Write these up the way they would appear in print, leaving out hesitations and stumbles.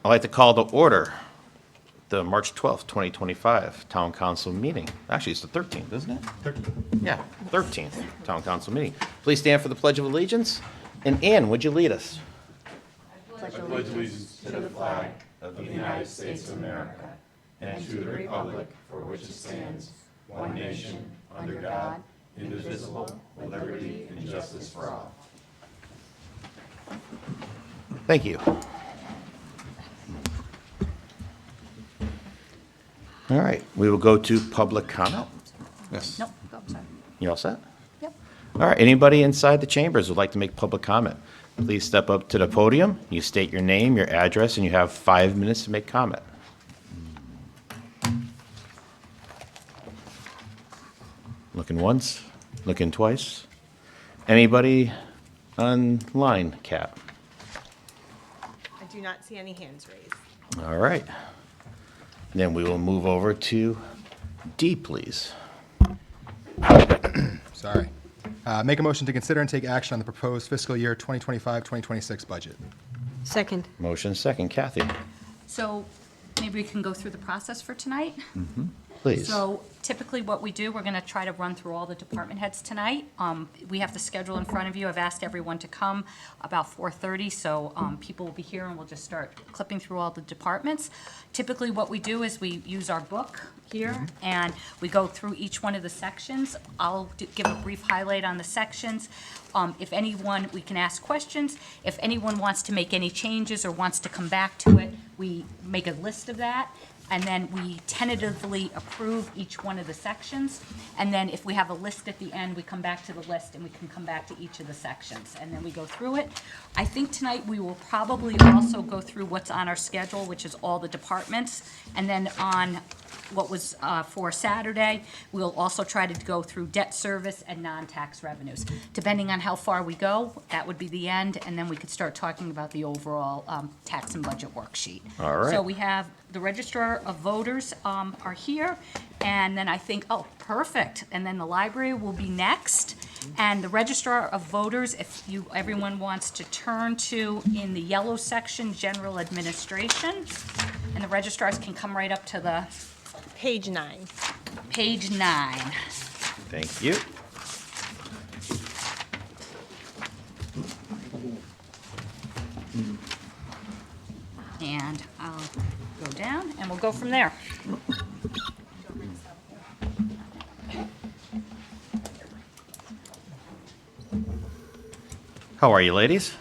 I'd like to call to order the March 12th, 2025 Town Council meeting. Actually, it's the 13th, isn't it? 13th. Yeah, 13th Town Council meeting. Please stand for the Pledge of Allegiance. And Ann, would you lead us? Thank you. All right, we will go to public comment. Yes. Nope, go, sorry. You all set? Yep. All right, anybody inside the chambers would like to make public comment, please step up to the podium. You state your name, your address, and you have 5 minutes to make comment. Looking once, looking twice. Anybody online, Cap? I do not see any hands raised. All right. Then we will move over to D, please. Sorry. Make a motion to consider and take action on the proposed fiscal year 2025-2026 budget. Second. Motion second. Kathy, So maybe we can go through the process for tonight? please. So typically what we do, we're going to try to run through all the department heads tonight. We have the schedule in front of you. I've asked everyone to come about 4:30, so people will be here and we'll just start clipping through all the departments. Typically what we do is we use our book here and we go through each one of the sections. I'll give a brief highlight on the sections. If anyone, we can ask questions. If anyone wants to make any changes or wants to come back to it, we make a list of that. And then we tentatively approve each one of the sections. And then if we have a list at the end, we come back to the list and we can come back to each of the sections. And then we go through it. I think tonight we will probably also go through what's on our schedule, which is all the departments. And then on what was for Saturday, we'll also try to go through debt service and non-tax revenues. Depending on how far we go, that would be the end. And then we could start talking about the overall tax and budget worksheet. All right. So we have the Registrar of Voters are here, and then I think, oh, perfect, and then the library will be next. And the Registrar of Voters, if everyone wants to turn to, in the yellow section, General Administration, and the registrars can come right up to the Page 9. page 9. Thank you. And I'll go down, and we'll go from there. How are you, ladies?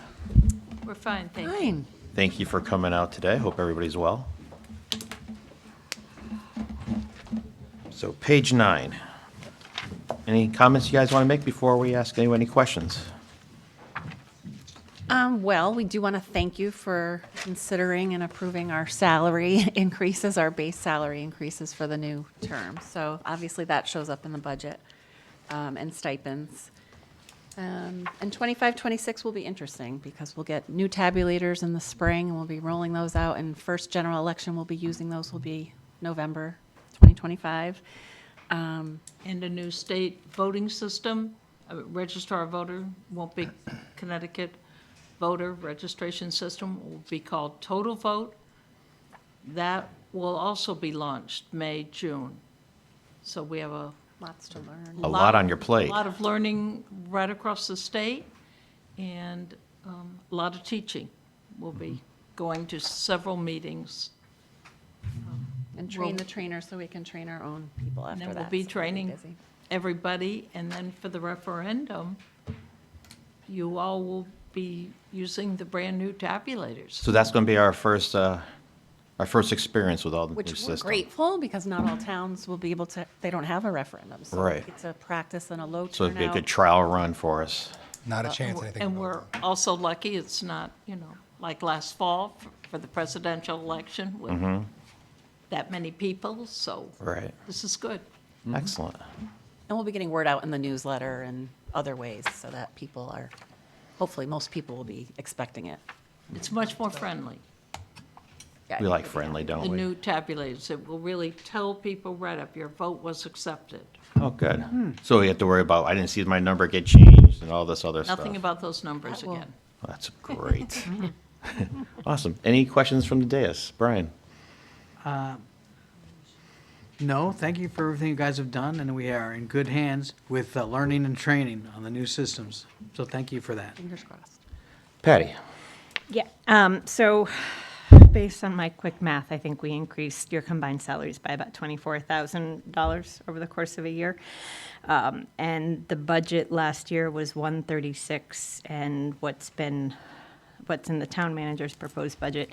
We're fine, thank you. Fine. Thank you for coming out today. Hope everybody's well. So page 9. Any comments you guys want to make before we ask anyone any questions? Well, we do want to thank you for considering and approving our salary increases, our base salary increases for the new term. So obviously that shows up in the budget, and stipends. And 25-26 will be interesting because we'll get new tabulators in the spring and we'll be rolling those out. And first general election we'll be using those will be November 2025. And a new state voting system, registrar of voter won't be Connecticut voter registration system, will be called Total Vote. That will also be launched May, June. So we have a Lots to learn. A lot on your plate. A lot of learning right across the state and a lot of teaching. We'll be going to several meetings. And train the trainers so we can train our own people after And that. then we'll be So training busy. everybody, and then for the referendum, you all will be using the brand-new tabulators. So that's going to be our first experience with all the new Which we're systems. grateful because not all towns will be able to, they don't have a referendum. So Right. it's a practice and a low So it'd be a turnout. good trial run for us. Not a chance anything. And will we're go wrong. also lucky it's not, like last fall for the presidential election with that many people, so Right. this is good. Excellent. And we'll be getting word out in the newsletter and other ways so that people are, hopefully, most people will be expecting it. It's much more friendly. Yeah, We like friendly, The don't we? new tabulators, it will really tell people right up, your vote was accepted. Oh, good. So we have to worry about, I didn't see my number get changed and all this other stuff. Nothing about those numbers That will- again. That's great. Awesome. Any questions from the dais? Brian? No, thank you for everything you guys have done, and we are in good hands with learning and training on the new systems. So thank you for that. Fingers crossed. Patty? Yeah, so based on my quick math, I think we increased your combined salaries by about $24,000 over the course of a year. And the budget last year was 136, and what's in the town manager's proposed budget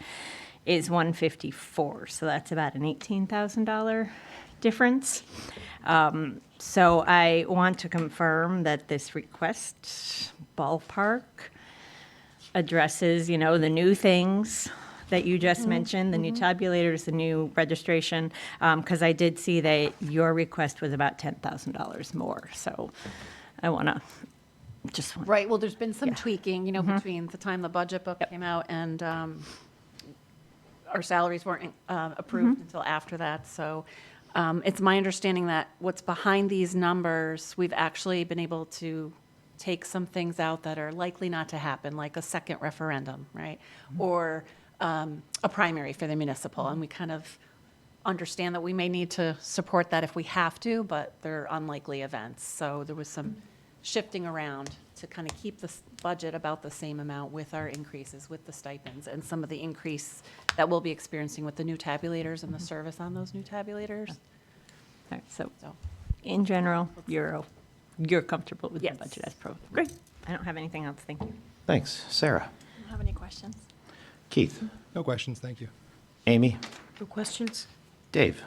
is 154. So that's about an $18,000 difference. So I want to confirm that this request ballpark addresses, the new things that you just mentioned, the new tabulators, the new registration, because I did see that your request was about $10,000 more. So I want to Right, well, there's been some Yeah. tweaking, between the time the budget book came out and our salaries weren't approved until after that. So it's my understanding that what's behind these numbers, we've actually been able to take some things out that are likely not to happen, like a second referendum, right? Or a primary for the municipal. And we kind of understand that we may need to support that if we have to, but they're unlikely events. So there was some shifting around to kind of keep the budget about the same amount with our increases, with the stipends, and some of the increase that we'll be experiencing with the new tabulators and the service on those new tabulators. All right, so So, in general, you're comfortable with the Yes. budget as pro. Great. I don't have anything else. Thank you. Thanks. Sarah? I don't have any questions. Keith? No questions, thank you. Amy? No questions? Dave?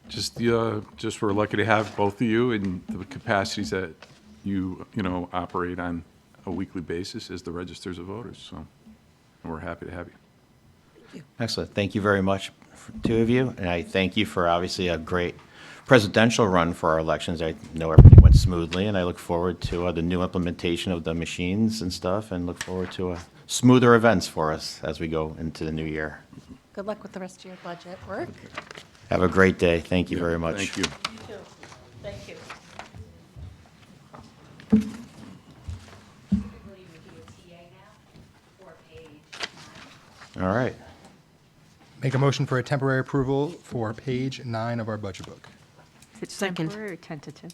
Just we're lucky to have both of you in the capacities that you operate on a weekly basis as the registers of voters. So we're happy to have you. Excellent. Thank you very much, two of you. And I thank you for obviously a great presidential run for our elections. I know everything went smoothly, and I look forward to the new implementation of the machines and stuff, and look forward to smoother events for us as we go into the new year. good luck with the rest of your budget work. Have a great day. Thank you very much. Thank you. Thank you. All right. Make a motion for a temporary approval for page 9 of our budget book. Is it Second. temporary or tentative?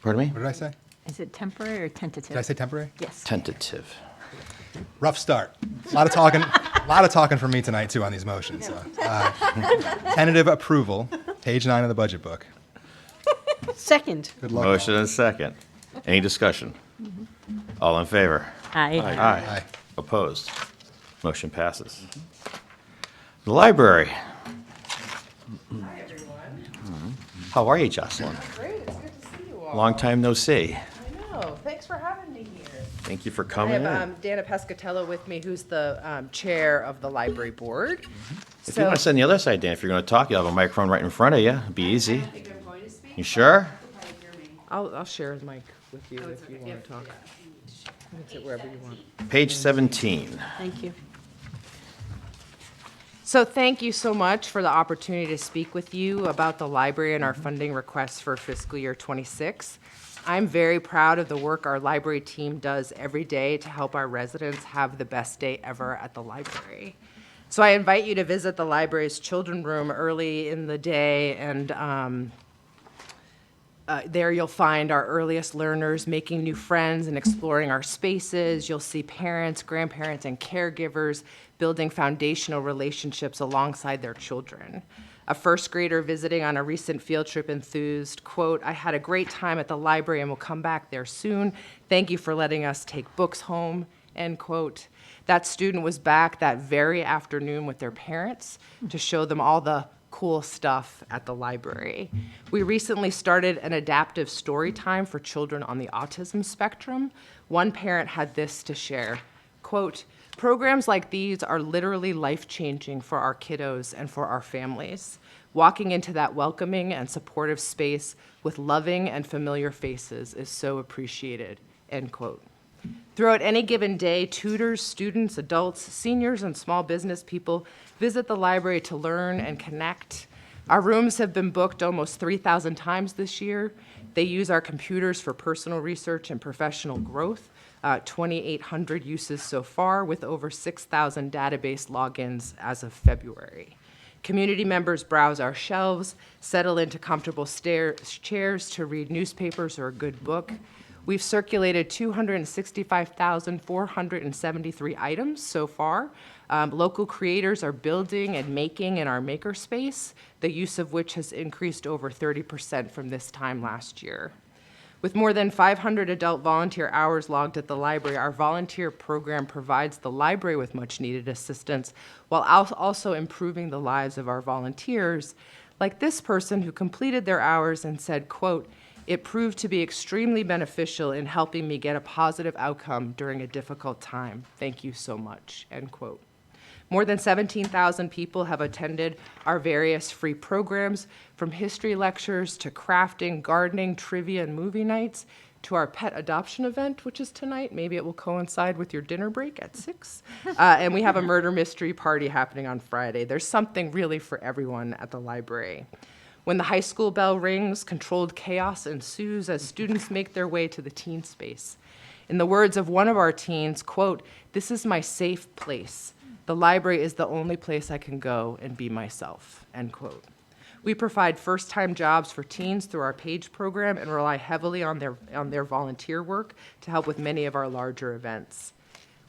Pardon me? What did I say? Is it temporary or tentative? Did I say temporary? Yes. Tentative. Rough start. A lot of talking from me tonight, too, on these motions. So, tentative approval, page 9 of the budget book. Second. Good luck. Motion and second. Any discussion? All in favor? Aye. Aye. Opposed? Motion passes. The library. Hi, everyone. How are you, Jocelyn? Great, it's good to see you all. Long time no see. I know, thanks for having me here. Thank you for I coming in. have Dana Pescatello with me, who's the chair of the library board. If you want to sit on the other side, Dan, if you're going to talk, you'll have a microphone right in front of you. It'll be easy. You sure? I'll share the mic with you if you want to talk. You can sit wherever you want. Page 17. Thank you. So thank you so much for the opportunity to speak with you about the library and our funding requests for fiscal year '26. I'm very proud of the work our library team does every day to help our residents have the best day ever at the library. So I invite you to visit the library's children's room early in the day, and there you'll find our earliest learners making new friends and exploring our spaces. You'll see parents, grandparents, and caregivers building foundational relationships alongside their children. A first grader visiting on a recent field trip enthused, quote, "I had a great time at the library and will come back there soon. Thank you for letting us take books home," end quote. That student was back that very afternoon with their parents to show them all the cool stuff at the library. We recently started an adaptive story time for children on the autism spectrum. One parent had this to share, quote, "Programs like these are literally life-changing for our kiddos and for our families. Walking into that welcoming and supportive space with loving and familiar faces is so appreciated," end quote. Throughout any given day, tutors, students, adults, seniors, and small business people visit the library to learn and connect. Our rooms have been booked almost 3,000 times this year. They use our computers for personal research and professional growth. 2,800 uses so far, with over 6,000 database logins as of February. Community members browse our shelves, settle into comfortable chairs to read newspapers or a good book. We've circulated 265,473 items so far. Local creators are building and making in our makerspace, the use of which has increased over 30% from this time last year. With more than 500 adult volunteer hours logged at the library, our volunteer program provides the library with much-needed assistance while also improving the lives of our volunteers, like this person who completed their hours and said, quote, "It proved to be extremely beneficial in helping me get a positive outcome during a difficult time. Thank you so much," end quote. More than 17,000 people have attended our various free programs, from history lectures to crafting, gardening, trivia, and movie nights, to our pet adoption event, which is tonight. Maybe it will coincide with your dinner break at 6. And we have a murder mystery party happening on Friday. There's something really for everyone at the library. When the high school bell rings, controlled chaos ensues as students make their way to the teen space. In the words of one of our teens, quote, "This is my safe place. The library is the only place I can go and be myself," end quote. We provide first-time jobs for teens through our PAGE program and rely heavily on their volunteer work to help with many of our larger events.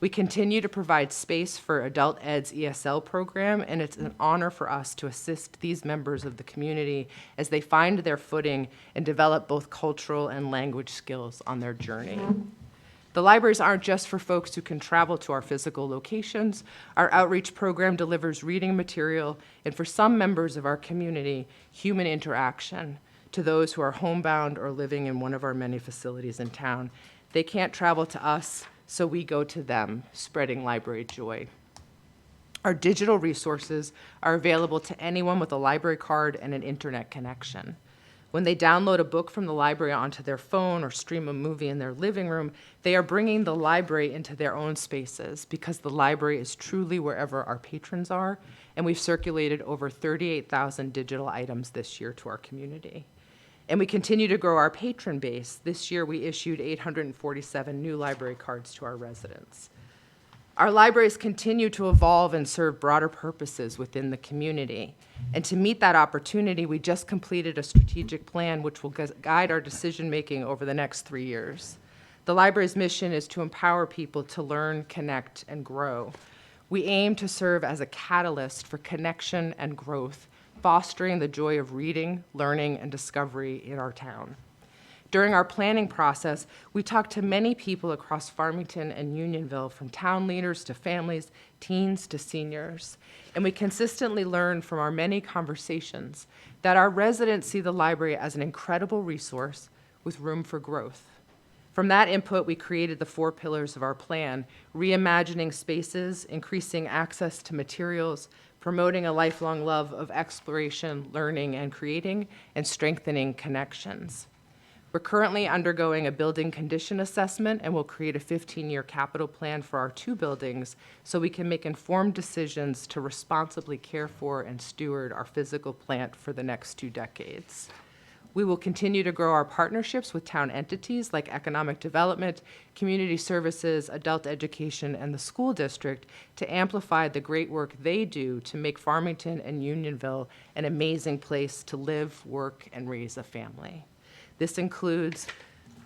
We continue to provide space for Adult Ed's ESL program, and it's an honor for us to assist these members of the community as they find their footing and develop both cultural and language skills on their journey. The libraries aren't just for folks who can travel to our physical locations. Our outreach program delivers reading material, and for some members of our community, human interaction to those who are homebound or living in one of our many facilities in town. They can't travel to us, so we go to them, spreading library joy. Our digital resources are available to anyone with a library card and an internet connection. When they download a book from the library onto their phone or stream a movie in their living room, they are bringing the library into their own spaces, because the library is truly wherever our patrons are, and we've circulated over 38,000 digital items this year to our community. And we continue to grow our patron base. This year, we issued 847 new library cards to our residents. Our libraries continue to evolve and serve broader purposes within the community. And to meet that opportunity, we just completed a strategic plan which will guide our decision-making over the next 3 years. The library's mission is to empower people to learn, connect, and grow. We aim to serve as a catalyst for connection and growth, fostering the joy of reading, learning, and discovery in our town. During our planning process, we talked to many people across Farmington and Unionville, from town leaders to families, teens to seniors. And we consistently learn from our many conversations that our residents see the library as an incredible resource with room for growth. From that input, we created the 4 pillars of our plan: reimagining spaces, increasing access to materials, promoting a lifelong love of exploration, learning, and creating, and strengthening connections. We're currently undergoing a building condition assessment, and we'll create a 15-year capital plan for our 2 buildings so we can make informed decisions to responsibly care for and steward our physical plant for the next 2 decades. We will continue to grow our partnerships with town entities like economic development, community services, adult education, and the school district to amplify the great work they do to make Farmington and Unionville an amazing place to live, work, and raise a family. This includes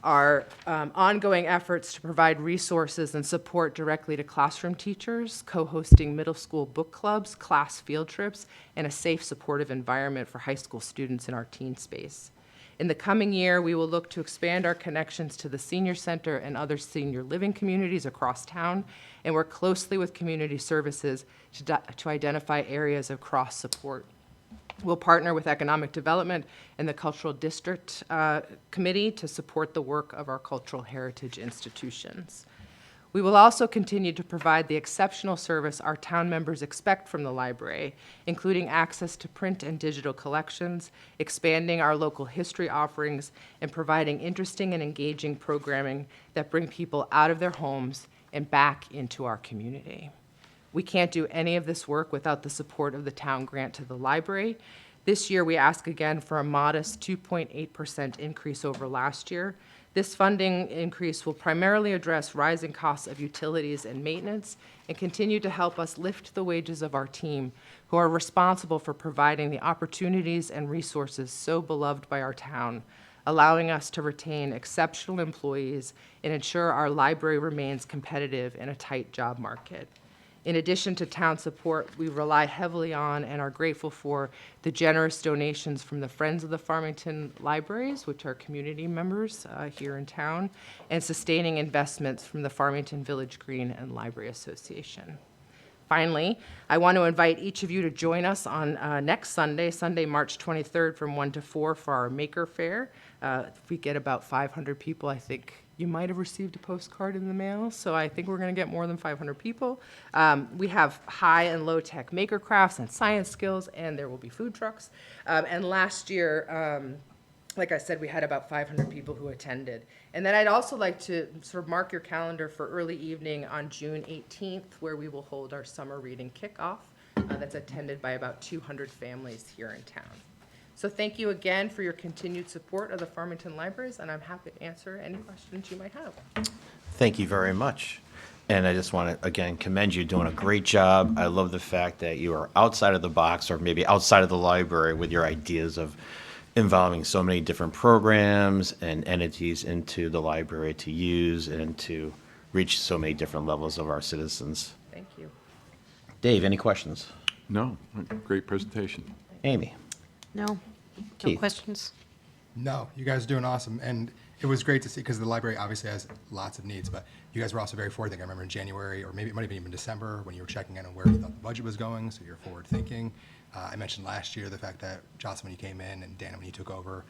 our ongoing efforts to provide resources and support directly to classroom teachers, co-hosting middle school book clubs, class field trips, and a safe, supportive environment for high school students in our teen space. In the coming year, we will look to expand our connections to the senior center and other senior living communities across town, and work closely with community services to identify areas of cross-support. We'll partner with Economic Development and the Cultural District Committee to support the work of our cultural heritage institutions. We will also continue to provide the exceptional service our town members expect from the library, including access to print and digital collections, expanding our local history offerings, and providing interesting and engaging programming that bring people out of their homes and back into our community. We can't do any of this work without the support of the town grant to the library. This year, we ask again for a modest 2.8% increase over last year. This funding increase will primarily address rising costs of utilities and maintenance and continue to help us lift the wages of our team, who are responsible for providing the opportunities and resources so beloved by our town, allowing us to retain exceptional employees and ensure our library remains competitive in a tight job market. In addition to town support, we rely heavily on and are grateful for the generous donations from the Friends of the Farmington Libraries, which are community members here in town, and sustaining investments from the Farmington Village Green and Library Association. Finally, I want to invite each of you to join us on next Sunday, March 23rd, from 1 to 4 for our Maker Fair. If we get about 500 people, I think you might have received a postcard in the mail, so I think we're going to get more than 500 people. We have high and low-tech maker crafts and science skills, and there will be food trucks. And last year, like I said, we had about 500 people who attended. And then I'd also like to sort of mark your calendar for early evening on June 18th, where we will hold our summer reading kickoff that's attended by about 200 families here in town. So thank you again for your continued support of the Farmington Libraries, and I'm happy to answer any questions you might have. Thank you very much. And I just want to, again, commend you doing a great job. I love the fact that you are outside of the box, or maybe outside of the library, with your ideas of involving so many different programs and entities into the library to use and to reach so many different levels of our citizens. Thank you. Dave, any questions? No, great presentation. Amy? No. No Keith? questions? No, you guys are doing awesome, and it was great to see, because the library obviously has lots of needs, but you guys were also very forward-thinking. I remember in January, or maybe it might have been even December, when you were checking in on where you thought the budget was going, so you're forward-thinking. I mentioned last year the fact that Jocelyn, when you came in, and Dana, when you took over,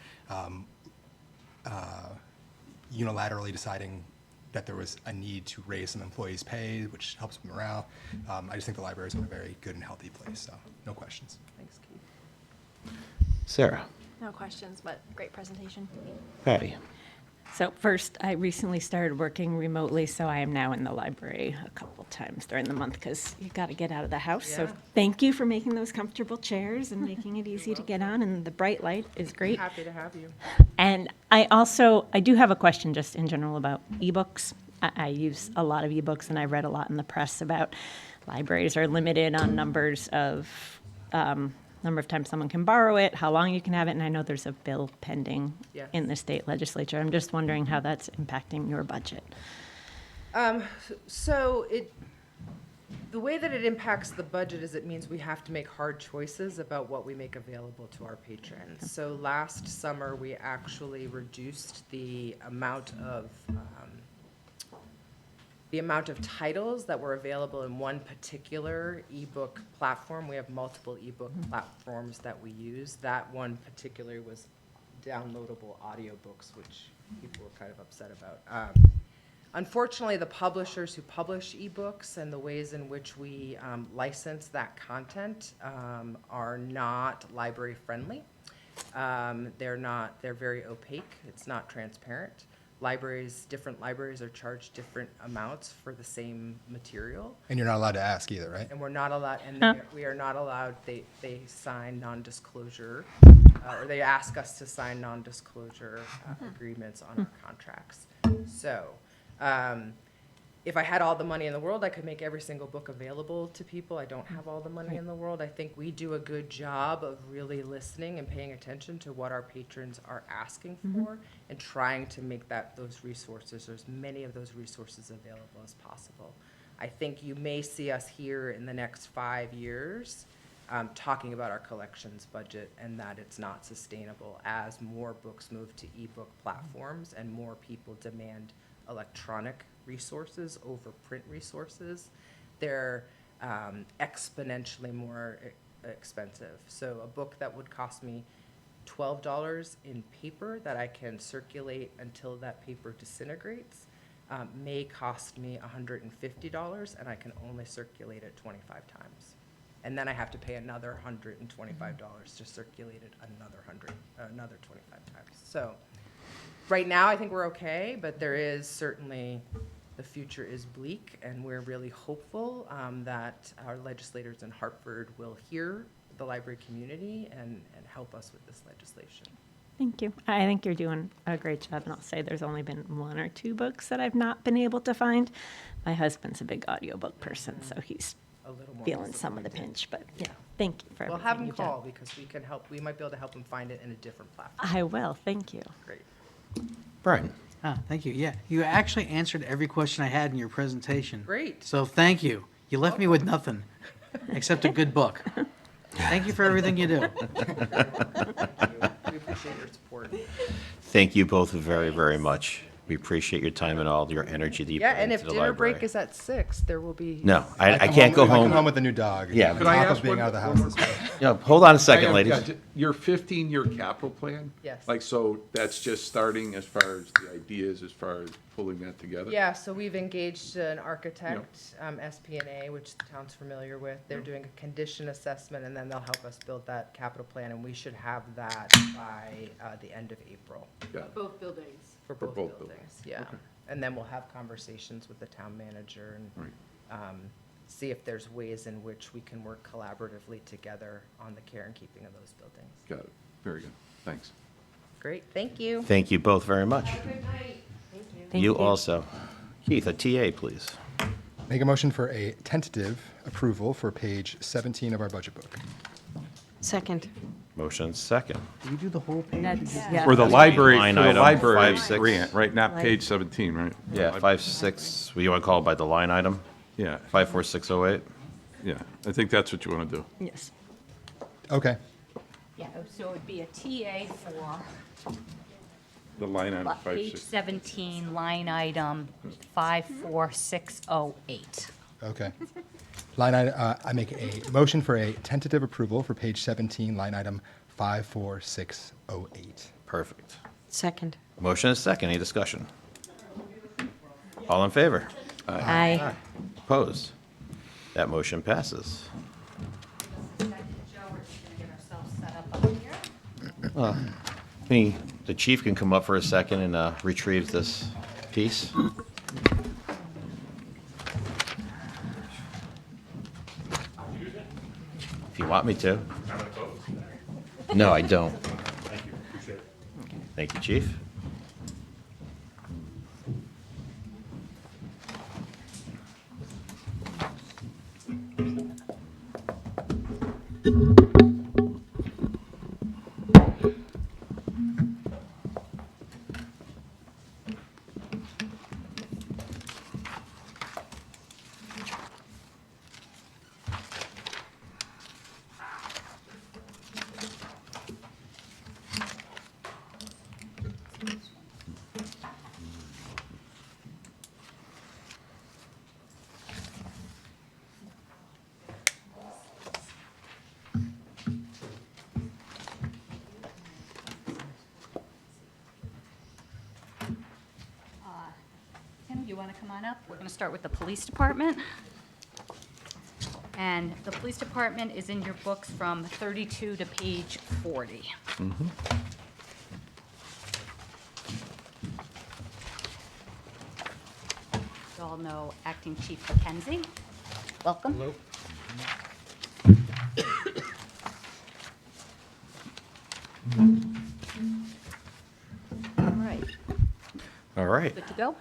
unilaterally deciding that there was a need to raise some employees' pay, which helps with morale. I just think the library is in a very good and healthy place, so no questions. Thanks, Keith. Sarah? No questions, but great presentation. Patty? So first, I recently started working remotely, so I am now in the library a couple times during the month because you got to get out of the house. So Yeah. thank you for making those comfortable chairs and making it easy to get on, and the bright light is great. Happy to have you. And I do have a question just in general about ebooks. I use a lot of ebooks, and I read a lot in the press about libraries are limited on numbers of number of times someone can borrow it, how long you can have it, and I know there's a bill pending Yes. in the state legislature. I'm just wondering how that's impacting your budget. The way that it impacts the budget is it means we have to make hard choices about what we make available to our patrons. So last summer, we actually reduced the amount of titles that were available in one particular ebook platform. We have multiple ebook platforms that we use. That one particularly was downloadable audiobooks, which people were kind of upset about. Unfortunately, the publishers who publish ebooks and the ways in which we license that content are not library friendly. They're very opaque. It's not transparent. Different libraries are charged different amounts for the same material. And you're not allowed to ask either, right? And we're not allowed, we are not allowed, they sign non-disclosure, or they ask us to sign non-disclosure agreements on our contracts. So, if I had all the money in the world, I could make every single book available to people. I don't have all the money in the world. I think we do a good job of really listening and paying attention to what our patrons are asking for and trying to make those resources, or as many of those resources available as possible. I think you may see us here in the next 5 years talking about our collections budget and that it's not sustainable as more books move to ebook platforms and more people demand electronic resources over print resources. They're exponentially more expensive. So a book that would cost me $12 in paper that I can circulate until that paper disintegrates may cost me $150, and I can only circulate it 25 times. And then I have to pay another $125 to circulate it another 25 times. So right now, I think we're okay, but there is certainly, the future is bleak, and we're really hopeful that our legislators in Hartford will hear the library community and help us with this legislation. Thank you. I think you're doing a great job, and I'll say there's only been 1 or 2 books that I've not been able to find. My husband's a big audiobook person, so he's A little more feeling some of the disappointed. pinch, but yeah, thank you for We'll everything have him you've done. call because we can help, we might be able to help him find it in a different platform. I will, thank you. Great. Brian? Thank you. Yeah, you actually answered every question I had in your presentation. Great. So thank you. You left me with nothing, except a good book. Thank you for everything you do. We appreciate your support. Thank you both very, very much. We appreciate your time and all your energy that you Yeah, put and into if the dinner break library. is at 6, there will be. No, I can't go I come home home. with a new dog. Yeah. On Could I top ask of being one- out of the one house. more Yeah, hold on a I second, have- ladies. yeah, your 15-year capital plan? Yes. Like, so that's just starting as far as the ideas, as far as pulling that together? Yeah, so we've engaged an architect, SPNA, which the town's familiar with. They're doing a condition assessment, and then they'll help us build that capital plan, and we should have that by the end of April Got it. Both buildings. for For both both buildings. Yeah, and then we'll have conversations with the town manager and Right. see if there's ways in which we can work collaboratively together on the care and keeping of those buildings. Got it. Very good. Thanks. Great, thank you. Thank you both very much. Thank You also. Keith, a TA, please. Make a motion for a tentative approval for page 17 of our budget book. Second. Motion second. Do you do the whole page? That's, For yeah, the library, line for the item library 5-6. grant, right? Not Right. page 17, right? Yeah, 5-6, what you want to call it by the line item? Yeah, 54608. yeah. I think that's what you want to do. yes. Okay. Yeah, so it'd be a TA for The line item page 5-6. 17, line item 54608. Okay. Line item, I make a motion for a tentative approval for page 17, line item 54608. Perfect. Second. Motion is second. Any discussion? All in favor? Aye. Opposed? That motion passes. The chief can come up for a second and retrieve this piece. If you want me to. No, I don't. Thank you, chief. Tim, you want to come on up? We're going to start with the police department. And the police department is in your books from 32 to page 40. You all know Acting Chief McKenzie. Welcome. Hello. All right, All right, good to go?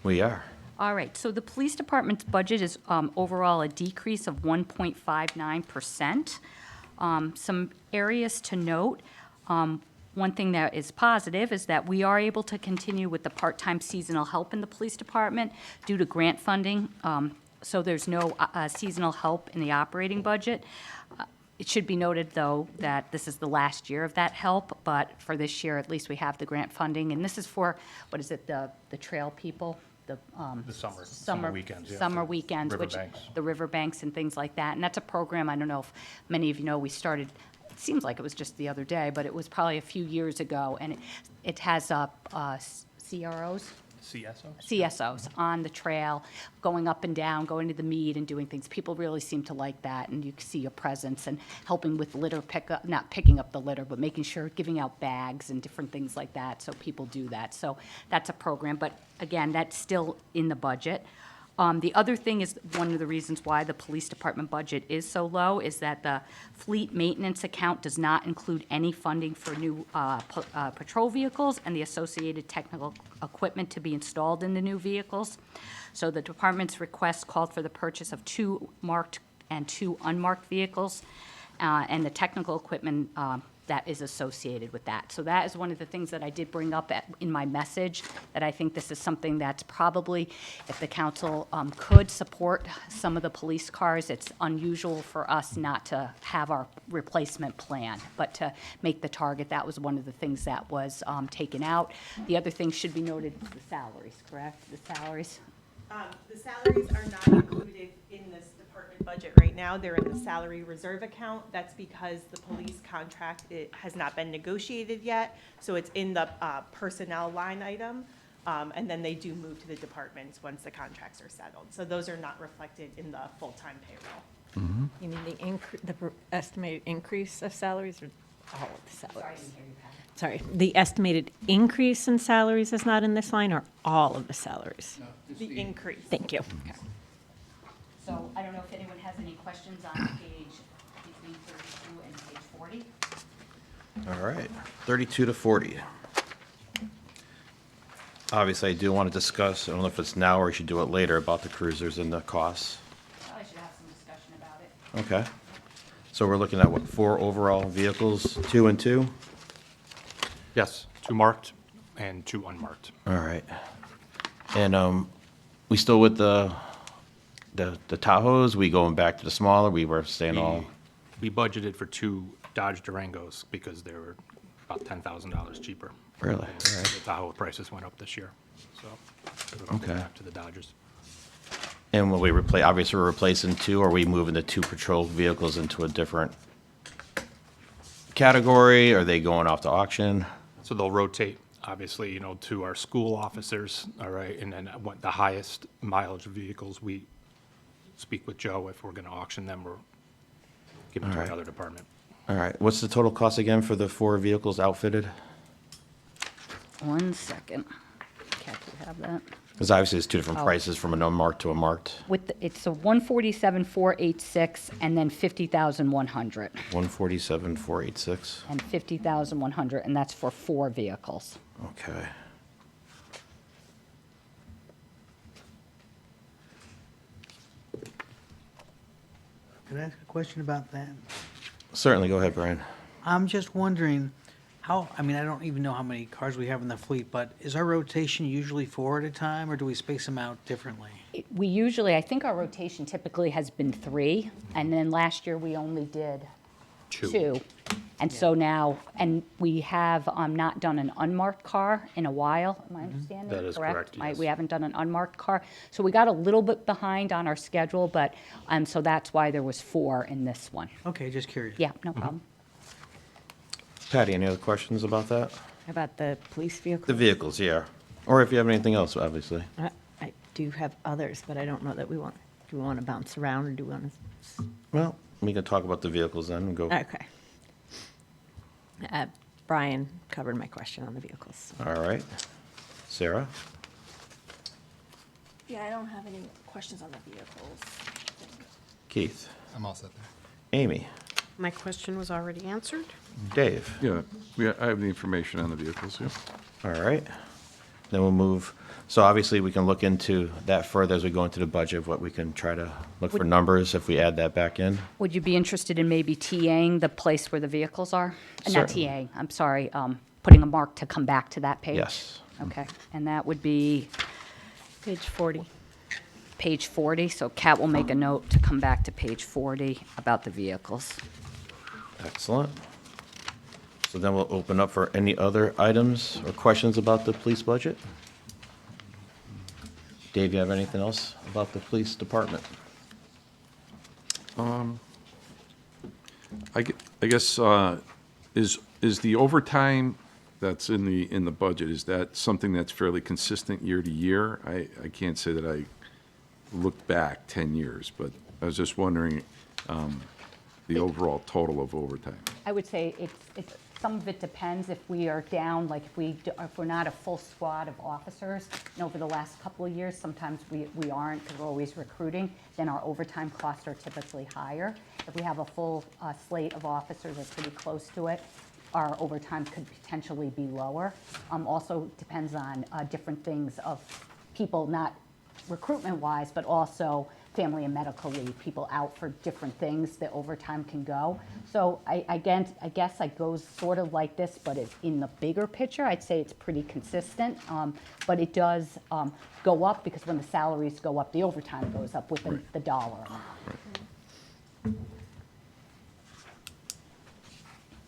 we are. All right, so the police department's budget is overall a decrease of 1.59%. Some areas to note, one thing that is positive is that we are able to continue with the part-time seasonal help in the police department due to grant funding. So there's no seasonal help in the operating budget. It should be noted, though, that this is the last year of that help, but for this year, at least we have the grant funding. And this is for, what is it, the trail people? The summer weekends, yeah, Summer for weekends, which, riverbanks. the riverbanks and things like that. And that's a program, I don't know if many of you know, we started, it seems like it was just the other day, but it was probably a few years ago. And it has CROs? CSOs on the trail, going up and down, going to the meet and doing things. People really seem to like that, and you can see your presence and helping with litter pickup, not picking up the litter, but making sure, giving out bags and different things like that, so people do that. So that's a program, but again, that's still in the budget. The other thing is, one of the reasons why the police department budget is so low is that the fleet maintenance account does not include any funding for new patrol vehicles and the associated technical equipment to be installed in the new vehicles. So the department's request called for the purchase of 2 marked and 2 unmarked vehicles, and the technical equipment that is associated with that. So that is one of the things that I did bring up in my message, that I think this is something that's probably, if the council could support some of the police cars, it's unusual for us not to have our replacement plan, but to make the target, that was one of the things that was taken out. The other thing should be noted, the salaries, correct? The salaries? The salaries are not included in this department budget right now. They're in the salary reserve account. That's because the police contract, it has not been negotiated yet. So it's in the personnel line item. And then they do move to the departments once the contracts are settled. So those are not reflected in the full-time payroll. You mean the estimated increase of salaries or all of the salaries? Sorry, the estimated increase in salaries is not in this line, or all of the salaries? The increase. Thank you. So I don't know if anyone has any questions on page between 32 and page 40. All right, 32 to 40. Obviously, I do want to discuss, I don't know if it's now or we should do it later, about the cruisers and the costs. Probably should have some discussion about it. Okay. So we're looking at what, 4 overall vehicles, 2 and 2? Yes, 2 marked and 2 unmarked. All right. And we still with the Tahoes? We going back to the smaller? We were staying all? We budgeted for 2 Dodge Durangos because they were about $10,000 cheaper. Really? All The right. Tahoe prices went up this year, so we're going Okay. back to the Dodgers. And will we replace, obviously we're replacing 2, or are we moving the 2 patrol vehicles into a different category? Are they going off to auction? So they'll rotate, obviously, you know, to our school officers, all right, and then what the highest mileage vehicles, we speak with Joe if we're going to auction them or give them to All right. another department. All right. What's the total cost again for the 4 vehicles outfitted? 1 second. Kat, do you have that? Because obviously it's 2 different prices from an unmarked to a marked. It's a 147,486 and then 50,100. 147,486. And 50,100, and that's for 4 vehicles. Okay. Could I ask a question about that? Certainly. Go ahead, Brian. I'm just wondering how, I mean, I don't even know how many cars we have in the fleet, but is our rotation usually 4 at a time, or do we space them out differently? We usually, I think our rotation typically has been 3, and then last year we only did 2. And so now, and we have not done an unmarked car in a while, am I understanding? That is correct, yes. We haven't done an unmarked car. So we got a little bit behind on our schedule, but, so that's why there was 4 in this one. Okay, just curious. Yeah, no problem. Patty, any other questions about that? About the police vehicle? The vehicles, yeah. Or if you have anything else, obviously. I do have others, but I don't know that do we want to bounce around, or do we want to? Well, we can talk about the vehicles then and go. Okay. Brian covered my question on the vehicles. All right. Sarah? Yeah, I don't have any questions on the vehicles. Keith? I'm all set there. Amy? My question was already answered. Dave? Yeah, I have the information on the vehicles, yeah. All right. Then we'll move, so obviously we can look into that further as we go into the budget, of what we can try to look for numbers if we add that back in. Would you be interested in maybe TAing the place where the vehicles are? Not Certainly. TAing, I'm sorry, putting a mark to come back to that page? Yes. Okay, and that would be Page 40. page 40, so Kat will make a note to come back to page 40 about the vehicles. Excellent. So then we'll open up for any other items or questions about the police budget? Dave, you have anything else about the police department? I guess, is the overtime that's in the budget, is that something that's fairly consistent year to year? I can't say that I looked back 10 years, but I was just wondering, the overall total of overtime. I would say it's some of it depends if we are down, like if we're not a full squad of officers. And over the last couple of years, sometimes we aren't because we're always recruiting, then our overtime costs are typically higher. If we have a full slate of officers or pretty close to it, our overtime could potentially be lower. Also depends on different things of people, not recruitment-wise, but also family and medical leave, people out for different things, the overtime can go. So I guess it goes sort of like this, but it's in the bigger picture, I'd say it's pretty consistent. But it does go up because when the salaries go up, the overtime goes up with the dollar amount.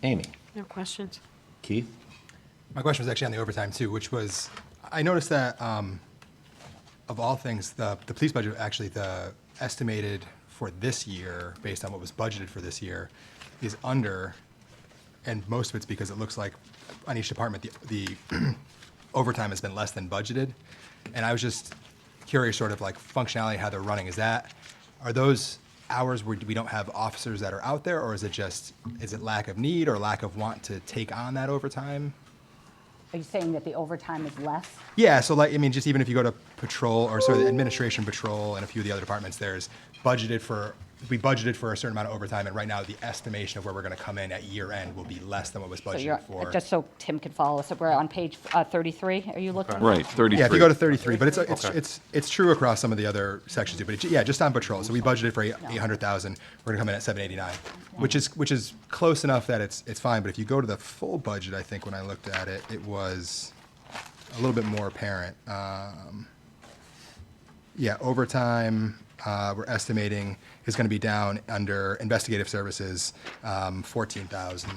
Amy? No questions? Keith? My question was actually on the overtime too, which was, I noticed that, of all things, the police budget, actually the estimated for this year, based on what was budgeted for this year, is under, and most of it's because it looks like on each department, the overtime has been less than budgeted. And I was just curious, sort of like functionality, how they're running. Are those hours where we don't have officers that are out there, or is it lack of need or lack of want to take on that overtime? Are you saying that the overtime is less? Yeah, so like, I mean, just even if you go to patrol, or sort of the administration patrol and a few of the other departments, we budgeted for a certain amount of overtime, and right now the estimation of where we're gonna come in at year end will be less than what was So budgeted for. just so Tim can follow us, we're on page 33, are you looking? Right, 33. Yeah, if you go to 33, but it's true across some of the other sections too, but yeah, just on patrol. So we budgeted for 800,000, we're gonna come in at 789, which is close enough that it's fine, but if you go to the full budget, I think when I looked at it, it was a little bit more apparent. Yeah, overtime, we're estimating is going to be down under investigative services, 14,000.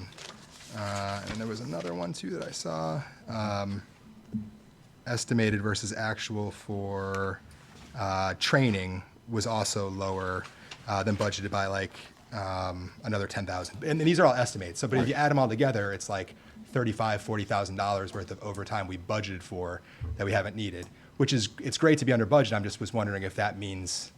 And there was another one too that I saw, estimated versus actual for training was also lower than budgeted by like another 10,000. And these are all estimates. So, but if you add them all together, it's like $35,000, $40,000 worth of overtime we budgeted for that we haven't needed, which is, it's great to be under budget. I'm just was wondering if that means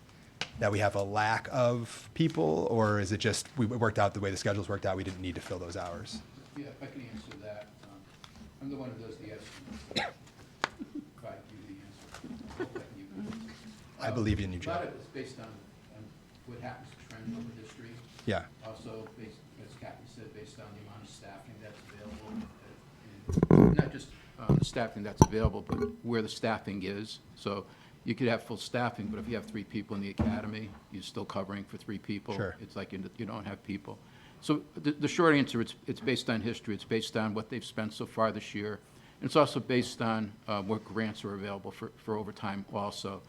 that we have a lack of people, or is it just, we worked out the way the schedules worked out, we didn't need to fill those hours? Yeah, if I can answer that. I'm the one who does the estimates. If I give you the answer. I hope I can give you the answer. I believe in you, A lot Joe. of it's based on what happens to trend over history. Yeah. Also, as Kathy said, based on the amount of staffing that's available. And not just the staffing that's available, but where the staffing is. So you could have full staffing, but if you have 3 people in the academy, you're still covering for 3 people. Sure. It's like you don't have people. So the short answer, it's based on history. It's based on what they've spent so far this year. And it's also based on what grants are available for overtime also.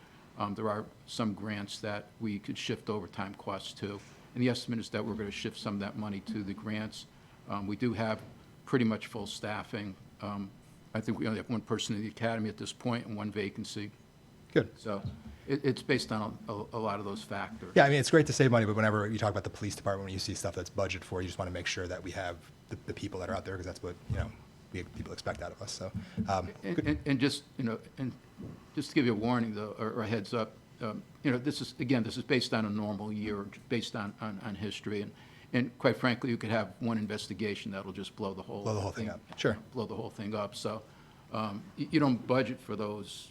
There are some grants that we could shift overtime costs to. And the estimate is that we're going to shift some of that money to the grants. We do have pretty much full staffing. I think we only have 1 person in the academy at this point and 1 vacancy. Good. So it's based on a lot of those factors. Yeah, I mean, it's great to save money, but whenever you talk about the police department, when you see stuff that's budgeted for, you just want to make sure that we have the people that are out there, because that's what, people expect out of us, so. Good. And just, and just to give you a warning though, or a heads up, this is based on a normal year, based on history. And quite frankly, you could have one investigation that'll just blow the whole thing up. Sure. Blow the whole thing up. So you don't budget for those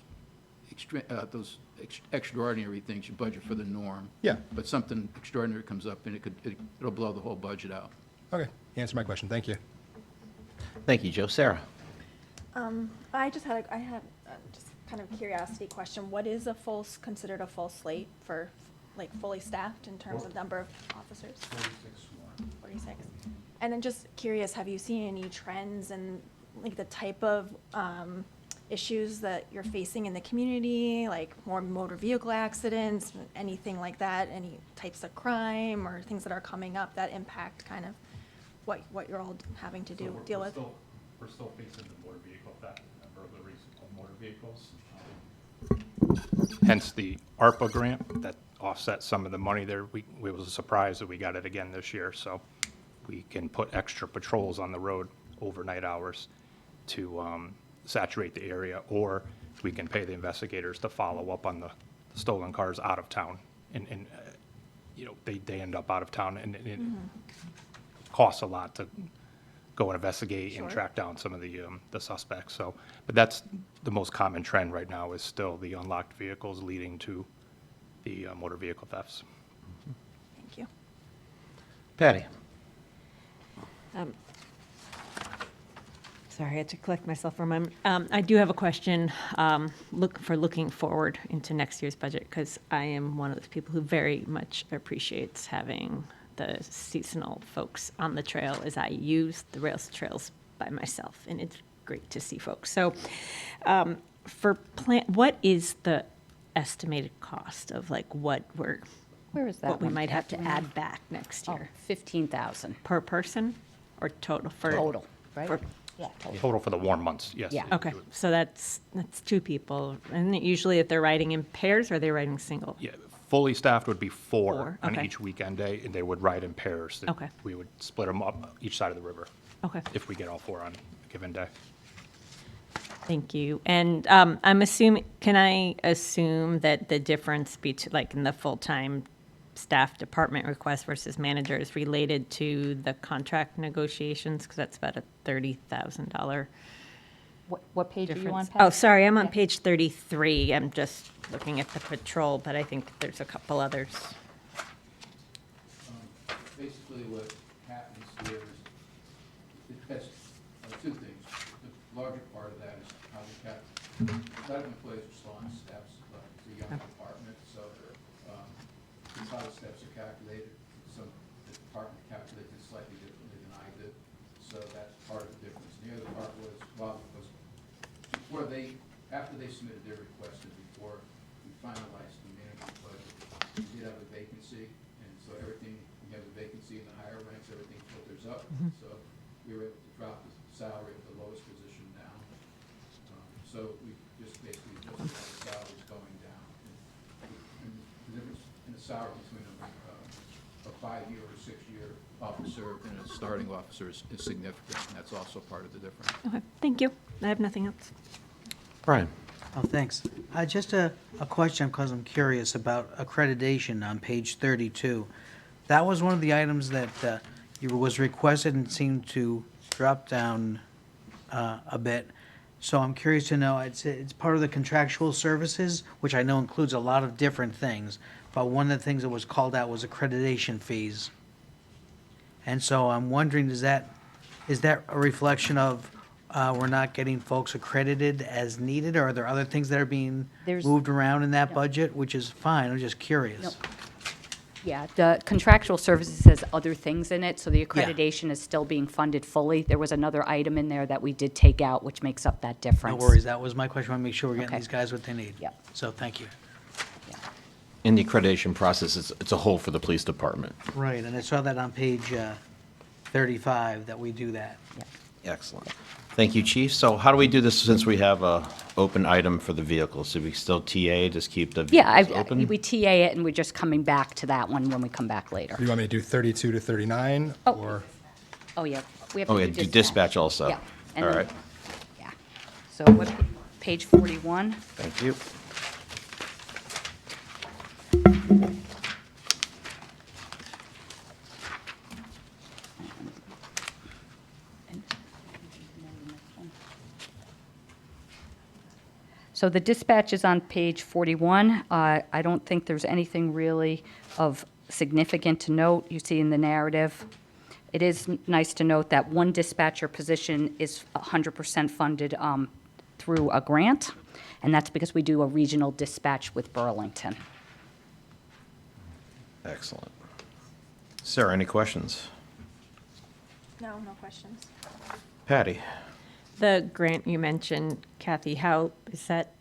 extraordinary things. You budget for the norm. Yeah. But something extraordinary comes up and it'll blow the whole budget out. Okay, you answered my question, thank you. Thank you, Joe. Sarah? I have just kind of a curiosity question. What is considered a full slate for, like, fully staffed in terms of number of officers? 46. And then just curious, have you seen any trends in, like, the type of issues that you're facing in the community, like more motor vehicle accidents, anything like that, any types of crime or things that are coming up that impact kind of what you're all having to deal with? We're still facing the motor vehicle theft and burglaries of motor vehicles. Hence the ARPA grant that offset some of the money there. It was a surprise that we got it again this year, so we can put extra patrols on the road overnight hours to saturate the area, or we can pay the investigators to follow up on the stolen cars out of town. And they end up out of town, and it costs a lot go and investigate and track down some of the suspects. So, but that's the most common trend right now is still the unlocked vehicles leading to the motor vehicle thefts. Thank you. Patty? Sorry, I had to collect myself for a moment. I do have a question, looking forward into next year's budget, because I am one of those people who very much appreciates having the seasonal folks on the trail, as I use the rails trails by myself, and it's great to see folks. So, what is the estimated cost of like what Where is that what we one, might have to Catherine? add back next Oh, year? 15,000 Per person or total for? total, right? for- Yeah, total. Total for the warm months, yes. Yeah. Okay, so that's two people. And usually if they're riding in pairs, or are they riding single? Yeah, fully staffed would be four Four, on okay. each weekend day, and they would ride in pairs. That Okay. We would split them up each side of the river Okay, if we get all four on a given day. thank you. And can I assume that the difference between, like in the full-time staff department request versus manager is related to the contract negotiations? Because that's about a $30,000 What page are you on, difference. Pat? Oh, sorry, I'm on Yeah. page 33. I'm just looking at the patrol, but I think there's a couple others. Basically, what happens here is, it has two things. The larger part of that is how we cap, a lot of employees are still on steps, but it's a young department, so it's how the steps are calculated. Some, the department calculates it slightly differently than I did, so that's part of the difference. The other part was, after they submitted their request and before we finalized the management budget, we did have a vacancy, and so everything, we have a vacancy in the higher ranks, everything filters up. So we were able to drop the salary of the lowest position down. So we just basically adjusted all the salaries going down. And the difference in the salary between a 5-year or 6-year officer and a starting officer is significant, and that's also part of the difference. Okay, thank you. I have nothing else. Brian? Oh, thanks. Just a question, because I'm curious about accreditation on page 32. That was one of the items that was requested and seemed to drop down a bit. So I'm curious to know, it's part of the contractual services, which I know includes a lot of different things, but one of the things that was called out was accreditation fees. And so I'm wondering, is that a reflection of we're not getting folks accredited as needed, or are there other things that are being There's- moved around in that budget, which is fine, I'm just curious. Nope. Yeah, the contractual services has other things in it, so the accreditation is still being funded fully. There was another item in there that we did take out, which makes up that No difference. worries, that was my question, I want to make sure we're getting Okay. these guys what they need. Yep. So, thank you. In the accreditation process, it's a whole for the police department. Right, and I saw that on page 35, that we do that. Excellent. Thank you, Chief. So how do we do this since we have a open item for the vehicles? Do we still TA, just keep the Yeah, vehicles open? we TA it, and we're just coming back to that one when we come back later. Do you want me to do 32 to 39, Oh. or? Oh, yeah. We have Oh, to yeah, do dispatch also. Yeah. and All then- right, Yeah. So what, page 41? thank you. So the dispatch is on page 41. I don't think there's anything really of significant to note. You see in the narrative. It is nice to note that one dispatcher position is 100% funded through a grant, and that's because we do a regional dispatch with Burlington. Excellent. Sarah, any questions? No, no questions. Patty? The grant you mentioned, Kathy, how, is that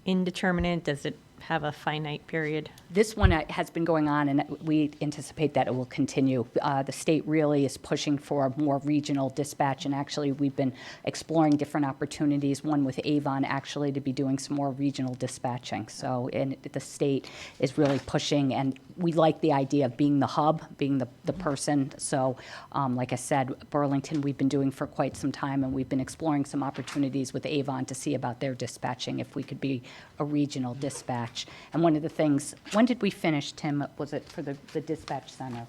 indeterminate? Does it have a finite period? This one has been going on, and we anticipate that it will continue. The state really is pushing for more regional dispatch, and actually, we've been exploring different opportunities, one with Avon, actually, to be doing some more regional dispatching. So, and the state is really pushing, and we like the idea of being the hub, being the person. So, like I said, Burlington, we've been doing for quite some time, and we've been exploring some opportunities with Avon to see about their dispatching, if we could be a regional dispatch. And one of the things, when did we finish, Tim? Was it for the dispatch center?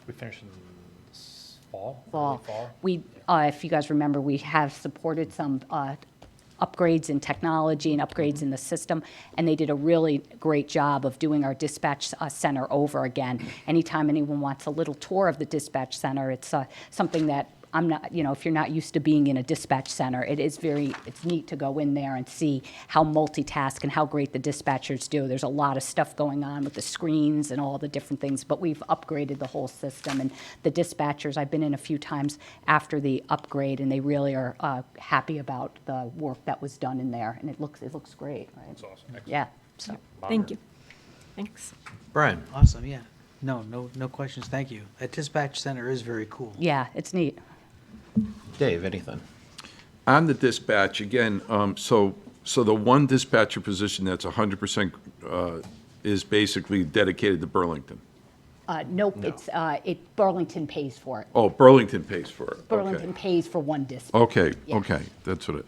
We finished in Fall? fall. Early fall? We, if you guys remember, we have supported some upgrades in technology and upgrades in the system, and they did a really great job of doing our dispatch center over again. Anytime anyone wants a little tour of the dispatch center, it's something that I'm not, if you're not used to being in a dispatch center, it's neat to go in there and see how multitask and how great the dispatchers do. There's a lot of stuff going on with the screens and all the different things, but we've upgraded the whole system. And the dispatchers, I've been in a few times after the upgrade, and they really are happy about the work that was done in there, and it looks great, right? That's awesome. Excellent. Yeah, so. Thank you. Thanks. Brian? Awesome, yeah. No questions, thank you. That dispatch center is very cool. Yeah, it's neat. Dave, anything? On the dispatch, again, so the one dispatcher position that's 100% is basically dedicated to Burlington. Nope, Burlington pays for it. Oh, Burlington pays for it. Burlington Okay. pays for one dispatch. Okay, Yeah. okay, that's what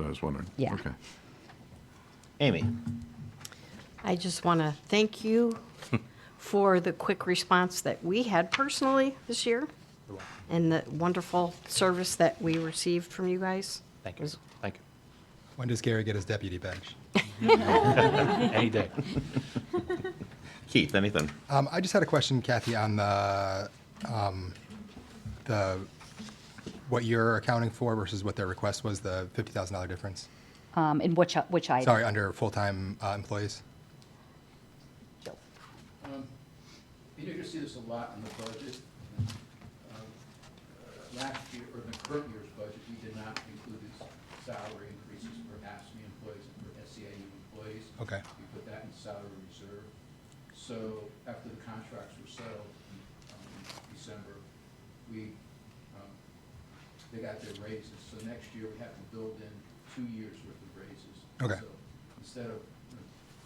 I was wondering. Yeah. Okay. Amy? I just want to thank you for the quick response that we had personally this year and the wonderful service that we received from you guys. Thank you. Thank When does Gary get his deputy badge? you. Any day. Keith, anything? I just had a question, Kathy, on what you're accounting for versus what their request was, the $50,000 difference. In which item? Sorry, under full-time employees. You're going to see this a lot in the budget. Last year, or the current year's budget, we did not include these salary increases for ASME employees and for SEIU employees. Okay. We put that in salary reserve. So after the contracts were settled in December, they got their raises. So next year, we have to build in 2 years' worth of raises. Okay. So instead of,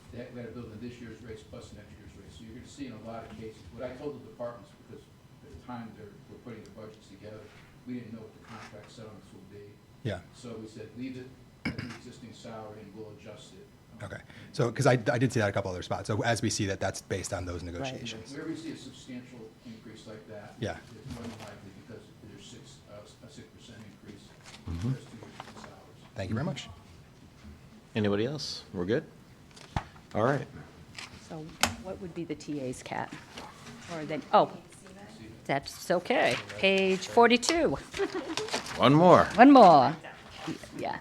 we got to build in this year's raise plus next year's raise. So you're going to see in a lot of cases, what I told the departments, because at the time we're putting the budgets together, we didn't know what the contract settlements would be. Yeah. So we said, leave it at the existing salary and we'll adjust it. Okay. So, because I did see that a couple other spots. So as we see that, that's based on those negotiations. Whenever you see a substantial increase like that, Yeah. it's more than likely because there's a 6% increase in Mhm. the first 2 years of the salaries. Thank you very much. Anybody else? We're good? All right. So what would be the TA's, Kat? Or then, oh, that's okay. Page 42. One more. One more. Yeah.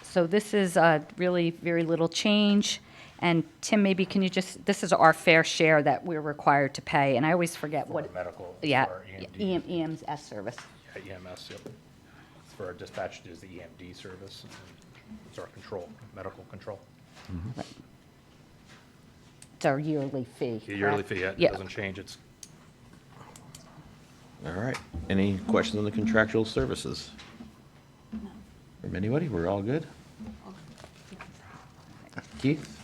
So this is really very little change. And Tim, maybe can you this is our fair share that we're required to pay, and I always forget For what. medical, Yeah, for EMD. EMS service. Yeah, EMS, yep. For our dispatch, it is the EMD service. It's our control, medical control. It's our yearly fee. The yearly correct? fee, yeah, it Yeah. doesn't change. It's All right. Any questions on the contractual services? From anybody? We're all good? Keith?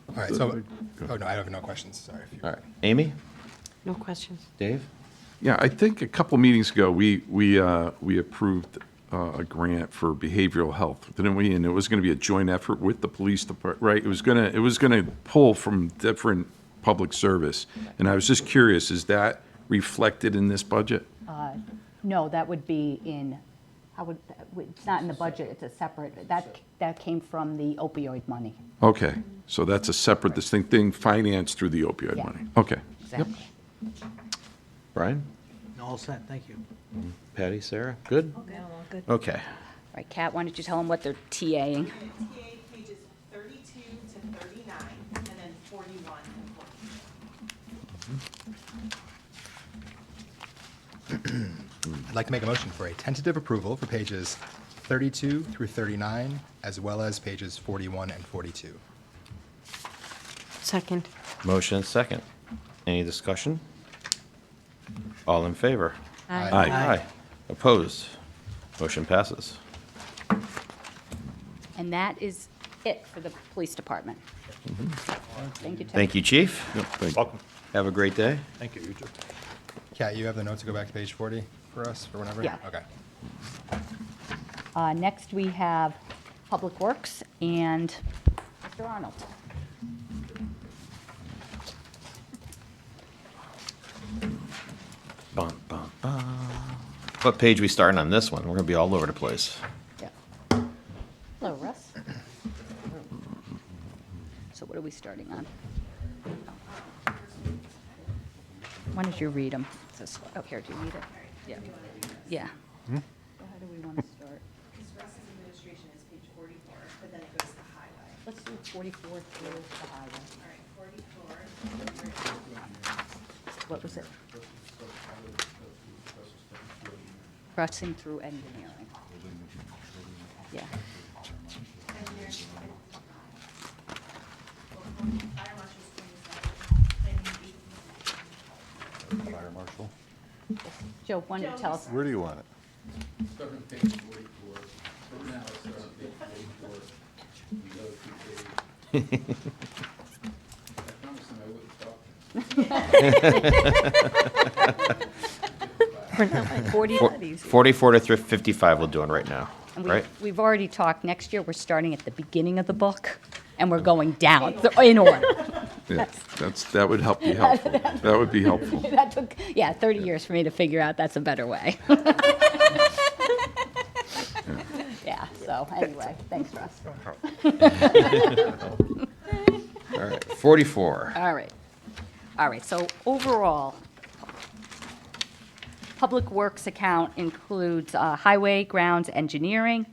All right, so, oh, no, I have no questions, sorry. All right. Amy? No questions. Dave? Yeah, I think a couple meetings ago, we approved a grant for behavioral health, didn't we? And it was going to be a joint effort with the police department, right? It was going to pull from different public service. And I was just curious, is that reflected in this budget? No, that would be in, it's not in the budget, it's a separate, that came from the opioid money. Okay, so that's a separate distinct thing, financed through the opioid Yeah. money. Okay. Exactly. Brian? All set, thank you. Patty? Sarah? Good? Good. Okay. All right, Kat, why don't you tell them what they're TAing? TA pages 32 to 39, and then 41 and 42. I'd like to make a motion for a tentative approval for pages 32 through 39, as well as pages 41 and 42. Second. Motion and second. Any discussion? All in favor? Aye. Aye. Aye. Opposed? Motion passes. And that is it for the police department. Thank you, Tim. Thank you, Chief. welcome. Have a great day. Thank you, you too. Kat, you have the note to go back to page 40 for us, for whenever? Yeah. Okay. Next, we have Public Works and Mr. Arnold. What page we starting on this one? We're gonna be all over the place. Yeah. Hello, Russ. So what are we starting on? Why don't you read them? Oh, here, do you read it? Yeah. Yeah. So how do we want to start? Russ's administration is page 44, but then it goes to highway. Let's do 44 through the highway. All right, 44. What was it? Crossing through engineering. Yeah. Fire marshal. Joe, why don't you tell us? Where do you want it? Start on page 44. For now, let's start on page 44. We go to page. I promised them I wouldn't talk. 40, Four- that easy. 44 to 55 we're doing right now, And right? we've already talked, next year, we're starting at the beginning of the book, and we're going down, in order. Yeah, that would be helpful. That would be helpful. That took, 30 years for me to figure out that's a better way. Yeah, so, anyway, thanks, Russ. All right, 44. All right, so overall, Public Works account includes highway, grounds, engineering.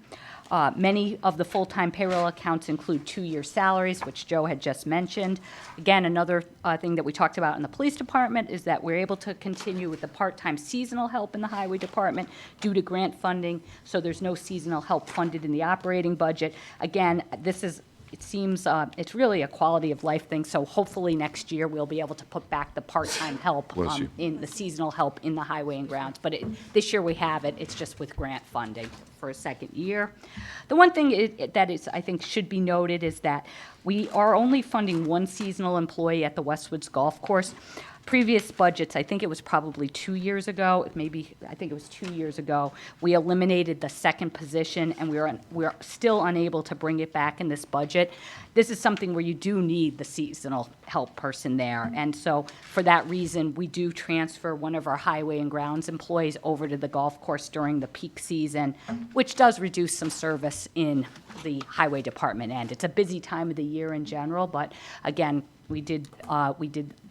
Many of the full-time payroll accounts include 2-year salaries, which Joe had just mentioned. Again, another thing that we talked about in the police department is that we're able to continue with the part-time seasonal help in the highway department due to grant funding, so there's no seasonal help funded in the operating budget. Again, it seems it's really a quality of life thing, so hopefully next year we'll be able to put back the part-time help Bless you. in the seasonal help in the highway and grounds. But this year we have it, it's just with grant funding for a second year. The one thing that is, I think, should be noted is that we are only funding one seasonal employee at the Westwoods Golf Course. Previous budgets, I think it was probably 2 years ago, I think it was 2 years ago, we eliminated the second position, and we're still unable to bring it back in this budget. This is something where you do need the seasonal help person there, and so for that reason, we do transfer one of our highway and grounds employees over to the golf course during the peak season, which does reduce some service in the highway department end. It's a busy time of the year in general, but again, we did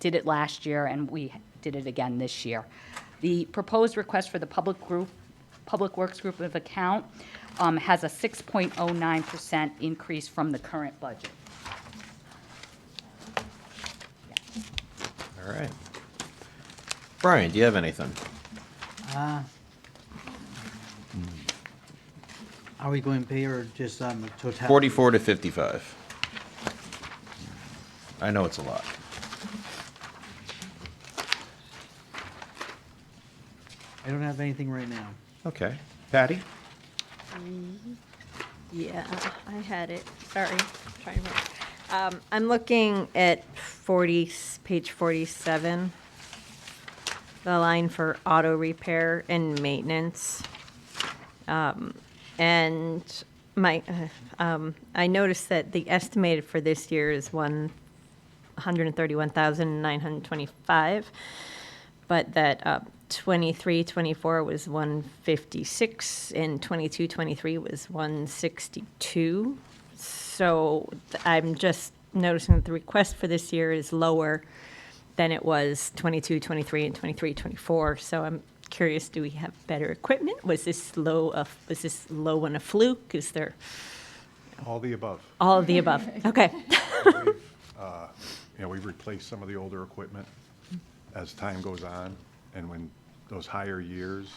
it last year, and we did it again this year. The proposed request for the Public Works Group of account has a 6.09% increase from the current budget. All right. Brian, do you have anything? Are we going pay or just on the total? 44 to 55. I know it's a lot. I don't have anything right now. Okay. Patty? Yeah, I had it. Sorry. Trying to remember. I'm looking at page 47, the line for auto repair and maintenance. And I noticed that the estimated for this year is 131,925, but that 23-24 was 156, and 22-23 was 162. So I'm just noticing that the request for this year is lower than it was 22-23 and 23-24. So I'm curious, do we have better equipment? Was this low on a fluke? Is there All the above. all of the above? Okay. We've replaced some of the older equipment as time goes on, and when those higher years,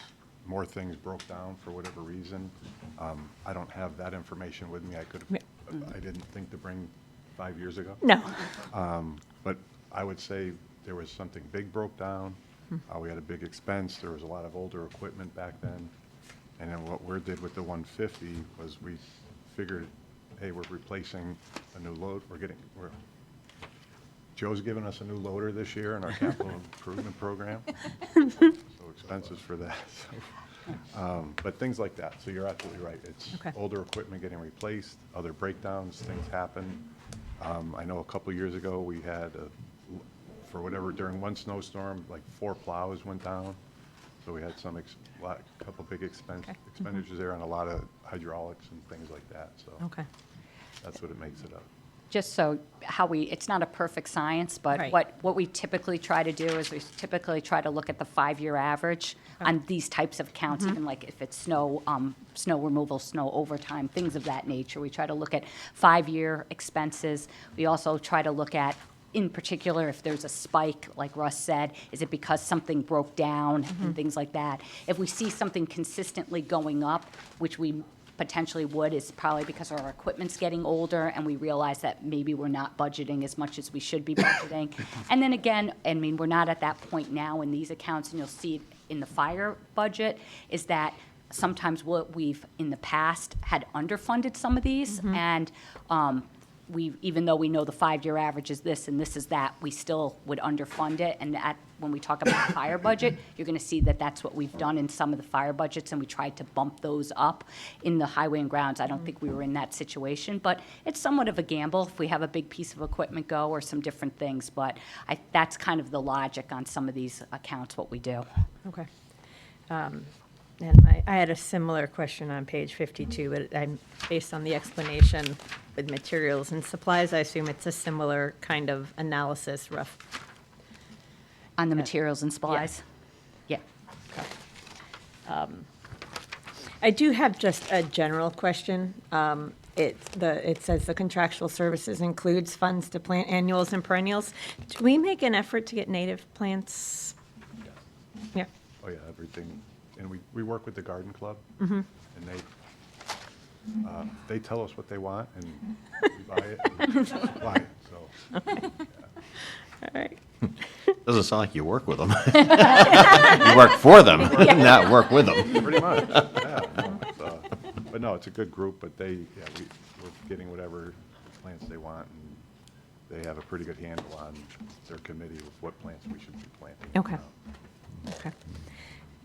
more things broke down for whatever reason. I don't have that information with me. I didn't think to bring 5 years ago. No. But I would say there was something big broke down. We had a big expense. There was a lot of older equipment back then. And then what we did with the 150 was we figured, hey, we're replacing a new load. Joe's given us a new loader this year in our capital improvement program. So expenses for that. But things like that. So you're absolutely right. It's Okay. older equipment getting replaced, other breakdowns, things happen. I know a couple of years ago, we had, for whatever, during one snowstorm, like 4 plows went down. So we had couple big expenditures there on a lot of hydraulics and things like that, so Okay. that's what it makes it up. Just so it's not a perfect science, but Right. what we typically try to do is we typically try to look at the 5-year average on these types of accounts, even like if it's snow removal, snow overtime, things of that nature. We try to look at 5-year expenses. We also try to look at, in particular, if there's a spike, like Russ said, is it because something broke down and things like that? If we see something consistently going up, which we potentially would, is probably because our equipment's getting older and we realize that maybe we're not budgeting as much as we should be budgeting. And then again, I mean, we're not at that point now in these accounts, and you'll see it in the fire budget, is that sometimes what we've in the past had underfunded some of these, and even though we know the 5-year average is this and this is that, we still would underfund it. And when we talk about the fire budget, you're going to see that that's what we've done in some of the fire budgets, and we tried to bump those up. In the highway and grounds, I don't think we were in that situation, but it's somewhat of a gamble if we have a big piece of equipment go or some different things. But that's kind of the logic on some of these accounts, what we do. Okay. And I had a similar question on page 52, but I'm, based on the explanation with materials and supplies, I assume it's a similar kind of analysis, rough. On the materials and supplies? Yeah. I do have just a general question. It says the contractual services includes funds to plant annuals and perennials. Do we make an effort to get native plants? Yeah. Oh, yeah, everything. And we work with the garden club, and they tell us what they want, and we buy it and supply it, so. All right. Doesn't sound like you work with them. You work for them, not work with them. Pretty much, yeah. No, but no, it's a good group, but we're getting whatever plants they want, and they have a pretty good handle on their committee with what plants we should be planting. Okay. Okay.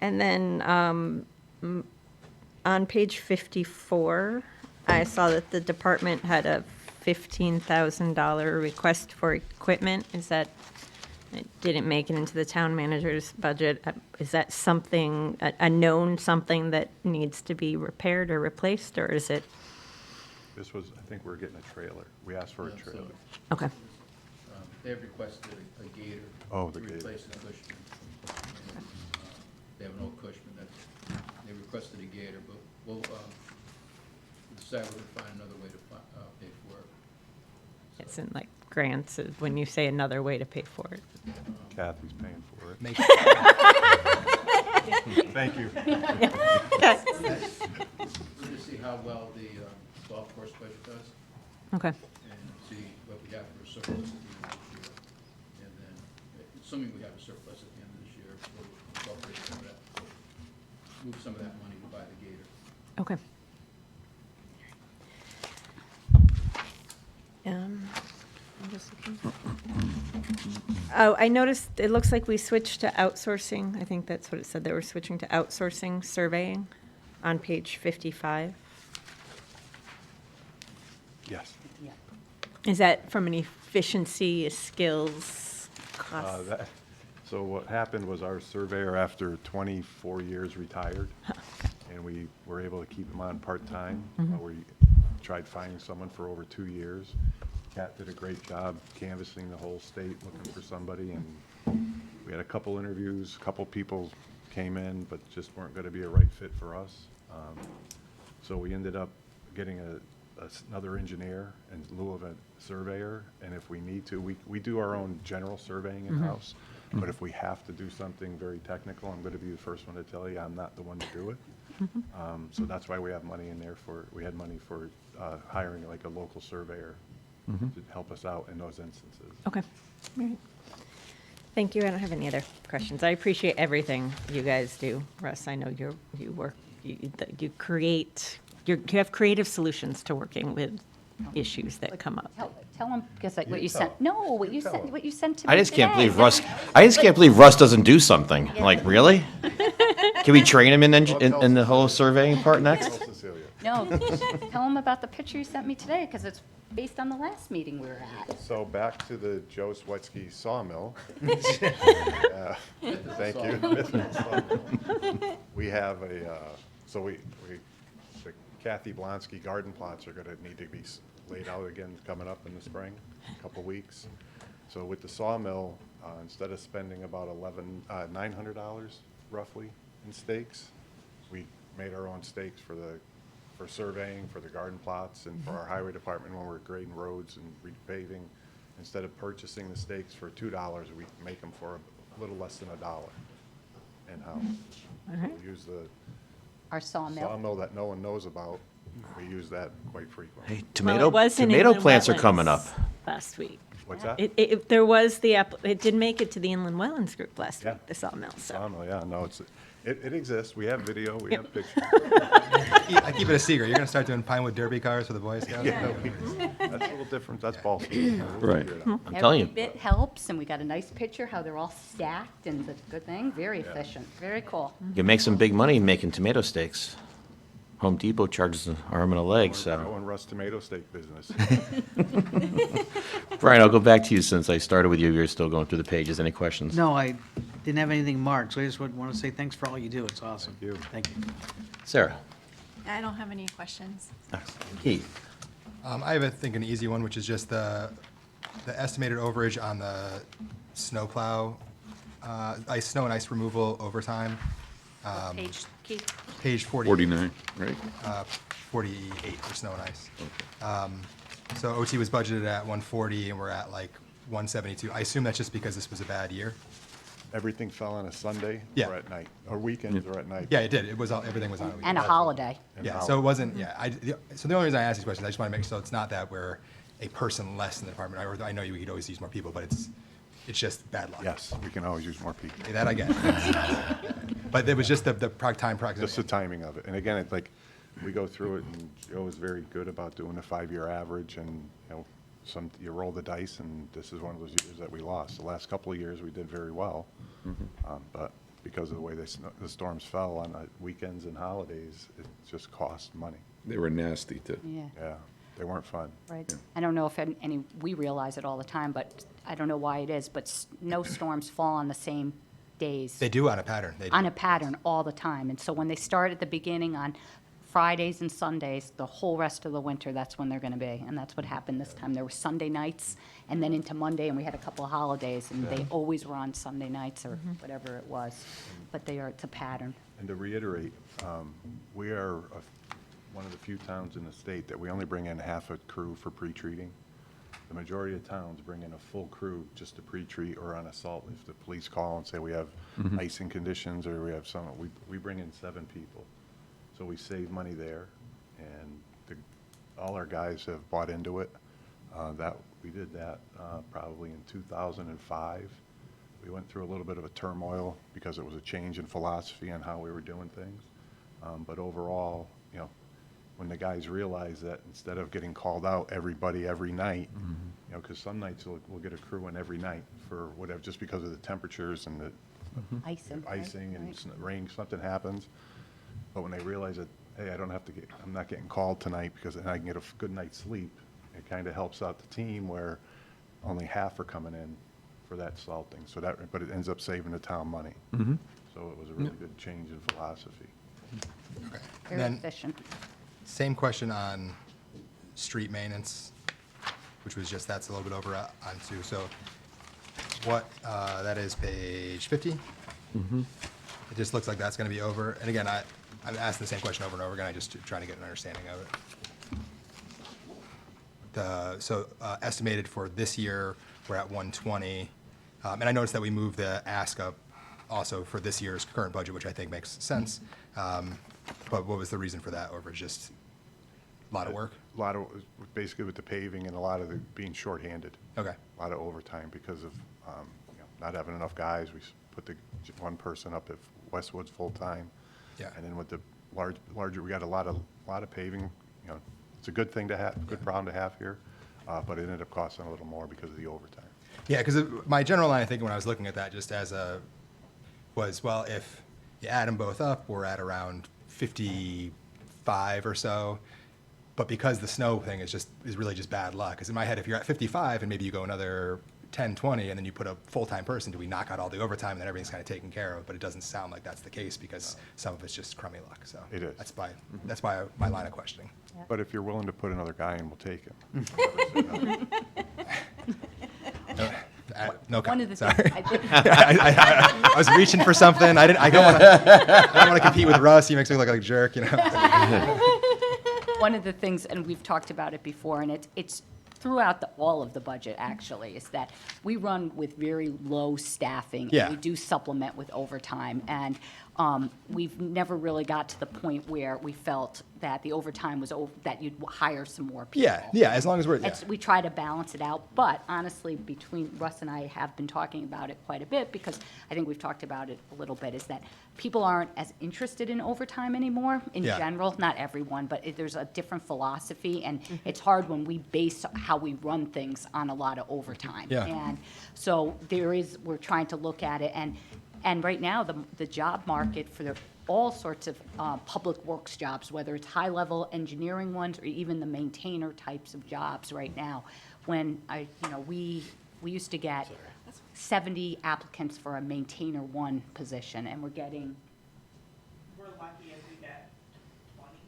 And then on page 54, I saw that the department had a $15,000 request for equipment. It didn't make it into the town manager's budget. Is that something, a known something that needs to be repaired or replaced, or is it? This was, I think we're getting a trailer. We asked for a trailer. Okay. They have requested a gator. Oh, the to gator. replace the Cushman. They have an old Cushman they requested a gator, but we'll decide we're gonna find another way to pay for it. It's in like grants, when you say another way to pay for it. Kathy's paying for it. Make- Thank you. We'll just see how well the golf course budget does, Okay. and see what we have for surplus at the end of this year. And then, assuming we have a surplus at the end of this year, we'll incorporate some of that, move some of that money to buy the gator. Okay. I'm just looking. Oh, I noticed, it looks like we switched to outsourcing. I think that's what it said, that we're switching to outsourcing surveying on page 55. Yes. Is that from an efficiency, skills, cost? So what happened was our surveyor, after 24 years, retired, and we were able to keep him on part-time. We tried finding someone for over 2 years. Kat did a great job canvassing the whole state, looking for somebody, and we had a couple interviews, a couple people came in, but just weren't going to be a right fit for us. So we ended up getting another engineer in lieu of a surveyor, and if we need to, we do our own general surveying in-house, but if we have to do something very technical, I'm going to be the first one to tell you I'm not the one to do it. So that's why we have money in there we had money for hiring like a local surveyor to help us out in those instances. Okay. All right. Thank you. I don't have any other questions. I appreciate everything you guys do, Russ. I know you work, you have creative solutions to working with issues that come up. Tell them, because like what you sent, no, what you sent to me I just can't today. believe Russ doesn't do something. Like, really? Can we train him in the whole surveying part next? Cecilia. No, tell them about the picture you sent me today, because it's based on the last meeting we were at. So back to the Joe Swetsky sawmill. Thank you. We have the Kathy Blonsky garden plots are gonna need to be laid out again coming up in the spring, a couple weeks. So with the sawmill, instead of spending about $900 roughly in stakes, we made our own stakes for surveying, for the garden plots, and for our highway department when we're grading roads and repaving. Instead of purchasing the stakes for $2, we make them for a little less than $1 in-house. We use the Our sawmill. sawmill that no one knows about. We use that quite frequently. Hey, Well, it was in tomato inland plants are wetlands coming up. Last week. What's that? There was it did make it to the inland wetlands group last Yeah. week, the sawmill, so. Sawmill, yeah, no, it exists. We have video, we have pictures. I keep it a secret. You're gonna start doing Pinewood Derby cars for the Boy Scouts? That's a little different, that's ball season. We'll Right. figure it out. I'm telling you. Every bit helps, and we got a nice picture, how they're all stacked, and the good thing, very efficient, very cool. You can make some big money making tomato steaks. Home Depot charges an arm and a leg, We're so. growing Russ tomato steak business. Brian, I'll go back to you since I started with you. You're still going through the pages. Any questions? No, I didn't have anything marked, so I just would want to say thanks for all you do. It's awesome. Thank you. Thank you. Sarah? I don't have any questions. Keith? I have, I think, an easy one, which is just the estimated overage on the snowplow, snow and ice removal overtime, Page, Keith? page 49, right? 48 for snow and ice. So OT was budgeted at 140 and we're at like 172. I assume that's just because this was a bad year? Everything fell on a Sunday Yeah. or at night, or weekends or at night. Yeah, it did. It was, everything was on a weekend. And a holiday. And Yeah, how- so it wasn't, so the only reason I asked these questions, I just want to make, so it's not that we're a person less in the department. I know you could always use more people, but it's just bad luck. Yes, we can always use more people. Okay, that I get. But it was just the time Just the proximity. timing of it. And again, it's like, we go through it, and Joe is very good about doing the 5-year average, and, you know, you roll the dice, and this is one of those years that we lost. The last couple of years, we did very well. But because of the way the storms fell on weekends and holidays, it just cost money. They were nasty, too. Yeah. Yeah, they weren't fun. Right. I don't know if we realize it all the time, but I don't know why it is, but snowstorms fall on the same days. They do on a pattern. They do. On a pattern all the time. And so when they start at the beginning on Fridays and Sundays, the whole rest of the winter, that's when they're going to be. And that's what happened this time. There were Sunday nights and then into Monday, and we had a couple of holidays, and they always were on Sunday nights or whatever it was. But it's a pattern. And to reiterate, we are one of the few towns in the state that we only bring in half a crew for pre-treating. The majority of towns bring in a full crew just to pre-treat or on assault. If the police call and say we have icing conditions or we have we bring in 7 people. So we save money there, and all our guys have bought into it. We did that probably in 2005. We went through a little bit of a turmoil because it was a change in philosophy on how we were doing things. But overall, you know, when the guys realize that instead of getting called out everybody every night, you know, because some nights we'll get a crew in every night for whatever, just because of the temperatures and the Icing. right? icing and Right. rain, something happens. But when they realize that, hey, I'm not getting called tonight because then I can get a good night's sleep, it kind of helps out the team where only half are coming in for that salting. But it ends up saving the town money. So it was a really good change in philosophy. Okay. Very Then, efficient. same question on street maintenance, which was that's a little bit over on 2. So that is page 50? It just looks like that's going to be over. And again, I'm asking the same question over and over again. I just trying to get an understanding of it. Estimated for this year, we're at 120. And I noticed that we moved the ask up also for this year's current budget, which I think makes sense. But what was the reason for that, or was it just a lot of work? A lot of, basically with the paving and a lot of being shorthanded. Okay. A lot of overtime because of, not having enough guys. We put one person up at Westwood's full-time. Yeah. And then with the larger, we got a lot of paving, you know, it's a good thing to have, good problem to have here, but it ended up costing a little more because of the overtime. Yeah, because my general line of thinking when I was looking at that just was, well, if you add them both up, we're at around 55 or so. But because the snow thing is really just bad luck, because in my head, if you're at 55 and maybe you go another 10, 20, and then you put a full-time person, do we knock out all the overtime and then everything's kind of taken care of? But it doesn't sound like that's the case because some of it's just crummy luck, so. It is. That's why my line of questioning. But if you're willing to put another guy in, we'll take him. No One of comment, the sorry. things I think- I was reaching for something. I don't want to compete with Russ. He makes me look like a jerk, you know? One of the things, and we've talked about it before, and it's throughout all of the budget, actually, is that we run with very low staffing. and Yeah. We do supplement with overtime, and we've never really got to the point where we felt that the overtime was, that you'd hire some more people. Yeah, as long as we're, yeah. We try to balance it out, but honestly, between Russ and I have been talking about it quite a bit, because I think we've talked about it a little bit, is that people aren't as interested in overtime anymore, in Yeah. general, not everyone, but there's a different philosophy, and it's hard when we base how we run things on a lot of overtime. Yeah. And so we're trying to look at it, and right now, the job market for all sorts of public works jobs, whether it's high-level engineering ones or even the maintainer types of jobs right now, when we used to get 70 applicants for a maintainer one position, and we're getting We're lucky if we get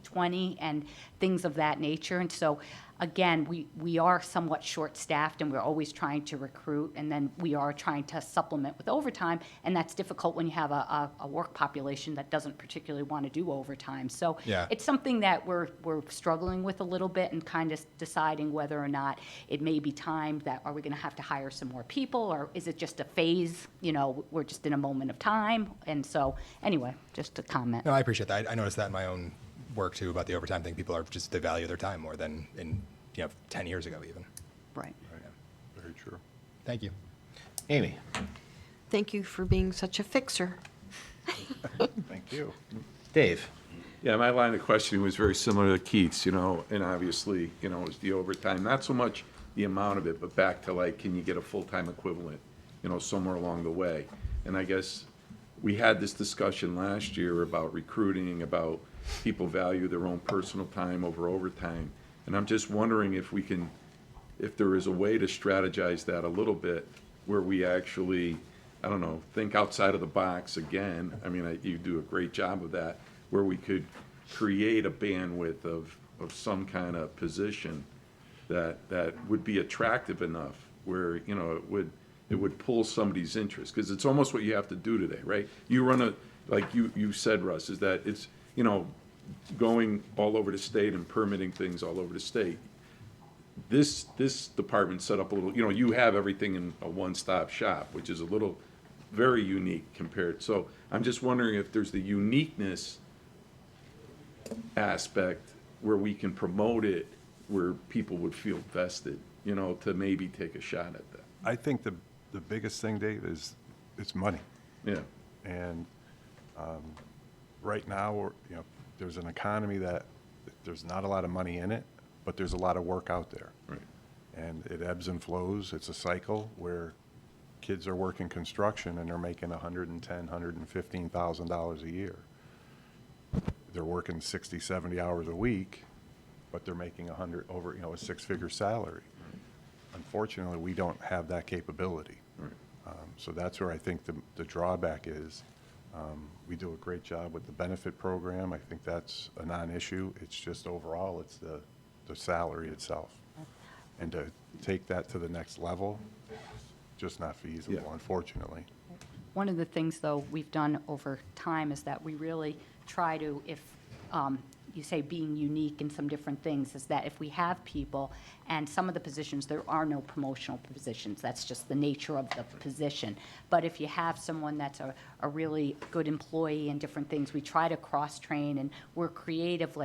20 and things of that nature. And so, again, we are somewhat short-staffed, and we're always trying to recruit, and then we are trying to supplement with overtime, and that's difficult when you have a work population that doesn't particularly want to do overtime. So Yeah. it's something that we're struggling with a little bit, and kind of deciding whether or not it may be time that, are we going to have to hire some more people, or is it just a phase, we're just in a moment of time? And so, anyway, just a comment. No, I appreciate that. I noticed that in my own work too about the overtime thing. People are they value their time more than in 10 years ago even. Right. Very true. Thank you. Amy? Thank you for being such a fixer. Thank you. Dave? Yeah, my line of questioning was very similar to Keith's, and obviously, it was the overtime, not so much the amount of it, but back to can you get a full-time equivalent, somewhere along the way? And I guess we had this discussion last year about recruiting, about people value their own personal time over overtime. And I'm just wondering if there is a way to strategize that a little bit where we actually, I don't know, think outside of the box again. I mean, you do a great job of that, where we could create a bandwidth of some kind of position that would be attractive enough where, it would pull somebody's interest. Because it's almost what you have to do today, right? You run like you said, Russ, is that it's, going all over the state and permitting things all over the state. This department set up a little, you have everything in a one-stop shop, which is a little, very unique compared. So I'm just wondering if there's the uniqueness aspect where we can promote it, where people would feel vested, to maybe take a shot at that. I think the biggest thing, Dave, is it's money. Yeah. And right now, there's an economy that there's not a lot of money in it, but there's a lot of work out there. Right. And it ebbs and flows. It's a cycle where kids are working construction and they're making $110,000, $115,000 a year. They're working 60, 70 hours a week, but they're making a six-figure salary. Unfortunately, we don't have that capability. Right. So that's where I think the drawback is. We do a great job with the benefit program. I think that's a non-issue. It's just overall, it's the salary itself. And to take that to the next level, just not feasible, Yeah. unfortunately. One of the things, though, we've done over time is that we really try to, if you say being unique in some different things, is that if we have people, and some of the positions, there are no promotional positions, that's just the nature of the position. But if you have someone that's a really good employee and different things, we try to cross-train, and we're creative,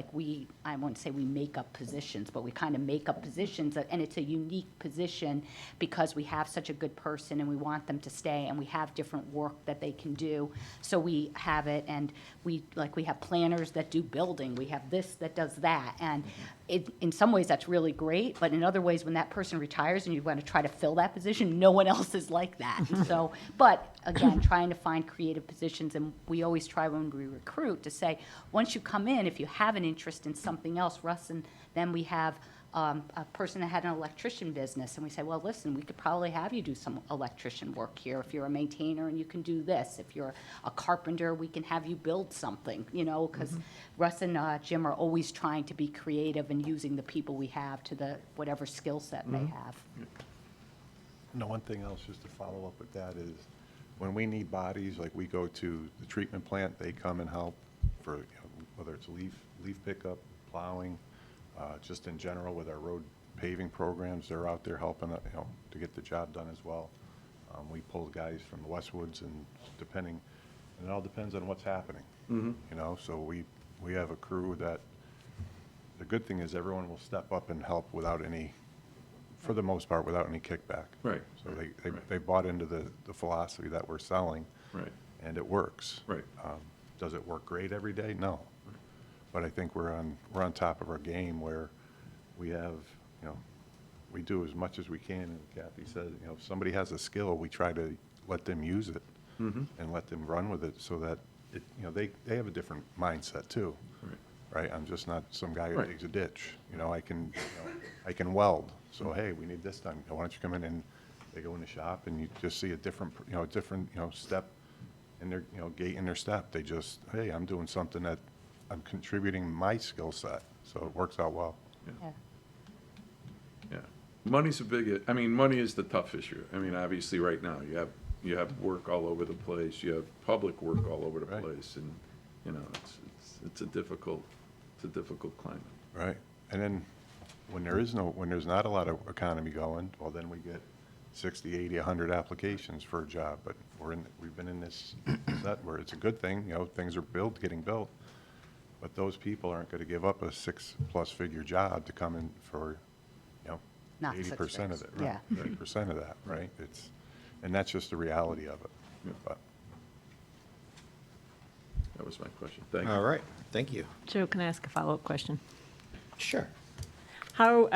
I won't say we make up positions, but we kind of make up positions, and it's a unique position because we have such a good person and we want them to stay, and we have different work that they can do. So we have it, and we have planners that do building, we have have this that does that. And in some ways, that's really great, but in other ways, when that person retires and you want to try to fill that position, no one else is like that. And so, but again, trying to find creative positions, and we always try when we recruit to say, once you come in, if you have an interest in something else, Russ, and then we have a person that had an electrician business, and we say, well, listen, we could probably have you do some electrician work here. If you're a maintainer and you can do this, if you're a carpenter, we can have you build something, you know, because Russ and Jim are always trying to be creative and using the people we have to the whatever skill set they have. No, one thing else, just to follow up with that, is when we need bodies, like we go to the treatment plant, they come and help for, you know, whether it's leaf pickup, plowing, just in general with our road paving programs, they're out there helping, you know, to get the job done as well. We pull guys from the Westwoods, and and it all depends on what's happening. You know, so we have a crew that, the good thing is everyone will step up and help without any, for the most part, without any kickback. Right. So they bought into the philosophy that we're selling. Right. And it works. Right. Does it work great every day? No. But I think we're on top of our game, where we have, you know, we do as much as we can. And Kathy said, you know, if somebody has a skill, we try to let them use it and let them run with it, so that it, you know, they have a different mindset too. Right? I'm just not some guy who Right. digs a ditch. You know, I can weld. So, hey, we need this done. Why don't you come in? And they go in the shop, and you just see a different step in their, you know, gait in their step. They just, hey, I'm doing something that I'm contributing my skill set, so it works out well. Yeah. Yeah. Money's money is the tough issue. I mean, obviously, right now, you have work all over the place, you have public work all over the Right. place, and, you know, it's a difficult climate. Right. And then when there's not a lot of economy going, well, then we get 60, 80, 100 applications for a job. But we've been in this set where it's a good thing, you know, things are getting built. But those people aren't going to give up a 6+ figure job to come in for, you know, Not 80% of it. Yeah. Right? 80% of that, right? And that's just the reality of it. Yeah. But That was my question. Thank you. All right, thank you. Joe, can I ask a follow-up question? Sure. How,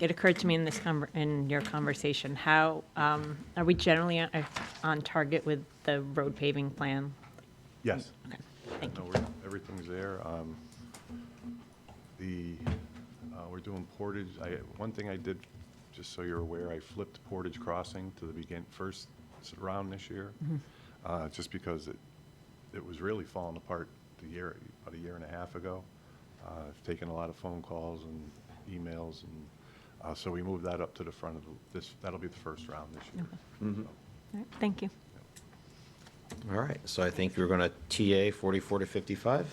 it occurred to me in your conversation, how, are we generally on target with the road paving plan? yes. Okay, thank you. No, everything's there. We're doing Portage. One thing I did, just so you're aware, I flipped Portage Crossing to the first round this year, just because it was really falling apart about a year and a half ago. I've taken a lot of phone calls and emails, and so we moved that up to the front of this. That'll be the first round this year. All right, thank you. All right, so I think we're going to TA 44 to 55.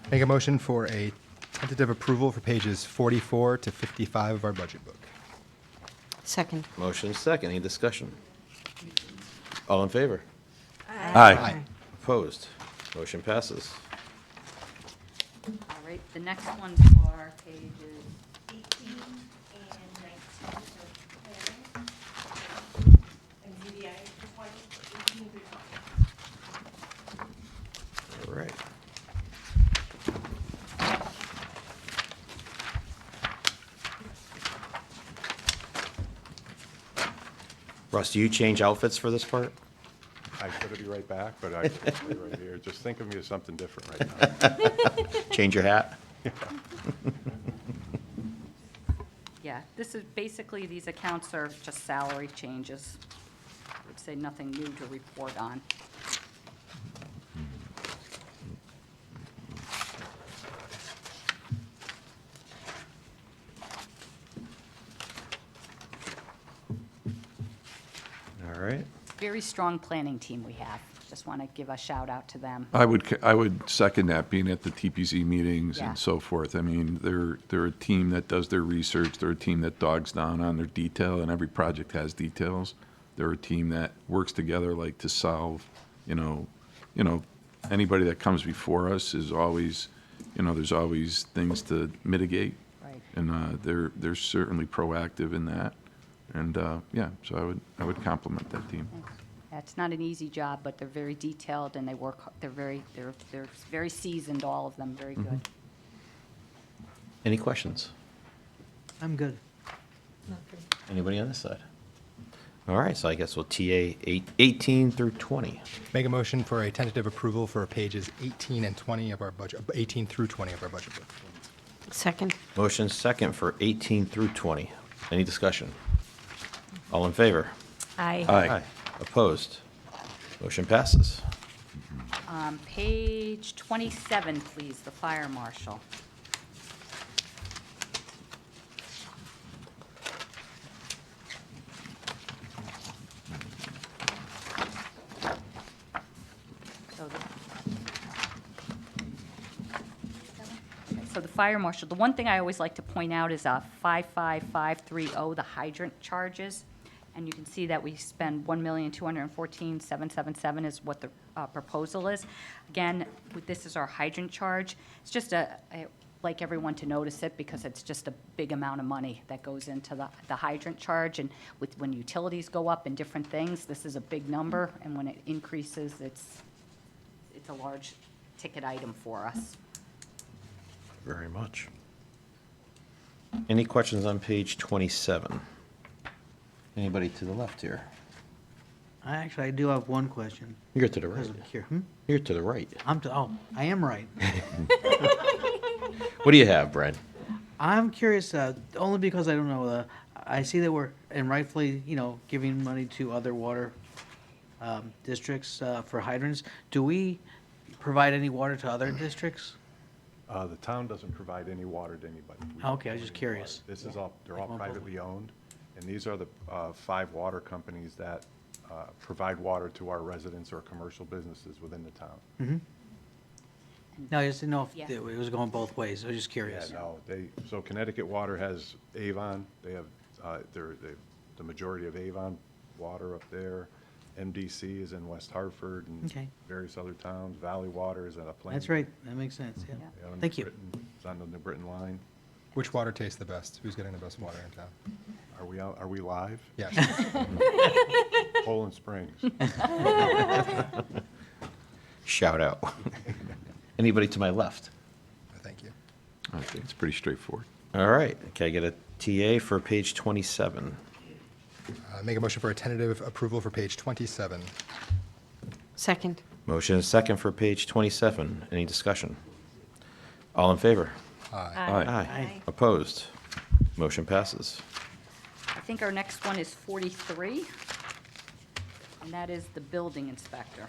Make a motion for a tentative approval for pages 44 to 55 of our budget book. Second. Motion second, any discussion? All in favor? Aye. Opposed? Motion passes. All right, the next ones are pages 18 and 19, so planning, and ZBA 20, 18 through 20. All right. Russ, do you change outfits for this part? I could be right back, but I can stay right here. Just think of me as something different right now. Change your hat? Yeah, this is, basically, these accounts are just salary changes. I would say nothing new to report on. All right. Very strong planning team we have. Just want to give a shout out to them. I would second that, being at the TPZ meetings Yeah. and so forth. I mean, they're a team that does their research, they're a team that dogs down on their detail, and every project has details. They're a team that works together, like, to solve, anybody that comes before us is always, there's always things to mitigate. Right. And they're certainly proactive in that. And, yeah, so I would compliment that team. It's not an easy job, but they're very detailed and they work, they're very seasoned, all of them, very good. Any questions? I'm good. Anybody on this side? All right, so I guess we'll TA 18 through 20. Make a motion for a tentative approval for pages 18 and 20 of our budget, 18 through 20 of our budget book. Second. Motion second for 18 through 20. Any discussion? All in favor? Aye. Opposed? Motion passes. Page 27, please, the fire marshal. So the fire marshal, the one thing I always like to point out is 55530, the hydrant charges. And you can see that we spend $1,214,777 is what the proposal is. Again, this is our hydrant charge. It's just I like everyone to notice it because it's just a big amount of money that goes into the hydrant charge. And when utilities go up and different things, this is a big number. And when it increases, it's a large ticket item for us. Very much. Any questions on page 27? Anybody to the left here? I do have one question. You're to the right. Because I'm curious. You're to the right. I am right. What do you have, Brent? I'm curious, only because I don't know, I see that we're, and rightfully, giving money to other water districts for hydrants. Do we provide any water to other districts? The town doesn't provide any water to anybody. We don't Okay, I was just provide any curious. water. This is all, they're all Like one privately owned, and these are the 5 water companies that provide water to our residents or commercial businesses within the town. No, I just didn't know Yeah. if it was going both ways. I was just curious. Yeah, no, so Connecticut Water has Avon, they have, the majority of Avon water up there. MDC is in West Hartford and Okay. various other towns. Valley Water is at a plant. That's right. That makes sense, yeah. Thank you. It's on the New Britain line. Which water tastes the best? Who's getting the best water in town? Are we live? Yes. Poland Springs. Shout out. Anybody to my left? Thank you. I think it's pretty straightforward. All right, can I get a TA for page 27? Make a motion for a tentative approval for page 27. Second. Motion is second for page 27. Any discussion? All in favor? Aye. Aye. Opposed? Motion passes. I think our next one is 43, and that is the building inspector.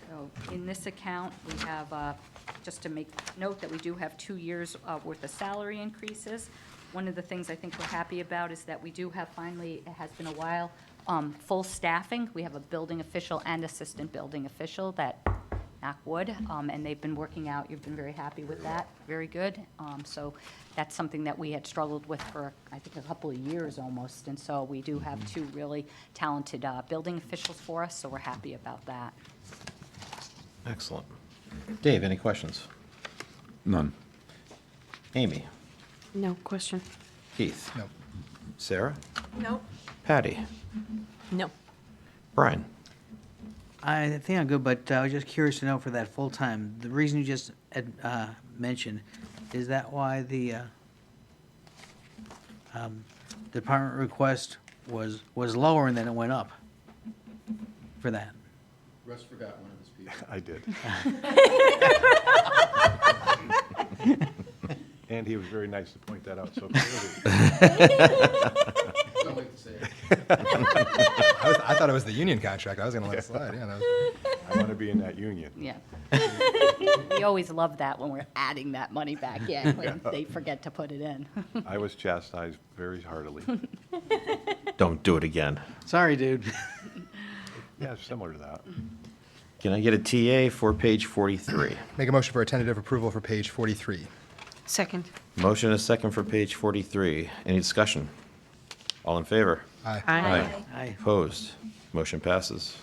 So in this account, we have, just to make note that we do have 2 years' worth of salary increases. One of the things I think we're happy about is that we do have finally, it has been a while, full staffing. We have a building official and assistant building official that, knock wood, and they've been working out. You've been very happy with that. Very good. So that's something that we had struggled with for, I think, a couple of years almost. And so we do have 2 really talented building officials for us, so we're happy about that. Excellent. Dave, any questions? None. Amy? No question. Keith? No. Sarah? Nope. Patty? No. Brian? I think I'm good, but I was just curious to know for that full-time, the reason you just mentioned, is that why the department request was lower and then it went up for that? Russ forgot one of his people. I did. And he was very nice to point that out so clearly. Don't like to say it. I thought it was the union contract. I was going to let it slide. Yeah, that was, I want to be in that union. Yeah. We always love that when we're adding that money back in, when they forget to put it in. I was chastised very heartily. Don't do it again. Sorry, dude. Yeah, similar to that. Can I get a TA for page 43? make a motion for a tentative approval for page 43. Second. Motion is second for page 43. Any discussion? All in favor? Aye. Aye. Opposed? Motion passes.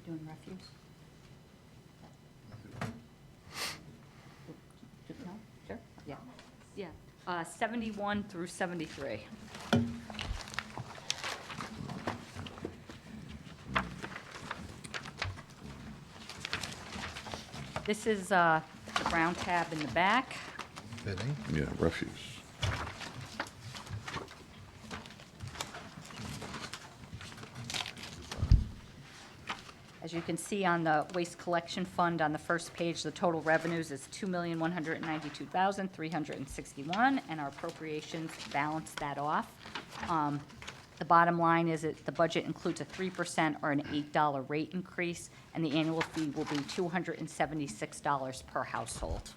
We're doing refuse? No? 71 through 73. This is the brown tab in the back. Fitting. Yeah, refuse. As you can see on the waste collection fund on the first page, the total revenues is $2,192,361, and our appropriations balance that off. The bottom line is that the budget includes a 3% or an $8 rate increase, and the annual fee will be $276 per household.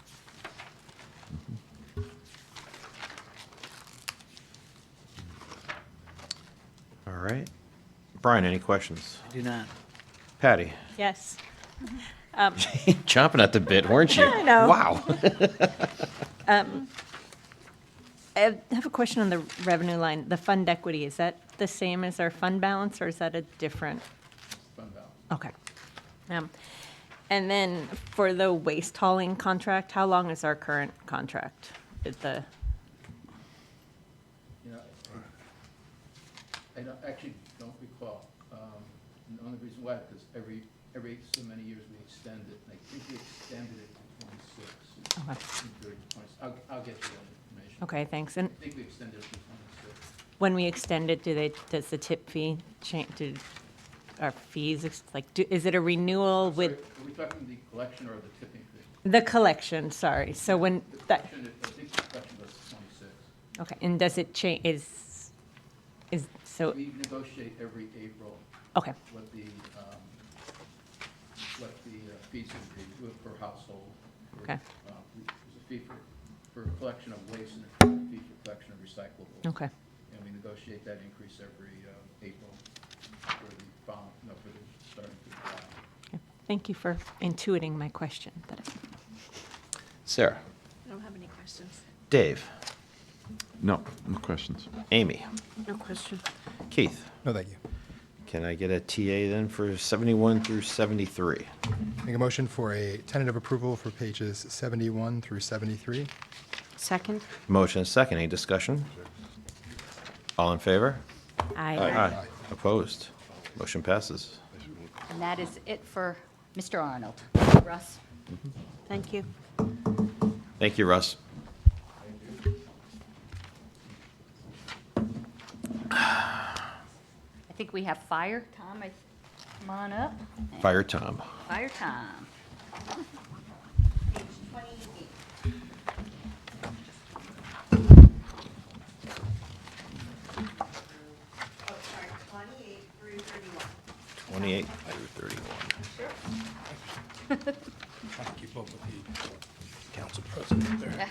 All right. Brian, any questions? I do not. Patty? Yes. Chomping at the bit, weren't you? I know. Wow. I have a question on the revenue line, the fund equity. Is that the same as our fund balance, or is that a different? Fund balance. Okay. And then for the waste hauling contract, how long is our current contract? Is the, You know, actually don't recall. The only reason why, because every so many years we extend it. I think we extended it to 26. Okay. I'll get you that information. okay, thanks. And I think we extended it to 26. when we extend it, does the tip fee change, our fees, is it a renewal with Sorry, are we talking the collection or the tipping fee? the collection, sorry. So when The that, collection, I think the collection was 26. okay, and does it change, so, We negotiate every April okay, what the fees would be per household. Okay. There's a fee for collection of waste and a fee for collection of recyclables. okay. And we negotiate that increase every April for the starting to the Okay. Thank you for intuiting my question. Sarah? I don't have any questions. Dave? No, no questions. Amy? No question. Keith? No, thank you. Can I get a TA then for 71 through 73? Make a motion for a tentative approval for pages 71 through 73. Second? Motion is second. Any discussion? All in favor? I Opposed? Motion passes. And that is it for Mr. Arnold. Russ? Thank you. Thank you, Russ. I think we have fire. Tom, come on up. Fire Tom. Fire Tom. Page 28. Oh, sorry, 28 through 31. 28 through 31. Trying to keep up with the council president there.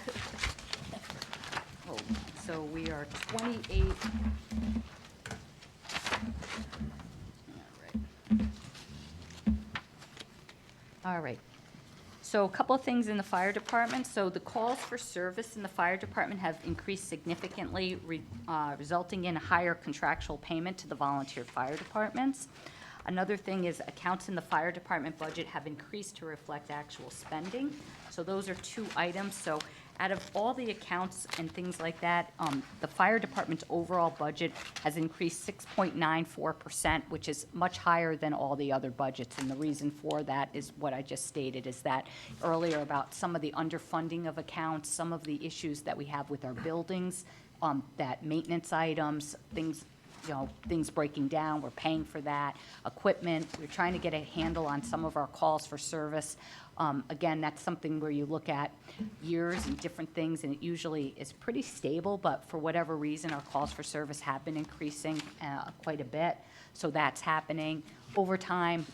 Oh, so we are 28. All right. So a couple of things in the fire department. So the calls for service in the fire department have increased significantly, resulting in a higher contractual payment to the volunteer fire departments. Another thing is accounts in the fire department budget have increased to reflect actual spending. So those are two items. So out of all the accounts and things like that, the fire department's overall budget has increased 6.94%, which is much higher than all the other budgets. And the reason for that is what I just stated, is that earlier about some of the underfunding of accounts, some of the issues that we have with our buildings, that maintenance items, things, things breaking down, we're paying for that. Equipment, we're trying to get a handle on some of our calls for service. Again, that's something where you look at years and different things, and it usually is pretty stable, but for whatever reason, our calls for service have been increasing quite a bit. So that's happening. Overtime,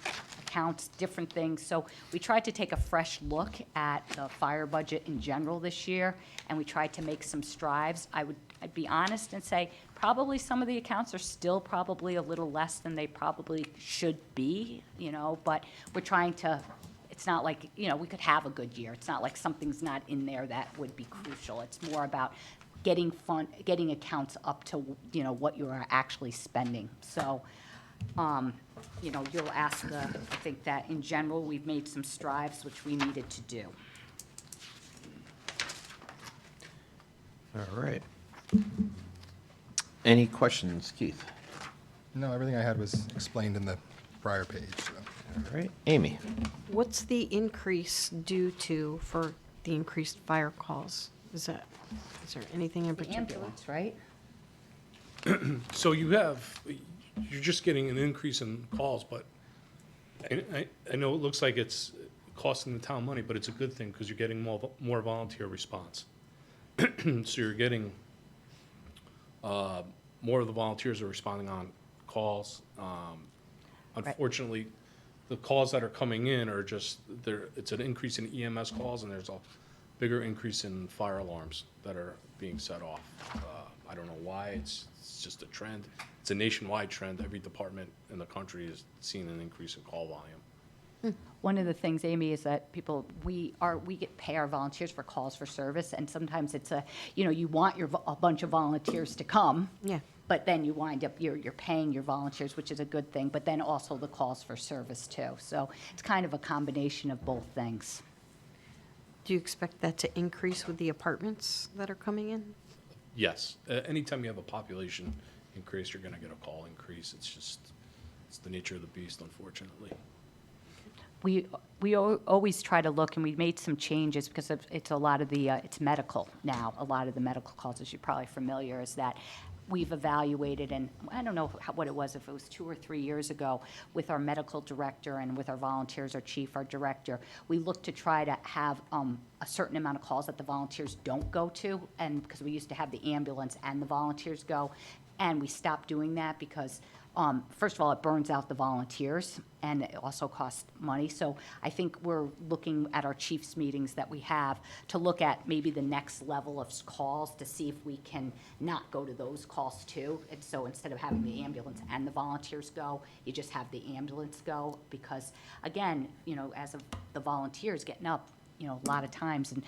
accounts, different things. So we tried to take a fresh look at the fire budget in general this year, and we tried to make some strides. I'd be honest and say probably some of the accounts are still probably a little less than they probably should be, but we're trying to, it's not like, we could have a good year. It's not like something's not in there that would be crucial. It's more about getting accounts up to, what you are actually spending. So, you'll ask, I think that in general, we've made some strides, which we needed to do. All right. Any questions, Keith? No, everything I had was explained in the prior page, so. All right. Amy? What's the increase due to for the increased fire calls? Is there anything in The particular? ambulance, right? So you're just getting an increase in calls, but I know it looks like it's costing the town money, but it's a good thing because you're getting more volunteer response. So you're getting, more of the volunteers are responding on calls. Unfortunately, the calls that are coming in are just, it's an increase in EMS calls, and there's a bigger increase in fire alarms that are being set off. I don't know why, it's just a trend. It's a nationwide trend. Every department in the country is seeing an increase in call volume. One of the things, Amy, is that we pay our volunteers for calls for service, and sometimes it's you want a bunch of volunteers to come. Yeah. But then you wind up, you're paying your volunteers, which is a good thing, but then also the calls for service too. So it's kind of a combination of both things. Do you expect that to increase with the apartments that are coming in? Yes, anytime you have a population increase, you're gonna get a call increase. It's the nature of the beast, unfortunately. We always try to look, and we made some changes because it's a lot of the, it's medical now. A lot of the medical calls, as you're probably familiar, is that we've evaluated, and I don't know what it was, if it was 2 or 3 years ago, with our medical director and with our volunteers, our chief, our director, we looked to try to have a certain amount of calls that the volunteers don't go to, and because we used to have the ambulance and the volunteers go, and we stopped doing that because first of all, it burns out the volunteers, and it also costs money. So I think we're looking at our chiefs meetings that we have to look at maybe the next level of calls to see if we can not go to those calls too. And so instead of having the ambulance and the volunteers go, you just have the ambulance go. Because again, as of the volunteers getting up, a lot of times, and,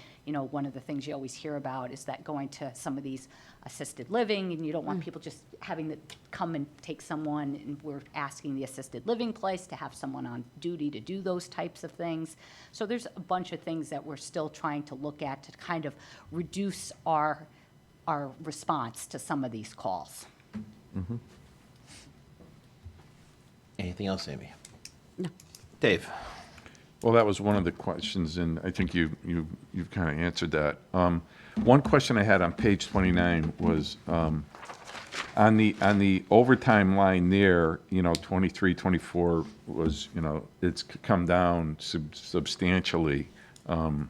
one of the things you always hear about is that going to some of these assisted living, and you don't want people just having to come and take someone, and we're asking the assisted living place to have someone on duty to do those types of things. So there's a bunch of things that we're still trying to look at to kind of reduce our response to some of these calls. Mm-hmm. Anything else, Amy? No. Dave? Well, that was one of the questions, and I think you've kind of answered that. One question I had on page 29 was on the overtime line there, 23, 24 was, it's come down substantially, in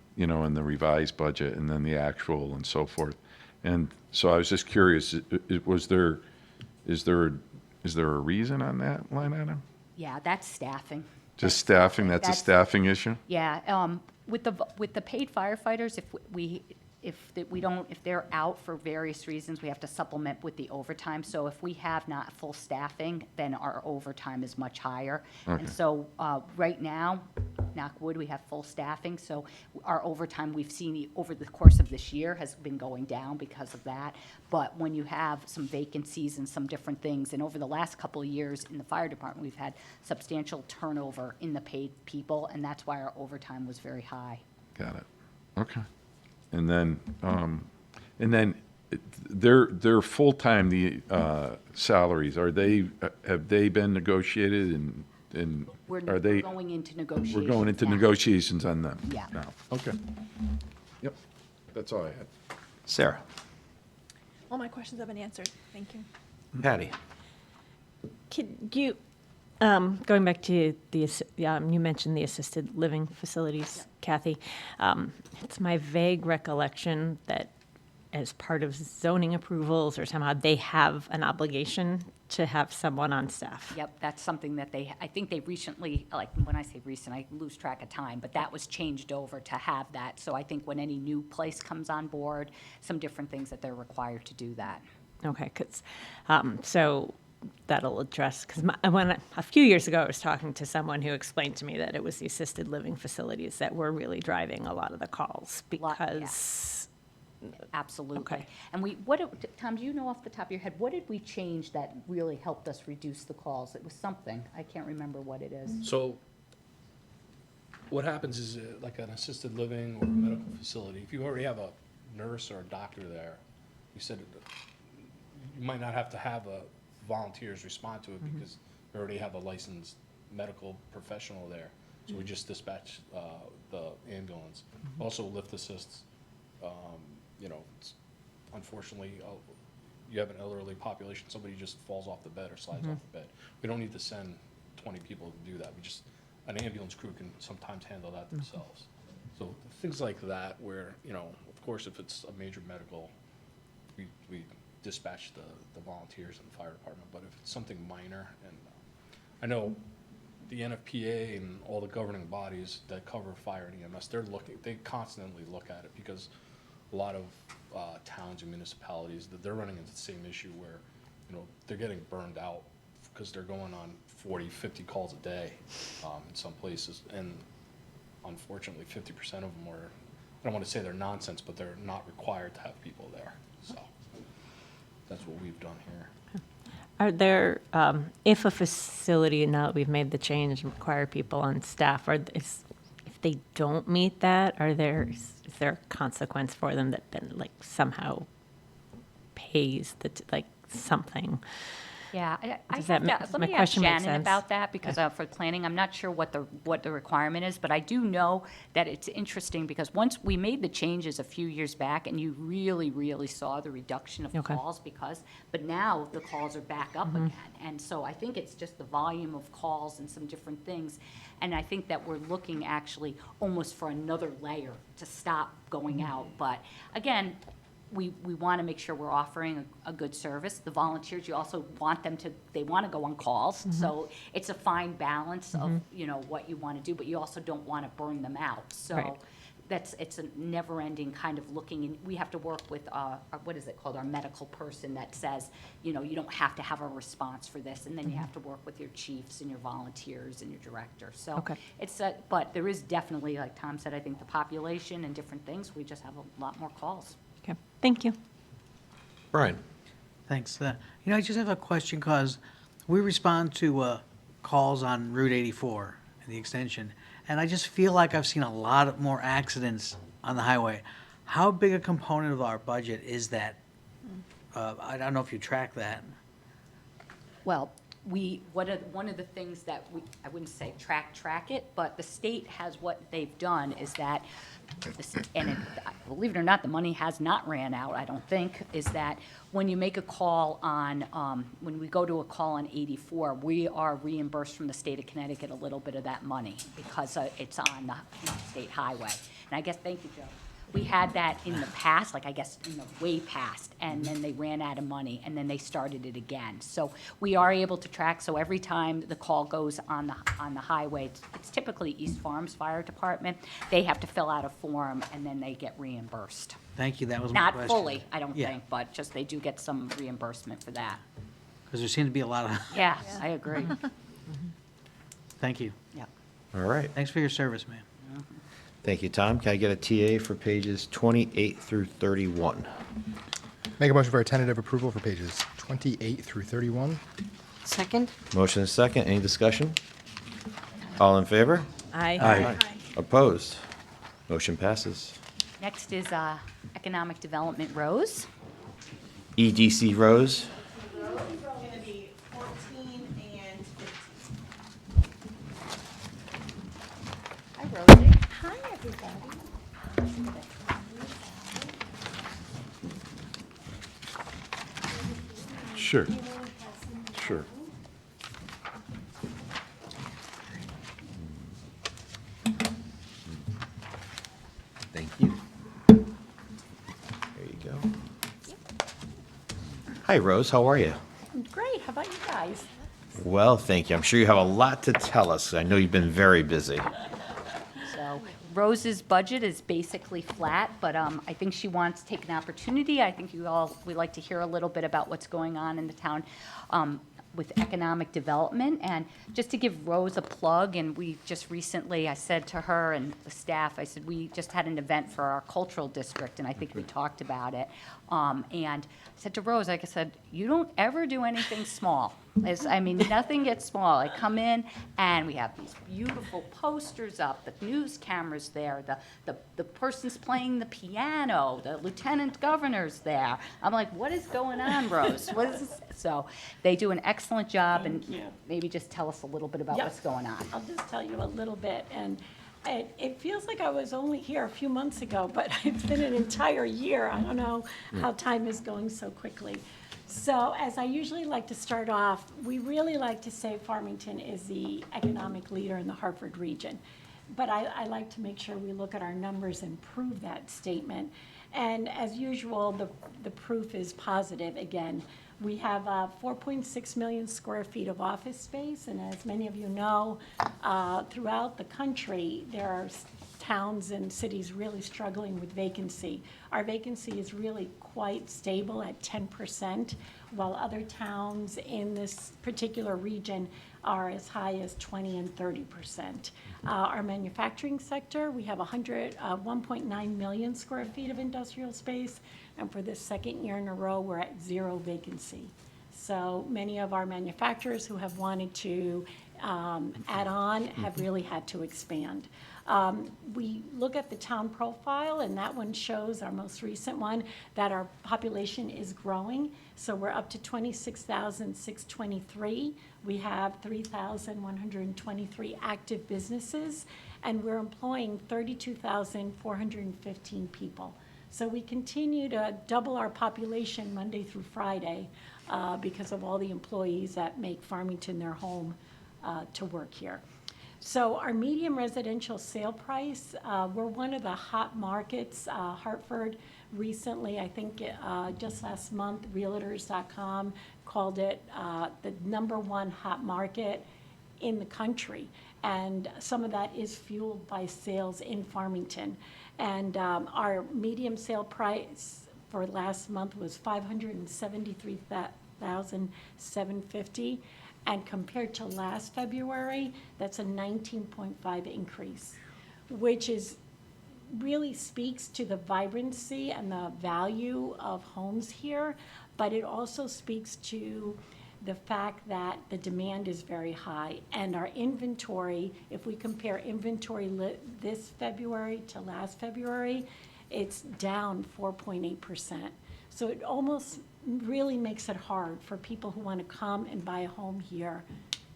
the revised budget and then the actual and so forth. And so I was just curious, is there a reason on that line item? Yeah, that's staffing. Just staffing, that's a staffing issue? Yeah, with the paid firefighters, if they're out for various reasons, we have to supplement with the overtime. So if we have not full staffing, then our overtime is much higher. Okay. And so right now, knock wood, we have full staffing. So our overtime we've seen over the course of this year has been going down because of that. But when you have some vacancies and some different things, and over the last couple of years in the fire department, we've had substantial turnover in the paid people, and that's why our overtime was very high. Got it. Okay. And then their full-time, the salaries, have they been negotiated and We're are they? going into negotiations. We're going into now. negotiations on them Yeah. now. Okay. Yep, that's all I had. Sarah? All my questions have been answered. Thank you. Patty? Could you, going back to you mentioned the assisted living facilities, Kathy. It's my vague recollection that as part of zoning approvals or somehow they have an obligation to have someone on staff. Yep, that's something that I think they recently, like, when I say recent, I lose track of time, but that was changed over to have that. So I think when any new place comes on board, some different things that they're required to do that. Okay, so that'll address, because a few years ago, I was talking to someone who explained to me that it was the assisted living facilities that were really driving a lot of the calls because. Absolutely. Okay. And Tom, do you know off the top of your head, what did we change that really helped us reduce the calls? It was something. I can't remember what it is. So what happens is like an assisted living or a medical facility, if you already have a nurse or a doctor there, we said, you might not have to have volunteers respond to it because we already have a licensed medical professional there. So we just dispatch the ambulance. Also lift assists, you know, unfortunately, you have an elderly population, somebody just falls off the bed or slides off the bed. We don't need to send 20 people to do that. An ambulance crew can sometimes handle that themselves. So things like that where, you know, of course, if it's a major medical, we dispatch the volunteers in the fire department. But if it's something minor, and I know the NFPA and all the governing bodies that cover fire and EMS, they constantly look at it because a lot of towns and municipalities, that they're running into the same issue where, you know, they're getting burned out because they're going on 40, 50 calls a day in some places. And unfortunately, 50% of them are, I don't want to say they're nonsense, but they're not required to have people there. So that's what we've done here. Are there, if a facility, now that we've made the change, require people on staff, if they don't meet that, is there a consequence for them that then like somehow pays something? Yeah, I Does have that to, ma- let my me ask question make Shannon sense? about that, because for planning, I'm not sure what the requirement is, but I do know that it's interesting, because once we made the changes a few years back, and you really, really saw the reduction of Okay. calls, but now the calls are back up again. And so I think it's just the volume of calls and some different things. And I think that we're looking actually almost for another layer to stop going out. But again, we want to make sure we're offering a good service. The volunteers, you also want them they want to go on calls. So it's a fine balance of, you know, what you want to do, but you also don't want to burn them out. So Right. it's a never-ending kind of looking, and we have to work with, what is it called, our medical person that says, you know, you don't have to have a response for this, and then you have to work with your chiefs and your volunteers and your director. So Okay. but there is definitely, like Tom said, I think the population and different things, we just have a lot more calls. Okay, thank you. Brian? Thanks. You know, I just have a question because we respond to calls on Route 84 and the extension, and I just feel like I've seen a lot more accidents on the highway. How big a component of our budget is that? I don't know if you track that. Well, one of the things that I wouldn't say track it, but the state has, what they've done is that, believe it or not, the money has not ran out, I don't think, is that when you make a call on, when we go to a call on 84, we are reimbursed from the state of Connecticut a little bit of that money because it's on the state highway. And I guess, thank you, Joe. We had that in the past, like I guess in the way past, and then they ran out of money, and then they started it again. So we are able to track, so every time the call goes on the highway, it's typically East Farms Fire Department, they have to fill out a form, and then they get reimbursed. Thank you, that was my Not question. fully, I don't Yeah. think, but just they do get some reimbursement for that. Because there seem to be a lot of, Yeah, I agree. thank you. Yeah. All right. Thanks for your service, man. Thank you, Tom. Can I get a TA for pages 28 through 31? Make a motion for a tentative approval for pages 28 through 31. Second? Motion is second. Any discussion? All in favor? Aye. Opposed? Motion passes. Next is Economic Development Rose. EDC Rose. Road is going to be 14 and 15. Hi, Rosie. Hi, everybody. Sure. Sure. Thank you. There you go. Hi, Rose. How are you? Great, how about you guys? Well, thank you. I'm sure you have a lot to tell us. I know you've been very busy. So Rose's budget is basically flat, but I think she wants to take an opportunity. I think we'd like to hear a little bit about what's going on in the town with economic development. And just to give Rose a plug, and we just recently, I said to her and the staff, I said, we just had an event for our cultural district, and I think we talked about it. And I said to Rose, like I said, you don't ever do anything small. I mean, nothing gets small. I come in and we have these beautiful posters up, the news cameras there, the person's playing the piano, the lieutenant governor's there. I'm like, what is going on, Rose? What is this? So they do an excellent job, and Thank you. maybe just tell us a little bit about Yep. what's going on. I'll just tell you a little bit, and it feels like I was only here a few months ago, but it's been an entire year. I don't know how time is going so quickly. So as I usually like to start off, we really like to say Farmington is the economic leader in the Hartford region. But I like to make sure we look at our numbers and prove that statement. And as usual, the proof is positive again. We have 4.6 million square feet of office space, and as many of you know, throughout the country, there are towns and cities really struggling with vacancy. Our vacancy is really quite stable at 10%, while other towns in this particular region are as high as 20 and 30%. Our manufacturing sector, we have 1.9 million square feet of industrial space, and for the second year in a row, we're at 0 vacancy. So many of our manufacturers who have wanted to add on have really had to expand. We look at the town profile, and that one shows, our most recent one, that our population is growing. So we're up to 26,623. We have 3,123 active businesses, and we're employing 32,415 people. So we continue to double our population Monday through Friday because of all the employees that make Farmington their home to work here. So our medium residential sale price, we're one of the hot markets. Hartford recently, I think just last month, Realtors.com called it the #1 hot market in the country. And some of that is fueled by sales in Farmington. And our medium sale price for last month was $573,750. And compared to last February, that's a 19.5 increase, which is really speaks to the vibrancy and the value of homes here, but it also speaks to the fact that the demand is very high. And our inventory, if we compare inventory this February to last February, it's down 4.8%. So it almost really makes it hard for people who want to come and buy a home here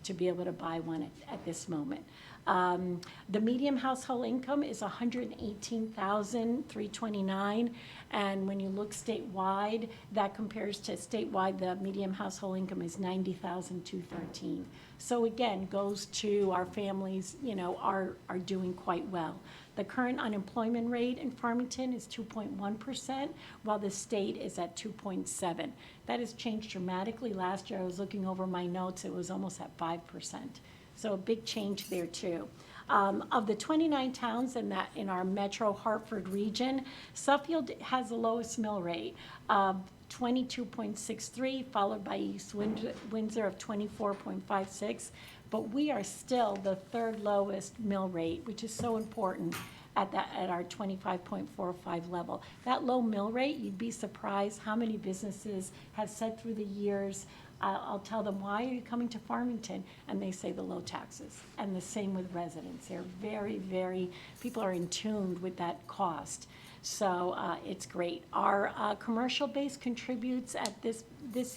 to be able to buy one at this moment. The median household income is $118,329, and when you look statewide, that compares to statewide, the median household income is $90,213. So again, goes to our families, are doing quite well. The current unemployment rate in Farmington is 2.1%, while the state is at 2.7%. That has changed dramatically. Last year, I was looking over my notes, it was almost at 5%. So a big change there too. Of the 29 towns in our Metro Hartford region, Suffield has the lowest mill rate of 22.63, followed by East Windsor of 24.56. But we are still the third lowest mill rate, which is so important at our 25.45 level. That low mill rate, you'd be surprised how many businesses have said through the years, I'll tell them, why are you coming to Farmington? And they say the low taxes. And the same with residents. They're very, people are in tune with that cost. So it's great. Our commercial base contributes at this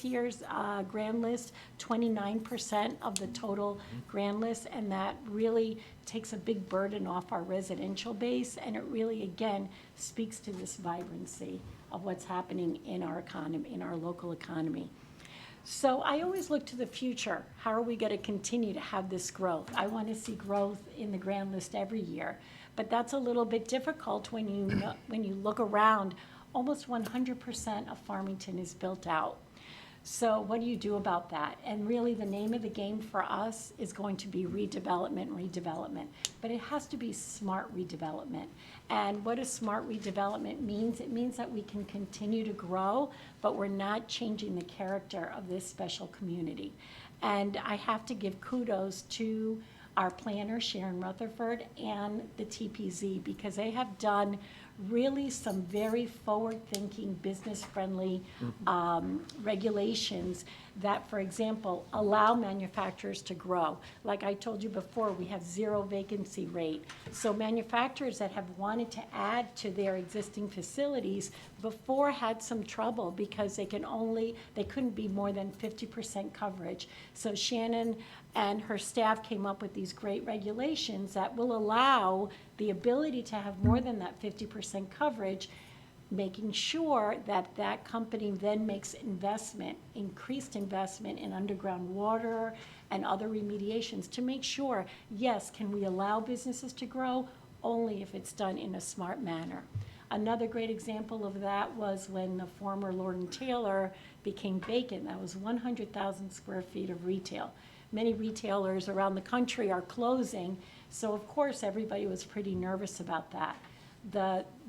year's grand list 29% of the total grand list, and that really takes a big burden off our residential base, and it really, again, speaks to this vibrancy of what's happening in our economy, in our local economy. So I always look to the future. How are we going to continue to have this growth? I want to see growth in the grand list every year, but that's a little bit difficult when you look around. Almost 100% of Farmington is built out. So what do you do about that? And really the name of the game for us is going to be redevelopment. But it has to be smart redevelopment. And what does smart redevelopment means? It means that we can continue to grow, but we're not changing the character of this special community. And I have to give kudos to our planner, Sharon Rutherford, and the TPZ, because they have done really some very forward-thinking, business-friendly regulations that, for example, allow manufacturers to grow. Like I told you before, we have 0 vacancy rate. So manufacturers that have wanted to add to their existing facilities before had some trouble because they couldn't be more than 50% coverage. So Shannon and her staff came up with these great regulations that will allow the ability to have more than that 50% coverage, making sure that that company then makes increased investment in underground water and other remediations to make sure, yes, can we allow businesses to grow? Only if it's done in a smart manner. Another great example of that was when the former Lord & Taylor became vacant. That was 100,000 square feet of retail. Many retailers around the country are closing, so of course everybody was pretty nervous about that.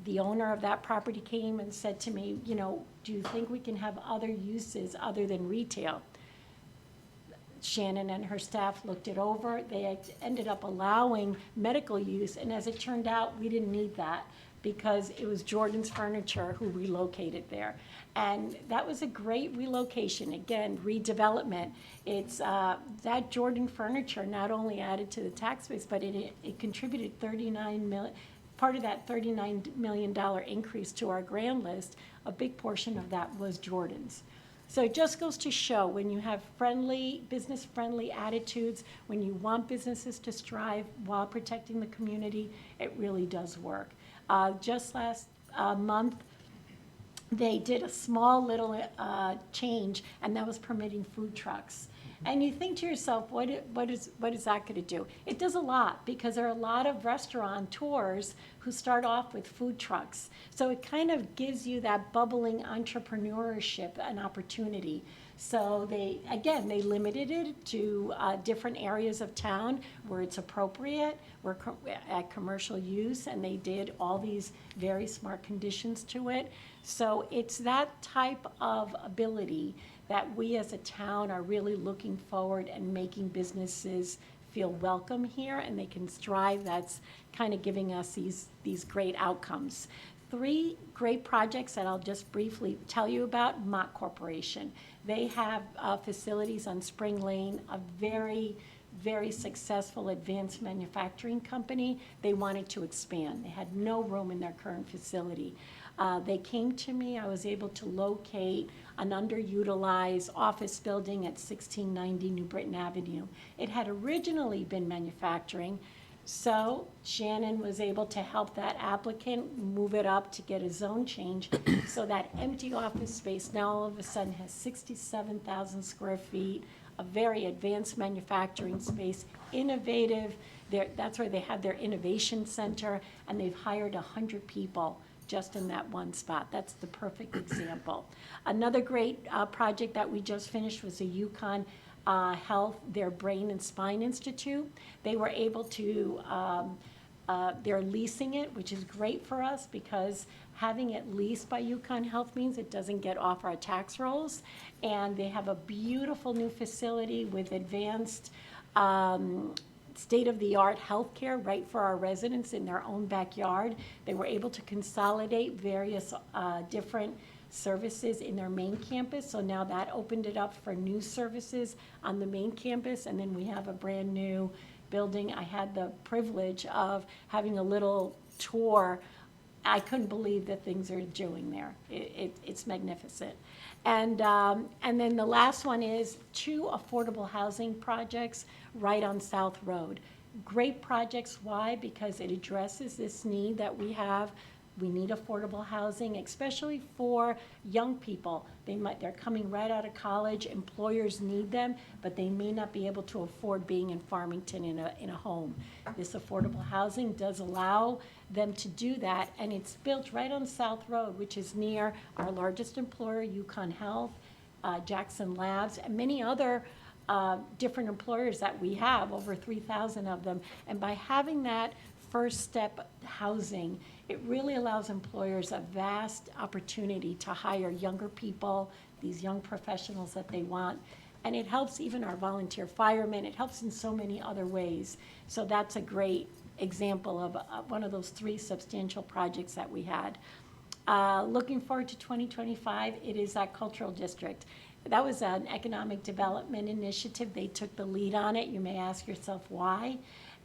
The owner of that property came and said to me, you know, do you think we can have other uses other than retail? Shannon and her staff looked it over. They ended up allowing medical use, and as it turned out, we didn't need that because it was Jordan's Furniture who relocated there. And that was a great relocation. Again, redevelopment. It's that Jordan Furniture not only added to the tax base, but it contributed part of that $39 million increase to our grand list. A big portion of that was Jordan's. So it just goes to show when you have business-friendly attitudes, when you want businesses to strive while protecting the community, it really does work. Just last month, they did a small little change, and that was permitting food trucks. And you think to yourself, what is that going to do? It does a lot, because there are a lot of restaurateurs who start off with food trucks. So it kind of gives you that bubbling entrepreneurship and opportunity. So they limited it to different areas of town where it's appropriate, where at commercial use, and they did all these very smart conditions to it. So it's that type of ability that we as a town are really looking forward and making businesses feel welcome here and they can strive. That's kind of giving us these great outcomes. 3 great projects that I'll just briefly tell you about. Mott Corporation. They have facilities on Spring Lane, a very, very successful advanced manufacturing company. They wanted to expand. They had no room in their current facility. They came to me. I was able to locate an underutilized office building at 1690 New Britain Avenue. It had originally been manufacturing, so Shannon was able to help that applicant move it up to get a zone change. So that empty office space now all of a sudden has 67,000 square feet, a very advanced manufacturing space, innovative. That's where they have their innovation center, and they've hired 100 people just in that one spot. That's the perfect example. Another great project that we just finished was the UConn Health, their Brain and Spine Institute. They were able to, they're leasing it, which is great for us because having it leased by UConn Health means it doesn't get off our tax rolls. And they have a beautiful new facility with advanced state-of-the-art healthcare right for our residents in their own backyard. They were able to consolidate various different services in their main campus, so now that opened it up for new services on the main campus, and then we have a brand new building. I had the privilege of having a little tour. I couldn't believe the things they're doing there. It's magnificent. And then the last one is 2 affordable housing projects right on South Road. Great projects. Why? Because it addresses this need that we have. We need affordable housing, especially for young people. They're coming right out of college. Employers need them, but they may not be able to afford being in Farmington in a home. This affordable housing does allow them to do that, and it's built right on South Road, which is near our largest employer, UConn Health, Jackson Labs, and many other different employers that we have, over 3,000 of them. And by having that first step housing, it really allows employers a vast opportunity to hire younger people, these young professionals that they want. And it helps even our volunteer firemen. It helps in so many other ways. So that's a great example of one of those 3 substantial projects that we had. Looking forward to 2025, it is that cultural district. That was an economic development initiative. They took the lead on it. You may ask yourself why.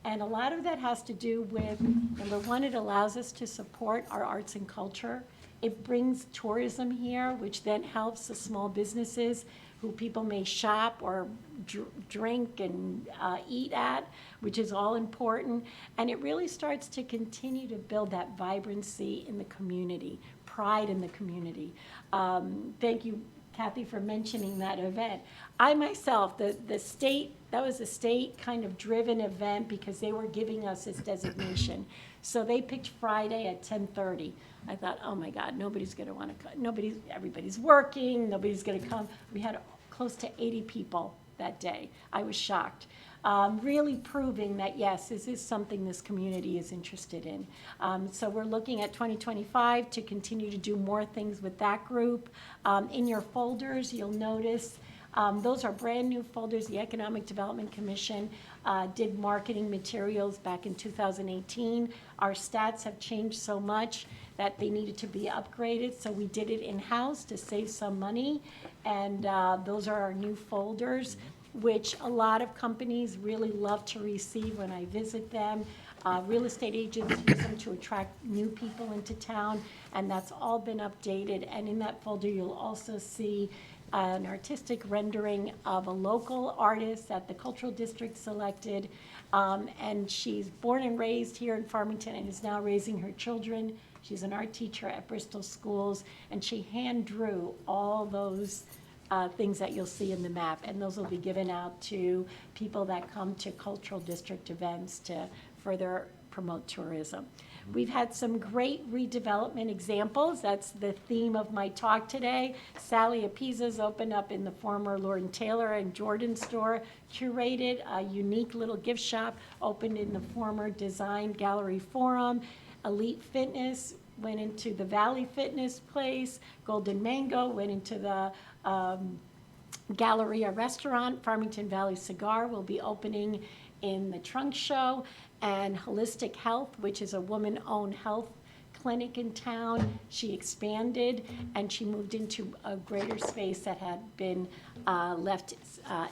And a lot of that has to do with, number one, it allows us to support our arts and culture. It brings tourism here, which then helps the small businesses who people may shop or drink and eat at, which is all important. And it really starts to continue to build that vibrancy in the community, pride in the community. Thank you, Kathy, for mentioning that event. I myself, the state, that was a state kind of driven event because they were giving us this designation. So they picked Friday at 10:30. I thought, oh my God, nobody's gonna wanna come. Everybody's working, nobody's gonna come. We had close to 80 people that day. I was shocked. Really proving that, yes, this is something this community is interested in. So we're looking at 2025 to continue to do more things with that group. In your folders, you'll notice those are brand new folders. The Economic Development Commission did marketing materials back in 2018. Our stats have changed so much that they needed to be upgraded, so we did it in-house to save some money. And those are our new folders, which a lot of companies really love to receive when I visit them. Real estate agents use them to attract new people into town, and that's all been updated. And in that folder, you'll also see an artistic rendering of a local artist that the Cultural District selected. And she's born and raised here in Farmington and is now raising her children. She's an art teacher at Bristol Schools, and she hand drew all those things that you'll see in the map, and those will be given out to people that come to Cultural District events to further promote tourism. We've had some great redevelopment examples. That's the theme of my talk today. Sally Apiza's opened up in the former Lord & Taylor and Jordan store, curated a unique little gift shop, opened in the former Design Gallery Forum. Elite Fitness went into the Valley Fitness place. Golden Mango went into the Galleria Restaurant. Farmington Valley Cigar will be opening in the Trunk Show. And Holistic Health, which is a woman-owned health clinic in town, she expanded and she moved into a greater space that had been left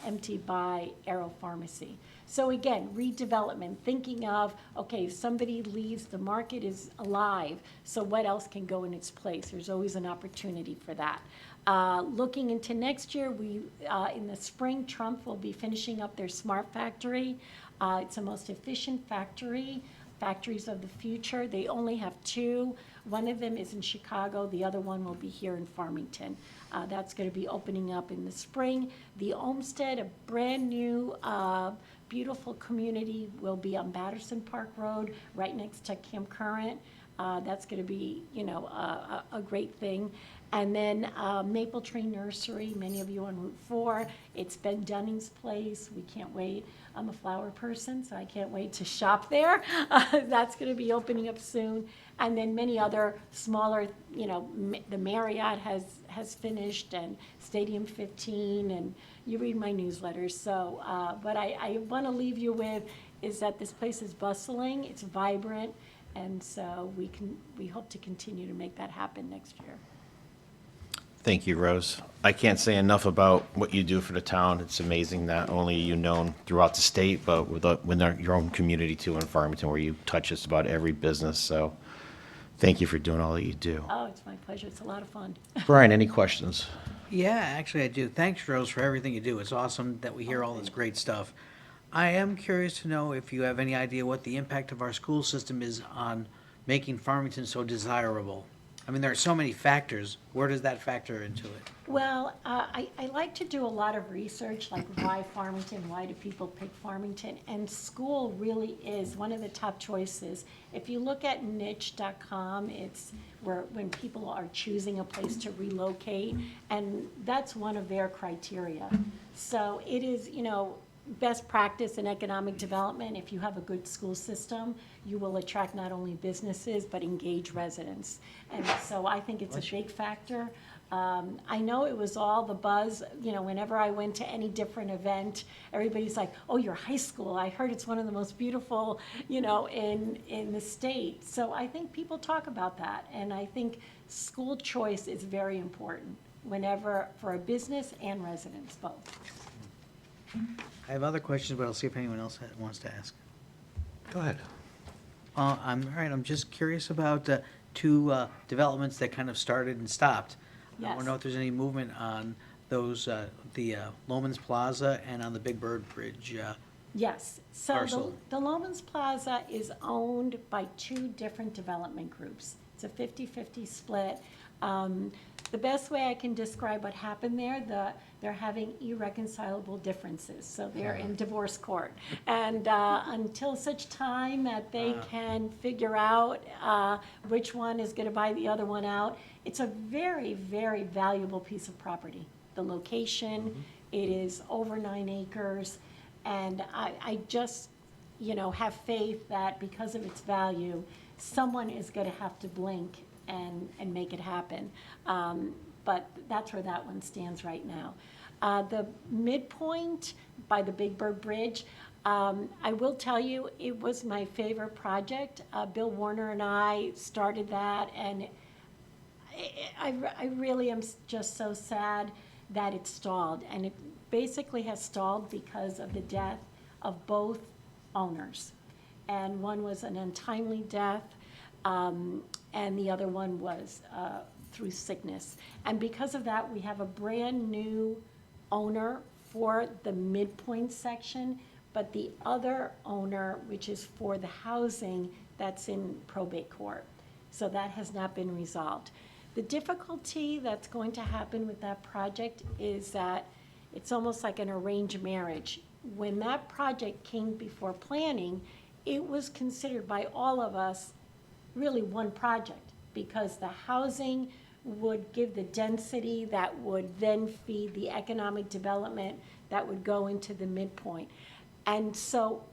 empty by Arrow Pharmacy. So again, redevelopment, thinking of, okay, if somebody leaves, the market is alive, so what else can go in its place? There's always an opportunity for that. Looking into next year, in the spring, Trump will be finishing up their Smart Factory. It's the most efficient factories of the future. They only have 2. One of them is in Chicago. The other one will be here in Farmington. That's going to be opening up in the spring. The Olmsted, a brand new, beautiful community, will be on Batterson Park Road, right next to Camp Current. That's going to be, a great thing. And then Maple Tree Nursery, many of you on Route 4. It's Ben Dunning's place. We can't wait. I'm a flower person, so I can't wait to shop there. That's going to be opening up soon. And then many other smaller, the Marriott has finished, and Stadium 15, and you read my newsletters. So what I want to leave you with is that this place is bustling, it's vibrant, and so we hope to continue to make that happen next year. Thank you, Rose. I can't say enough about what you do for the town. It's amazing, not only are you known throughout the state, but within your own community too in Farmington, where you touch just about every business. So thank you for doing all that you do. Oh, it's my pleasure. It's a lot of fun. Brian, any questions? Yeah, actually I do. Thanks, Rose, for everything you do. It's awesome that we hear all this great stuff. I am curious to know if you have any idea what the impact of our school system is on making Farmington so desirable. I mean, there are so many factors. Where does that factor into it? Well, I like to do a lot of research, like why Farmington, why do people pick Farmington? And school really is one of the top choices. If you look at niche.com, it's where when people are choosing a place to relocate, and that's one of their criteria. So it is, best practice in economic development. If you have a good school system, you will attract not only businesses, but engage residents. And so I think it's a big factor. I know it was all the buzz, you know, whenever I went to any different event, everybody's like, oh, your high school, I heard it's one of the most beautiful, you know, in the state. So I think people talk about that, and I think school choice is very important whenever, for a business and residents both. I have other questions, but I'll see if anyone else wants to ask. Go ahead. I'm just curious about two developments that kind of started and stopped. I want Yes. to know if there's any movement on those, the Lomans Plaza and on the Big Bird Bridge. Yes, so Parcel. the Lomans Plaza is owned by two different development groups. It's a 50-50 split. The best way I can describe what happened there, they're having irreconcilable differences, so they're in divorce court. And until such time that they can figure out which one is gonna buy the other one out, it's a very, very valuable piece of property. The location, it is over 9 acres, and I just, you know, have faith that because of its value, someone is gonna have to blink and make it happen. But that's where that one stands right now. The midpoint by the Big Bird Bridge, I will tell you, it was my favorite project. Bill Warner and I started that, and I really am just so sad that it stalled. And it basically has stalled because of the death of both owners. And one was an untimely death, and the other one was through sickness. And because of that, we have a brand-new owner for the midpoint section, but the other owner, which is for the housing, that's in probate court. So that has not been resolved. The difficulty that's going to happen with that project is that it's almost like an arranged marriage. When that project came before planning, it was considered by all of us really one project, because the housing would give the density that would then feed the economic development that would go into the midpoint. And so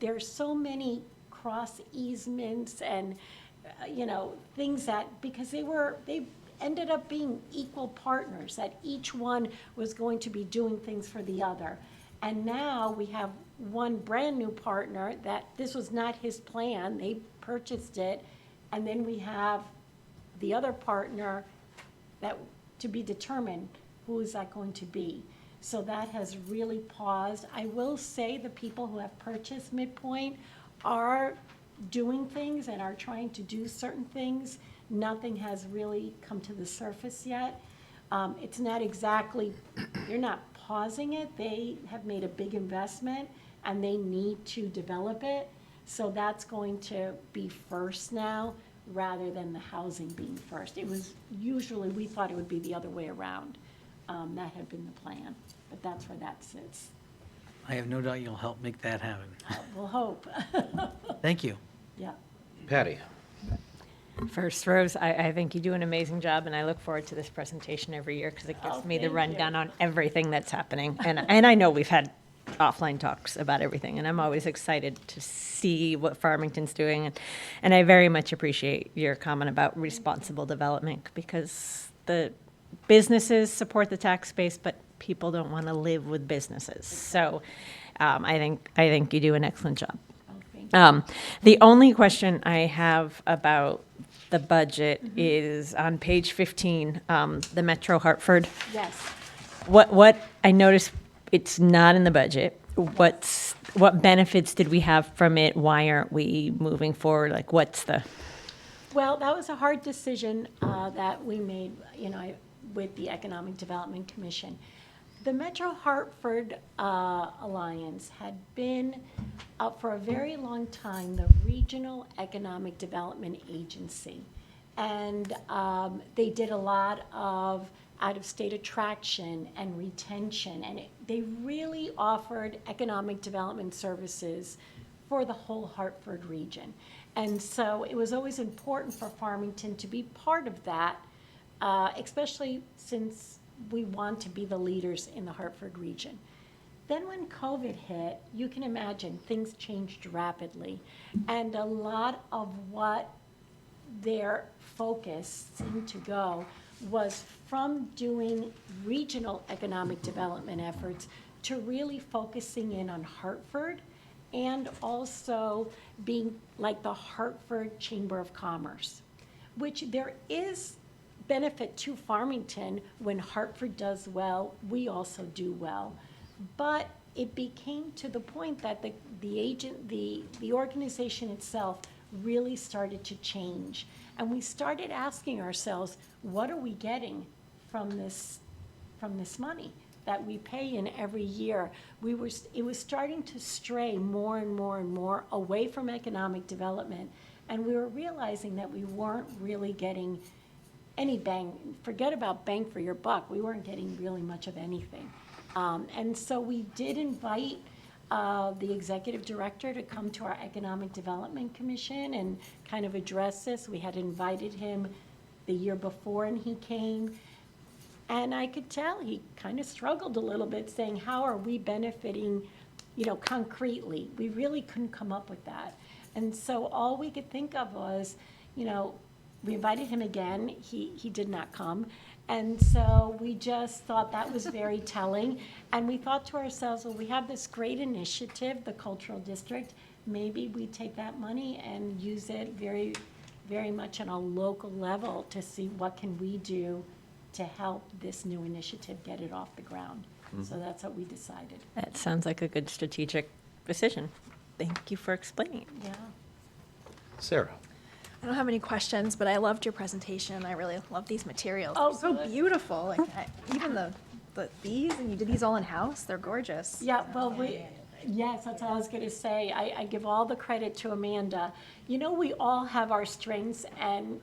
there's so many cross easements and, you know, things that, because they ended up being equal partners, that each one was going to be doing things for the other. And now we have one brand-new partner that this was not his plan, they purchased it, and then we have the other partner that, to be determined, who is that going to be? So that has really paused. I will say the people who have purchased Midpoint are doing things and are trying to do certain things. Nothing has really come to the surface yet. It's not exactly, they're not pausing it. They have made a big investment and they need to develop it. So that's going to be first now, rather than the housing being first. It was usually, we thought it would be the other way around. That had been the plan, but that's where that sits. I have no doubt you'll help make that happen. We'll hope. Thank you. Yeah. Patty? First, Rose, I think you do an amazing job, and I look forward to this presentation every year because it gives me the thank rundown you. on everything that's happening. And I know we've had offline talks about everything, and I'm always excited to see what Farmington's doing. And I very much appreciate your comment about responsible development, because the businesses support the tax base, but people don't want to live with businesses. So I think you do an excellent job. The only question I have about the budget is on page 15, the Metro Hartford. Yes. What I noticed, it's not in the budget. What benefits did we have from it? Why aren't we moving forward? Like, what's the? Well, that was a hard decision that we made, you know, with the Economic Development Commission. The Metro Hartford Alliance had been, for a very long time, the Regional Economic Development Agency. And they did a lot of out-of-state attraction and retention, and they really offered economic development services for the whole Hartford region. And so it was always important for Farmington to be part of that, especially since we want to be the leaders in the Hartford region. Then when COVID hit, you can imagine things changed rapidly, and a lot of what their focus seemed to go was from doing regional economic development efforts to really focusing in on Hartford and also being like the Hartford Chamber of Commerce, which there is benefit to Farmington. When Hartford does well, we also do well. But it became to the point that the organization itself really started to change. And we started asking ourselves, what are we getting from this money that we pay in every year? It was starting to stray more and more and more away from economic development. And we were realizing that we weren't really getting any bang, forget about bang for your buck, we weren't getting really much of anything. And so we did invite the executive director to come to our Economic Development Commission and kind of address this. We had invited him the year before and he came. And I could tell he kind of struggled a little bit saying, how are we benefiting, concretely? We really couldn't come up with that. And so all we could think of was, we invited him again. He did not come. And so we just thought that was very telling. And we thought to ourselves, well, we have this great initiative, the Cultural District. Maybe we take that money and use it very, very much on a local level to see what can we do to help this new initiative get it off the ground. So that's what we decided. That sounds like a good strategic decision. Thank you for explaining. Yeah. Sarah? I don't have any questions, but I loved your presentation. I really love these materials. Oh, They're so good. beautiful. Like even these, and you did these all in house. They're gorgeous. Yeah, well, yes, that's what I was going to say. I give all the credit to Amanda. We all have our strengths and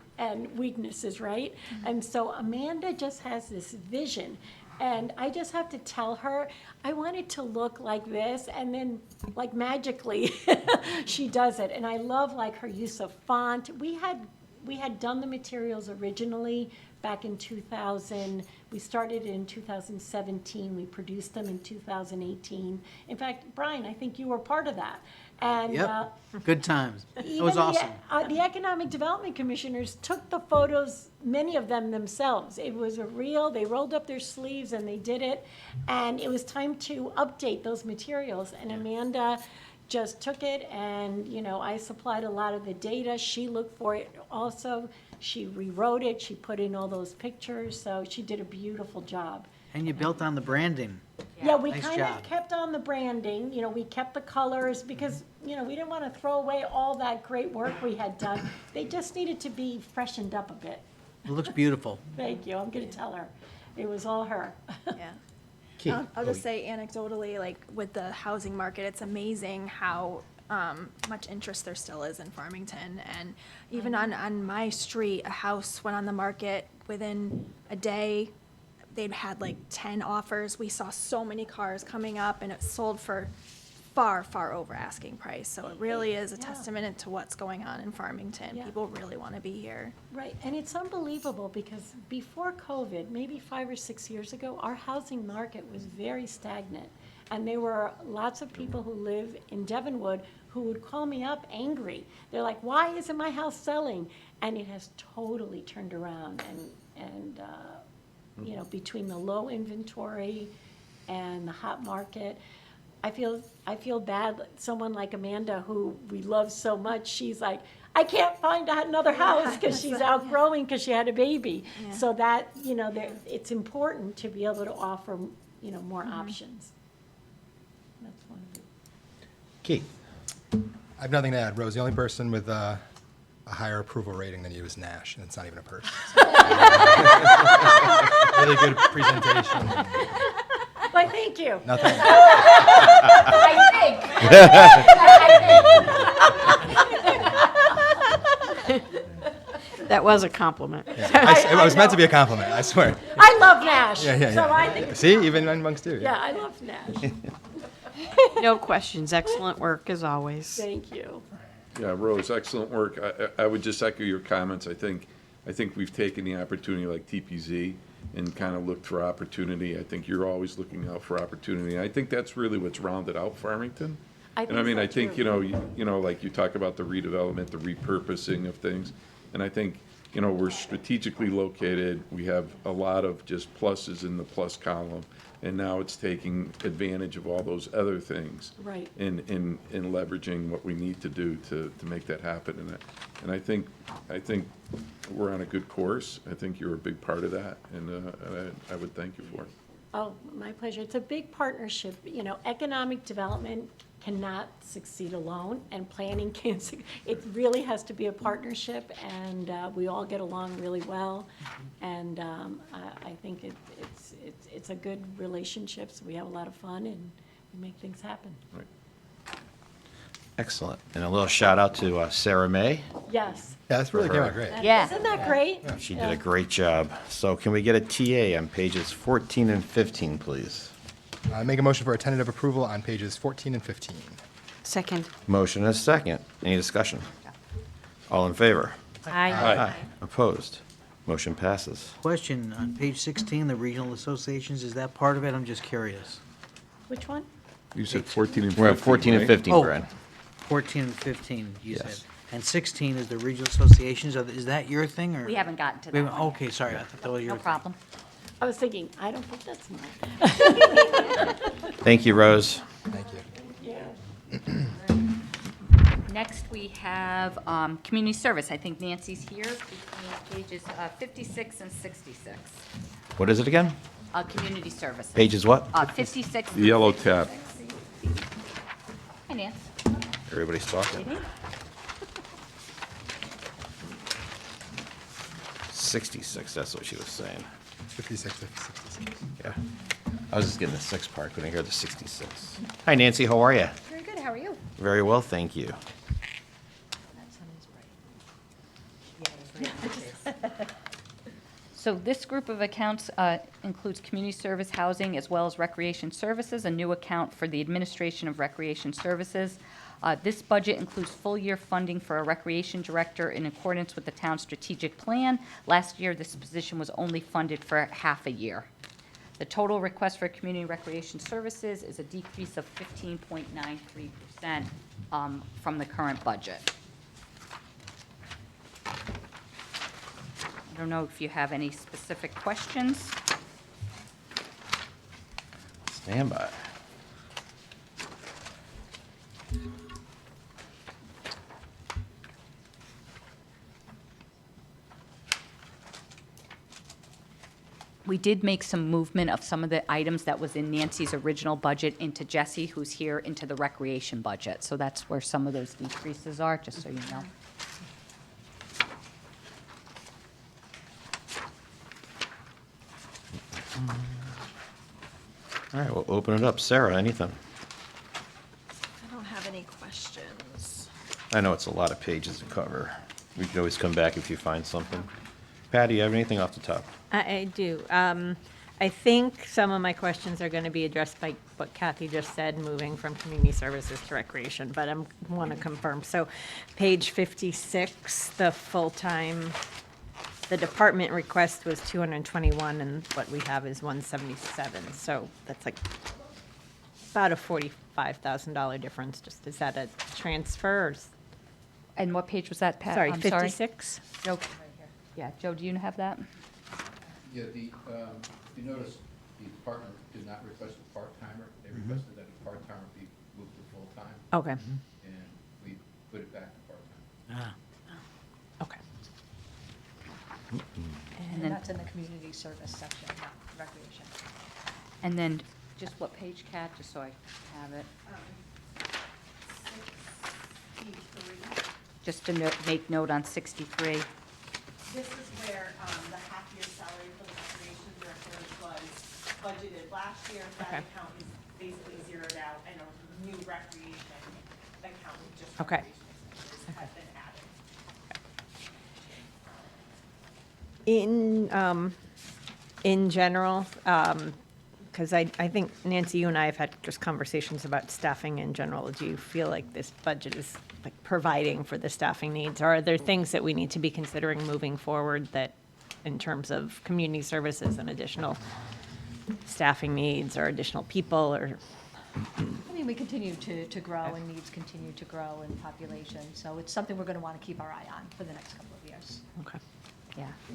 weaknesses, right? And so Amanda just has this vision. And I just have to tell her, I want it to look like this, and then, like, magically, she does it. And I love, like, her use of font. We had done the materials originally back in 2000. We started in 2017. We produced them in 2018. In fact, Brian, I think you were part of that. And Yep, good times. It was awesome. The Economic Development Commissioners took the photos, many of them themselves. It was they rolled up their sleeves and they did it. And it was time to update those materials. And Amanda just took it and, I supplied a lot of the data. She looked for it also. She rewrote it. She put in all those pictures. So she did a beautiful job. And you built on the branding. Yeah, we Nice kind of job. kept on the branding, we kept the colors because, we didn't want to throw away all that great work we had done. They just needed to be freshened up a bit. It looks beautiful. Thank you, I'm going to tell her. It was all her. Yeah. Keith? I'll just say anecdotally, like with the housing market, it's amazing how much interest there still is in Farmington. And even on my street, a house went on the market within a day. They'd had like 10 offers. We saw so many cars coming up and it sold for far, far over asking price. So it really is a testament to what's going on in Farmington. Yeah. People really want to be here. Right, and it's unbelievable because before COVID, maybe 5 or 6 years ago, our housing market was very stagnant. And there were lots of people who live in Devonwood who would call me up angry. They're like, why isn't my house selling? And it has totally turned around and between the low inventory and the hot market, I feel bad. Someone like Amanda, who we love so much, she's like, I can't find another house because she's outgrowing because she had a baby. Yeah. So that it's important to be able to offer more options. That's one of it. Keith? I have nothing to add. Rose, the only person with a higher approval rating than you is Nash, and it's not even a person. Really good presentation. Why, thank you. Nothing. That was a compliment. Yeah, it was meant to be a compliment, I swear. I love Nash. Yeah. So I think. See, even amongst you. Yeah, I love Nash. No questions. Excellent work as always. Thank you. Yeah, Rose, excellent work. I would just echo your comments. I think we've taken the opportunity like TPZ and kind of looked for opportunity. I think you're always looking out for opportunity. I think that's really what's rounded out Farmington. I think, like you talk about the redevelopment, the repurposing of things. And I think, you know, we're strategically located. We have a lot of just pluses in the plus column. And now it's taking advantage of all those other things. Right. In leveraging what we need to do to make that happen. And I think we're on a good course. I think you're a big part of that, and I would thank you for it. Oh, my pleasure. It's a big partnership. You know, economic development cannot succeed alone, and planning can't. It really has to be a partnership, and we all get along really well. And I think it's a good relationship. So we have a lot of fun, and we make things happen. Right. Excellent. And a little shout out to Sarah May. Yes. Yeah, that's really came out great. Yeah. Isn't that great? She did a great job. So can we get a TA on pages 14 and 15, please? Make a motion for a tentative approval on pages 14 and 15. Second. Motion and a second. Any discussion? All in favor? Aye. Opposed? Motion passes. Question, on page 16, the regional associations, is that part of it? I'm just curious. Which one? You said 14 and 15, We're at 14 and right? 15, Oh, Brad. 14 and 15, you Yes. said. And 16 is the regional associations, is that your thing, or? We haven't gotten to Wait, that one. okay, sorry, I thought that was your No thing. problem. I was thinking, I don't think that's mine. Thank you, Rose. Thank you. Yeah. Next, we have community service. I think Nancy's here between pages 56 and 66. What is it again? Community services. Pages what? 56. The yellow tab. Hi, Nance. Everybody's talking. 66, that's what she was saying. 56, 66. Yeah. I was just getting the 6 part, couldn't hear the 66. Hi, Nancy, how are you? Very good. How are you? Very well, thank you. So this group of accounts includes community service, housing, as well as recreation services, a new account for the administration of recreation services. This budget includes full-year funding for a recreation director in accordance with the town's strategic plan. Last year, this position was only funded for half a year. The total request for community recreation services is a decrease of 15.93% from the current budget. I don't know if you have any specific questions. Stand by. We did make some movement of some of the items that was in Nancy's original budget into Jesse, who's here, into the recreation budget. So that's where some of those decreases are, just so you know. All right, we'll open it up. Sarah, anything? I don't have any questions. I know it's a lot of pages to cover. We can always come back if you find something. Patty, you have anything off the top? I do. I think some of my questions are going to be addressed by what Kathy just said, moving from community services to recreation, but I want to confirm. So page 56, the full-time, the department request was 221, and what we have is 177. So that's like about a $45,000 difference. Just, is that a transfer or? And what page was that, Pat? Sorry, I'm 56? Joe? Yeah, Joe, do you have that? Yeah, you notice the department did not request a part-timer. They requested that a part-timer be moved to full-time, Okay, and we put it back to part-time. okay. And then- that's in the community service section, not recreation. And then, just what page, Kat, just so I have it? 63. Just to make note on 63. This is where the half-year salary for the recreation director was budgeted last year. That Okay. account is basically zeroed out, and a new recreation account with just Okay. recreation expenses has been added. In general, because I think, Nancy, you and I have had just conversations about staffing in general. Do you feel like this budget is like providing for the staffing needs? Or are there things that we need to be considering moving forward that, in terms of community services and additional staffing needs or additional people or? I mean, we continue to grow and needs continue to grow in population, so it's something we're going to want to keep our eye on for the next couple of years. Okay.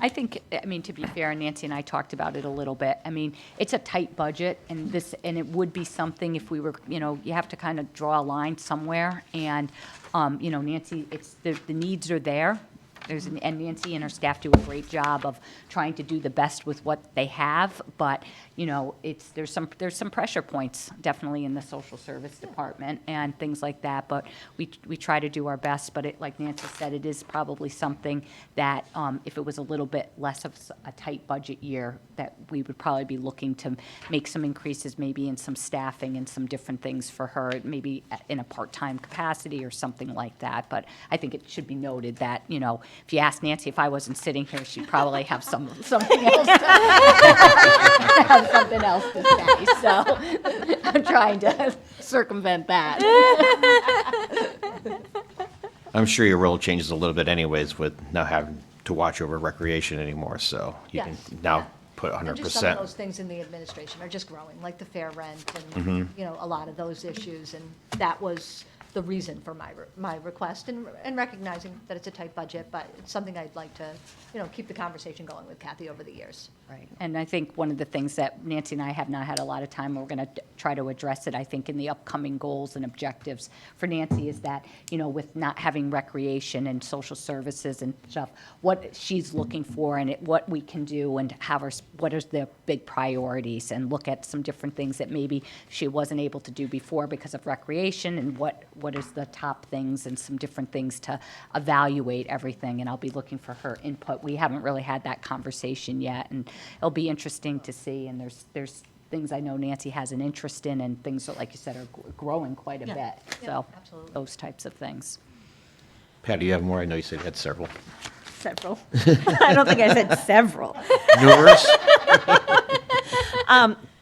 I think, I mean, to be fair, Nancy and I talked about it a little bit. I mean, it's a tight budget, and it would be something if we were, you have to kind of draw a line somewhere. And, Nancy, the needs are there. And Nancy and her staff do a great job of trying to do the best with what they have, but, there's some pressure points definitely in the social service department and things like that, but we try to do our best, but like Nancy said, it is probably something that, if it was a little bit less of a tight budget year, that we would probably be looking to make some increases maybe in some staffing and some different things for her, maybe in a part-time capacity or something like that, but I think it should be noted that, if you ask Nancy if I wasn't sitting here, she'd probably have something else to say, so I'm trying to circumvent that. I'm sure your role changes a little bit anyways with not having to watch over recreation anymore, so you can Yes. now put And 100%. just some of those things in the administration are just growing, like the fair rent and, a lot of those issues. And that was the reason for my request and recognizing that it's a tight budget, but it's something I'd like to, keep the conversation going with Kathy over the years. Right, and I think one of the things that Nancy and I have not had a lot of time, we're going to try to address it, I think, in the upcoming goals and objectives for Nancy is that, with not having recreation and social services and stuff, what she's looking for and what we can do and what are the big priorities and look at some different things that maybe she wasn't able to do before because of recreation and what is the top things and some different things to evaluate everything, and I'll be looking for her input. We haven't really had that conversation yet, and it'll be interesting to see, and there's things I know Nancy has an interest in, and things that, like you said, are growing quite a Yeah. bit. Yeah, So, absolutely. those types of things. Patty, you have more? I know you said you had several. Several. I don't think I said several. Yours?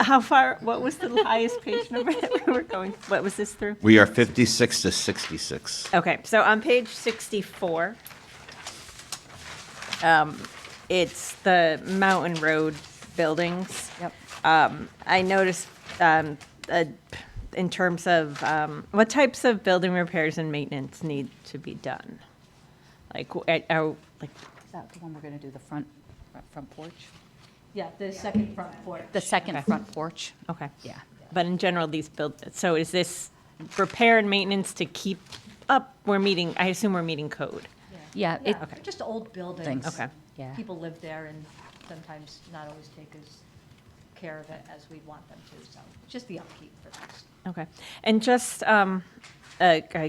How far, what was the highest page number that we were going, what was this through? We are 56 to 66. Okay, so on page 64, it's the Mountain Road buildings. Yep. I noticed in terms of what types of building repairs and maintenance need to be done? Like, Is that the one we're going to do, the front porch? Yeah, the second front porch. The second front porch? okay. Yeah. But in general, so is this repair and maintenance to keep up, I assume we're meeting code? Yeah, it, They're just old buildings. Things. Okay. Yeah. People live there and sometimes not always take as care of it as we'd want them to, so just the upkeep for things. Okay. And just, I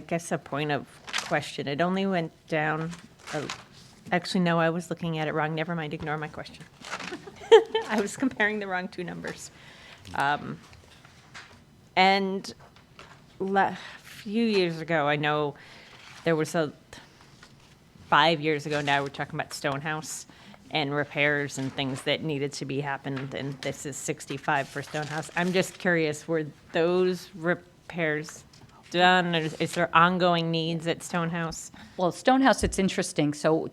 guess a point of question. It only went down, actually, no, I was looking at it wrong. Never mind, ignore my question. I was comparing the wrong two numbers. And a few years ago, I know there was 5 years ago now, we're talking about Stonehouse and repairs and things that needed to be happened, and this is 65 for Stonehouse. I'm just curious, were those repairs done? Or is there ongoing needs at Stonehouse? Well, Stonehouse, it's interesting. So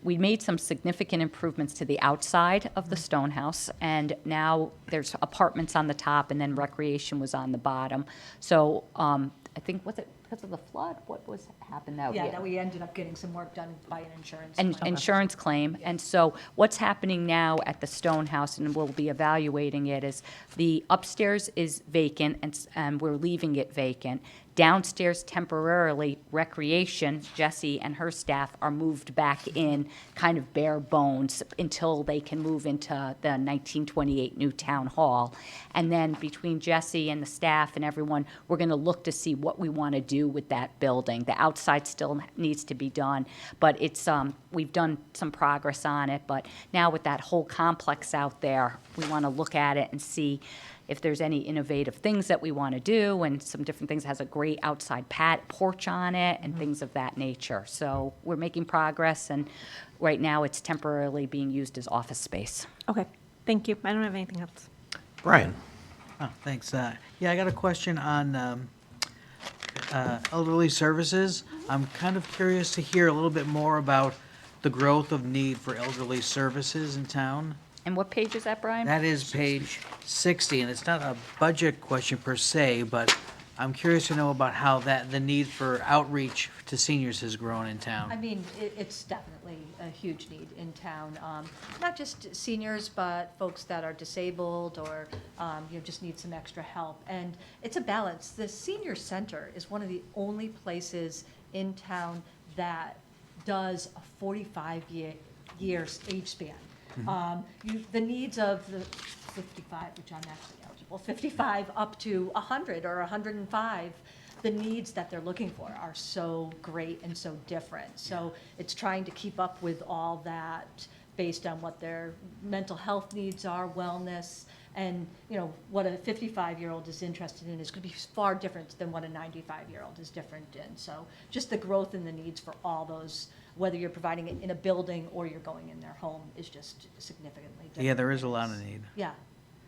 we made some significant improvements to the outside of the Stonehouse, and now there's apartments on the top, and then recreation was on the bottom. So I think, was it because of the flood? What happened now? Yeah, that we ended up getting some work done by an insurance. An claim. insurance claim. And so what's happening now at the Stonehouse, and we'll be evaluating it, is the upstairs is vacant, and we're leaving it vacant. Downstairs temporarily, recreation, Jesse and her staff are moved back in, kind of bare bones, until they can move into the 1928 new town hall. And then between Jesse and the staff and everyone, we're going to look to see what we want to do with that building. The outside still needs to be done, but it's we've done some progress on it. But now with that whole complex out there, we want to look at it and see if there's any innovative things that we want to do, and some different things. It has a great outside porch on it and things of that nature. So we're making progress, and right now it's temporarily being used as office space. Okay, thank you. I don't have anything else. Brian? Oh, thanks. Yeah, I got a question on elderly services. I'm kind of curious to hear a little bit more about the growth of need for elderly services in town. And what page is that, Brian? That is page 60, and it's not a budget question per se, but I'm curious to know about how the need for outreach to seniors has grown in I town. mean, it's definitely a huge need in town. Not just seniors, but folks that are disabled or, just need some extra help. And it's a balance. The senior center is one of the only places in town that does a 45-year age span. The needs of the 55, which I'm actually eligible, 55 up to 100 or 105, the needs that they're looking for are so great and so different. So it's trying to keep up with all that based on what their mental health needs are, wellness, and, what a 55-year-old is interested in is going to be far different than what a 95-year-old is different in. So just the growth in the needs for all those, whether you're providing it in a building or you're going in their home, is just significantly different. Yeah, there is a lot of need. Yeah.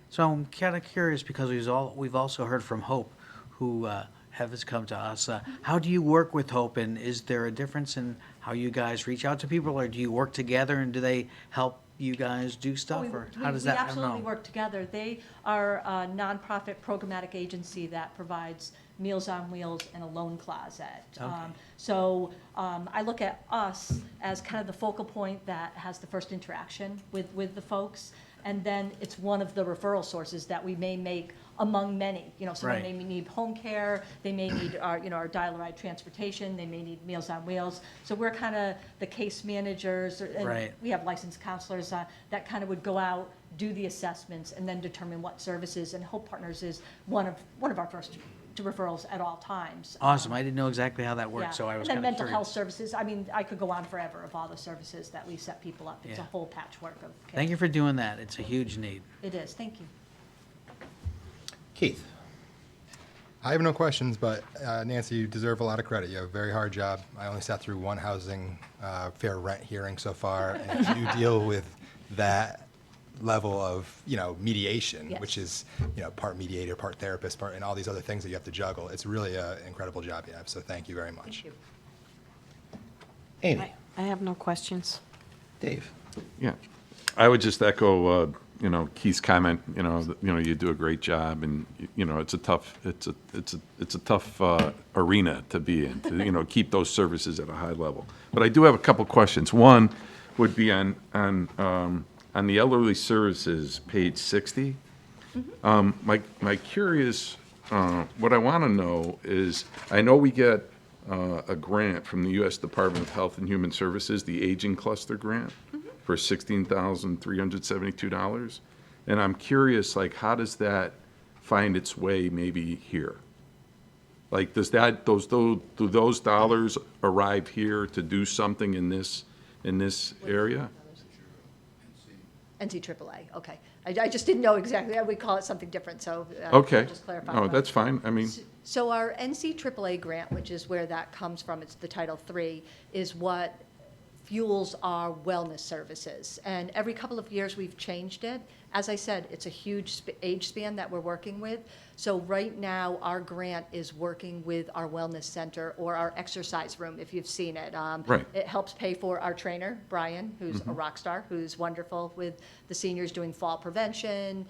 So I'm kind of curious because we've also heard from Hope, who has come to us. How do you work with Hope, and is there a difference in how you guys reach out to people, or do you work together, and do they help you guys do stuff, or how does that? We I don't absolutely know. work together. They are a nonprofit programmatic agency that provides Meals on Wheels and a loan closet. Okay. So I look at us as kind of the focal point that has the first interaction with the folks. And then it's one of the referral sources that we may make among many. Someone Right. may need home care, they may need our dial-a-ride transportation, they may need Meals on Wheels. So we're kind of the case managers, and Right. we have licensed counselors that kind of would go out, do the assessments, and then determine what services. And Hope Partners is one of our first referrals at all times. Awesome. I didn't know exactly how that Yeah. worked, so I was And kind then of mental health curious. services, I mean, I could go on forever of all the services that we set people up. It's a Yeah. whole patchwork of care. Thank you for doing that. It's a huge need. It is, thank you. Keith? I have no questions, but Nancy, you deserve a lot of credit. You have a very hard job. I only sat through one housing fair rent hearing so far, and you deal with that level of, mediation, Yes. which is, part mediator, part therapist, and all these other things that you have to juggle. It's really an incredible job you have, so thank you very much. Thank you. Amy? I have no questions. Dave? Yeah, I would just echo, Keith's comment. You do a great job, and it's a tough arena to be in to keep those services at a high level. But I do have a couple questions. One would be on the elderly services, page 60. My curious, what I want to know is, I know we get a grant from the U.S. Department of Health and Human Services, the Aging Cluster Grant, for $16,372. And I'm curious, how does that find its way maybe here? Do those dollars arrive here to do something in this area? NCAA, okay. I just didn't know exactly, we call it something different, so. Okay. Just clarify. Oh, that's fine. I mean, So our NCAA grant, which is where that comes from, it's the Title III, is what fuels our wellness services. And every couple of years, we've changed it. As I said, it's a huge age span that we're working with. So right now, our grant is working with our wellness center or our exercise room, if you've seen it. Right. It helps pay for our trainer, Brian, who's a rock star, who's wonderful with the seniors doing fall prevention,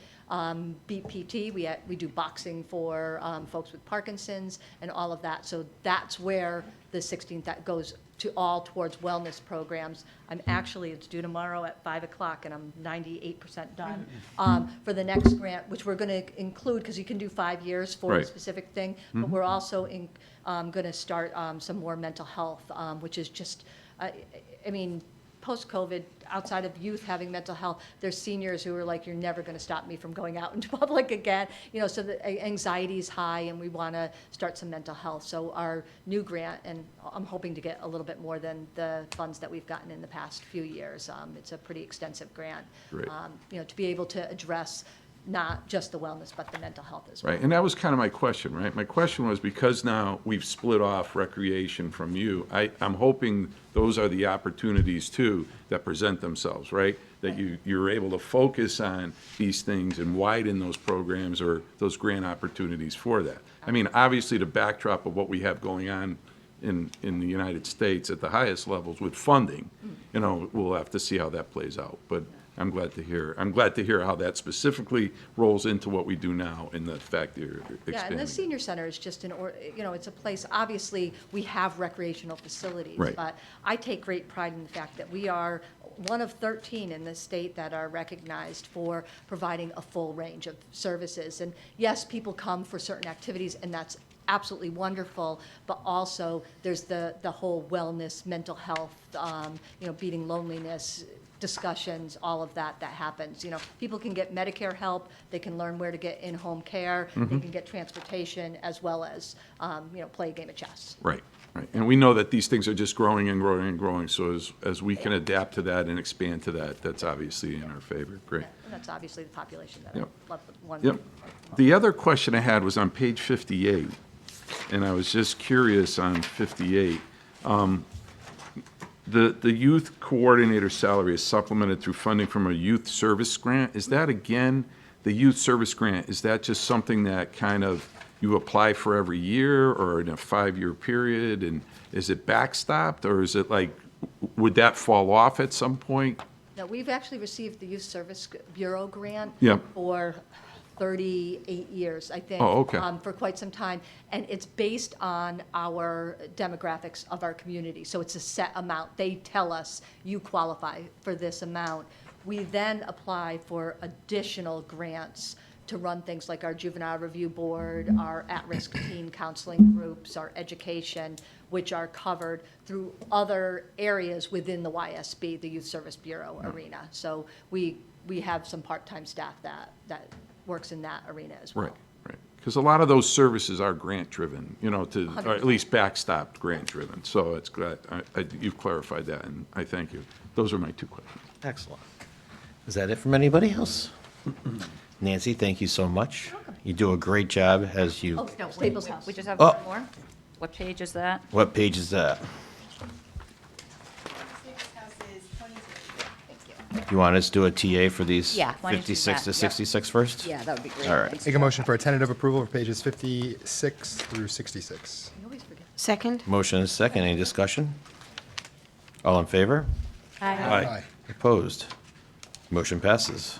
Beat PT. We do boxing for folks with Parkinson's and all of that. So that's where the 16th, that goes to all towards wellness programs. It's due tomorrow at 5 o'clock, and I'm 98% done for the next grant, which we're going to include, because you can do 5 years for a Right. specific thing, but we're also going to start some more mental health, which is just, post-COVID, outside of youth having mental health, there's seniors who are like, you're never going to stop me from going out into public again. So the anxiety is high, and we want to start some mental health. So our new grant, and I'm hoping to get a little bit more than the funds that we've gotten in the past few years. It's a pretty extensive grant. Great. To be able to address not just the wellness, but the mental health as well. right, and that was kind of my question, right? My question was, because now we've split off recreation from you, I'm hoping those are the opportunities too that present themselves, right? That you're able to focus on these things and widen those programs or those grant opportunities for that. Obviously, the backdrop of what we have going on in the United States at the highest levels with funding. You know, we'll have to see how that plays out, but I'm glad to hear how that specifically rolls into what we do now and the fact that you're Yeah, and expanding. the senior center is just it's a place, obviously, we have recreational facilities. Right. But I take great pride in the fact that we are one of 13 in the state that are recognized for providing a full range of services. And yes, people come for certain activities, and that's absolutely wonderful, but also there's the whole wellness, mental health, beating loneliness, discussions, all of that happens. People can get Medicare help, they can learn where to get in-home care, they can get transportation, as well as, play a game of chess. Right, right. And we know that these things are just growing and growing and growing, so as we can adapt to that and expand to that, that's obviously in our favor. Great. And that's obviously the population that Yep. I love. One. Yep. The other question I had was on page 58, and I was just curious on 58. The youth coordinator salary is supplemented through funding from a youth service grant. Is that, again, the youth service grant, is that just something that kind of you apply for every year or in a 5-year period? And is it backstopped, or is it like, would that fall off at some point? Now, we've actually received the Youth Service Bureau grant Yep. for 38 years, I think. Oh, okay. For quite some time. And it's based on our demographics of our community. So it's a set amount. They tell us, you qualify for this amount. We then apply for additional grants to run things like our juvenile review board, our at-risk teen counseling groups, our education, which are covered through other areas within the YSB, the Youth Service Bureau arena. So we have some part-time staff that works in that arena as well. Right, right. Because a lot of those services are grant-driven, or at least backstopped grant-driven. So it's glad, you've clarified that, and I thank you. Those are my 2 questions. Excellent. Is that it from anybody else? Nancy, thank you so much. You do a great job as you. Oh, no, Staples House. We just have Oh. one more. What page is that? What page is that? You want us to do a TA for these Yeah, why don't you do 56 that? to Yep. 66 first? Yeah, that would be great. All right. Make a motion for a tentative approval for pages 56 through 66. Second? Motion is second. Any discussion? All in favor? Aye. Opposed? Motion passes.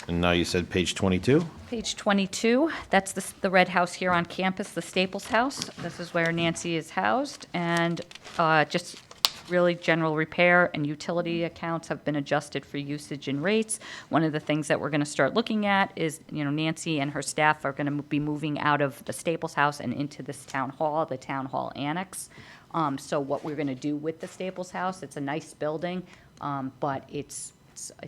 And now you said page 22? Page 22, that's the red house here on campus, the Staples House. This is where Nancy is housed, and just really general repair and utility accounts have been adjusted for usage and rates. One of the things that we're going to start looking at is, Nancy and her staff are going to be moving out of the Staples House and into this town hall, the town hall annex. So what we're going to do with the Staples House, it's a nice building, but it's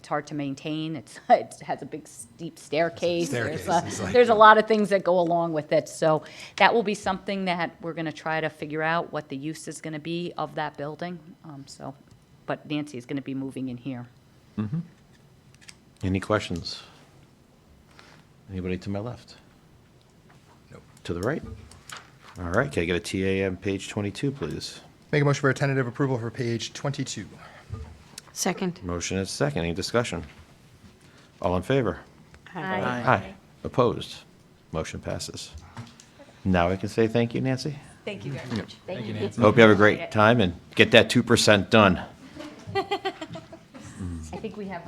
hard to maintain. It has a big steep staircase. There's a lot of things that go along with it. So that will be something that we're going to try to figure out what the use is going to be of that building. But Nancy is going to be moving in here. Any questions? Anybody to my left? Nope. To the right? All right, can I get a TA on page 22, please? Make a motion for a tentative approval for page 22. Second? Motion is second. Any discussion? All in favor? Aye. Opposed? Motion passes. Now we can say thank you, Nancy. Thank you very much. Thank you. Hope you have a great time and get that 2% done. I think we have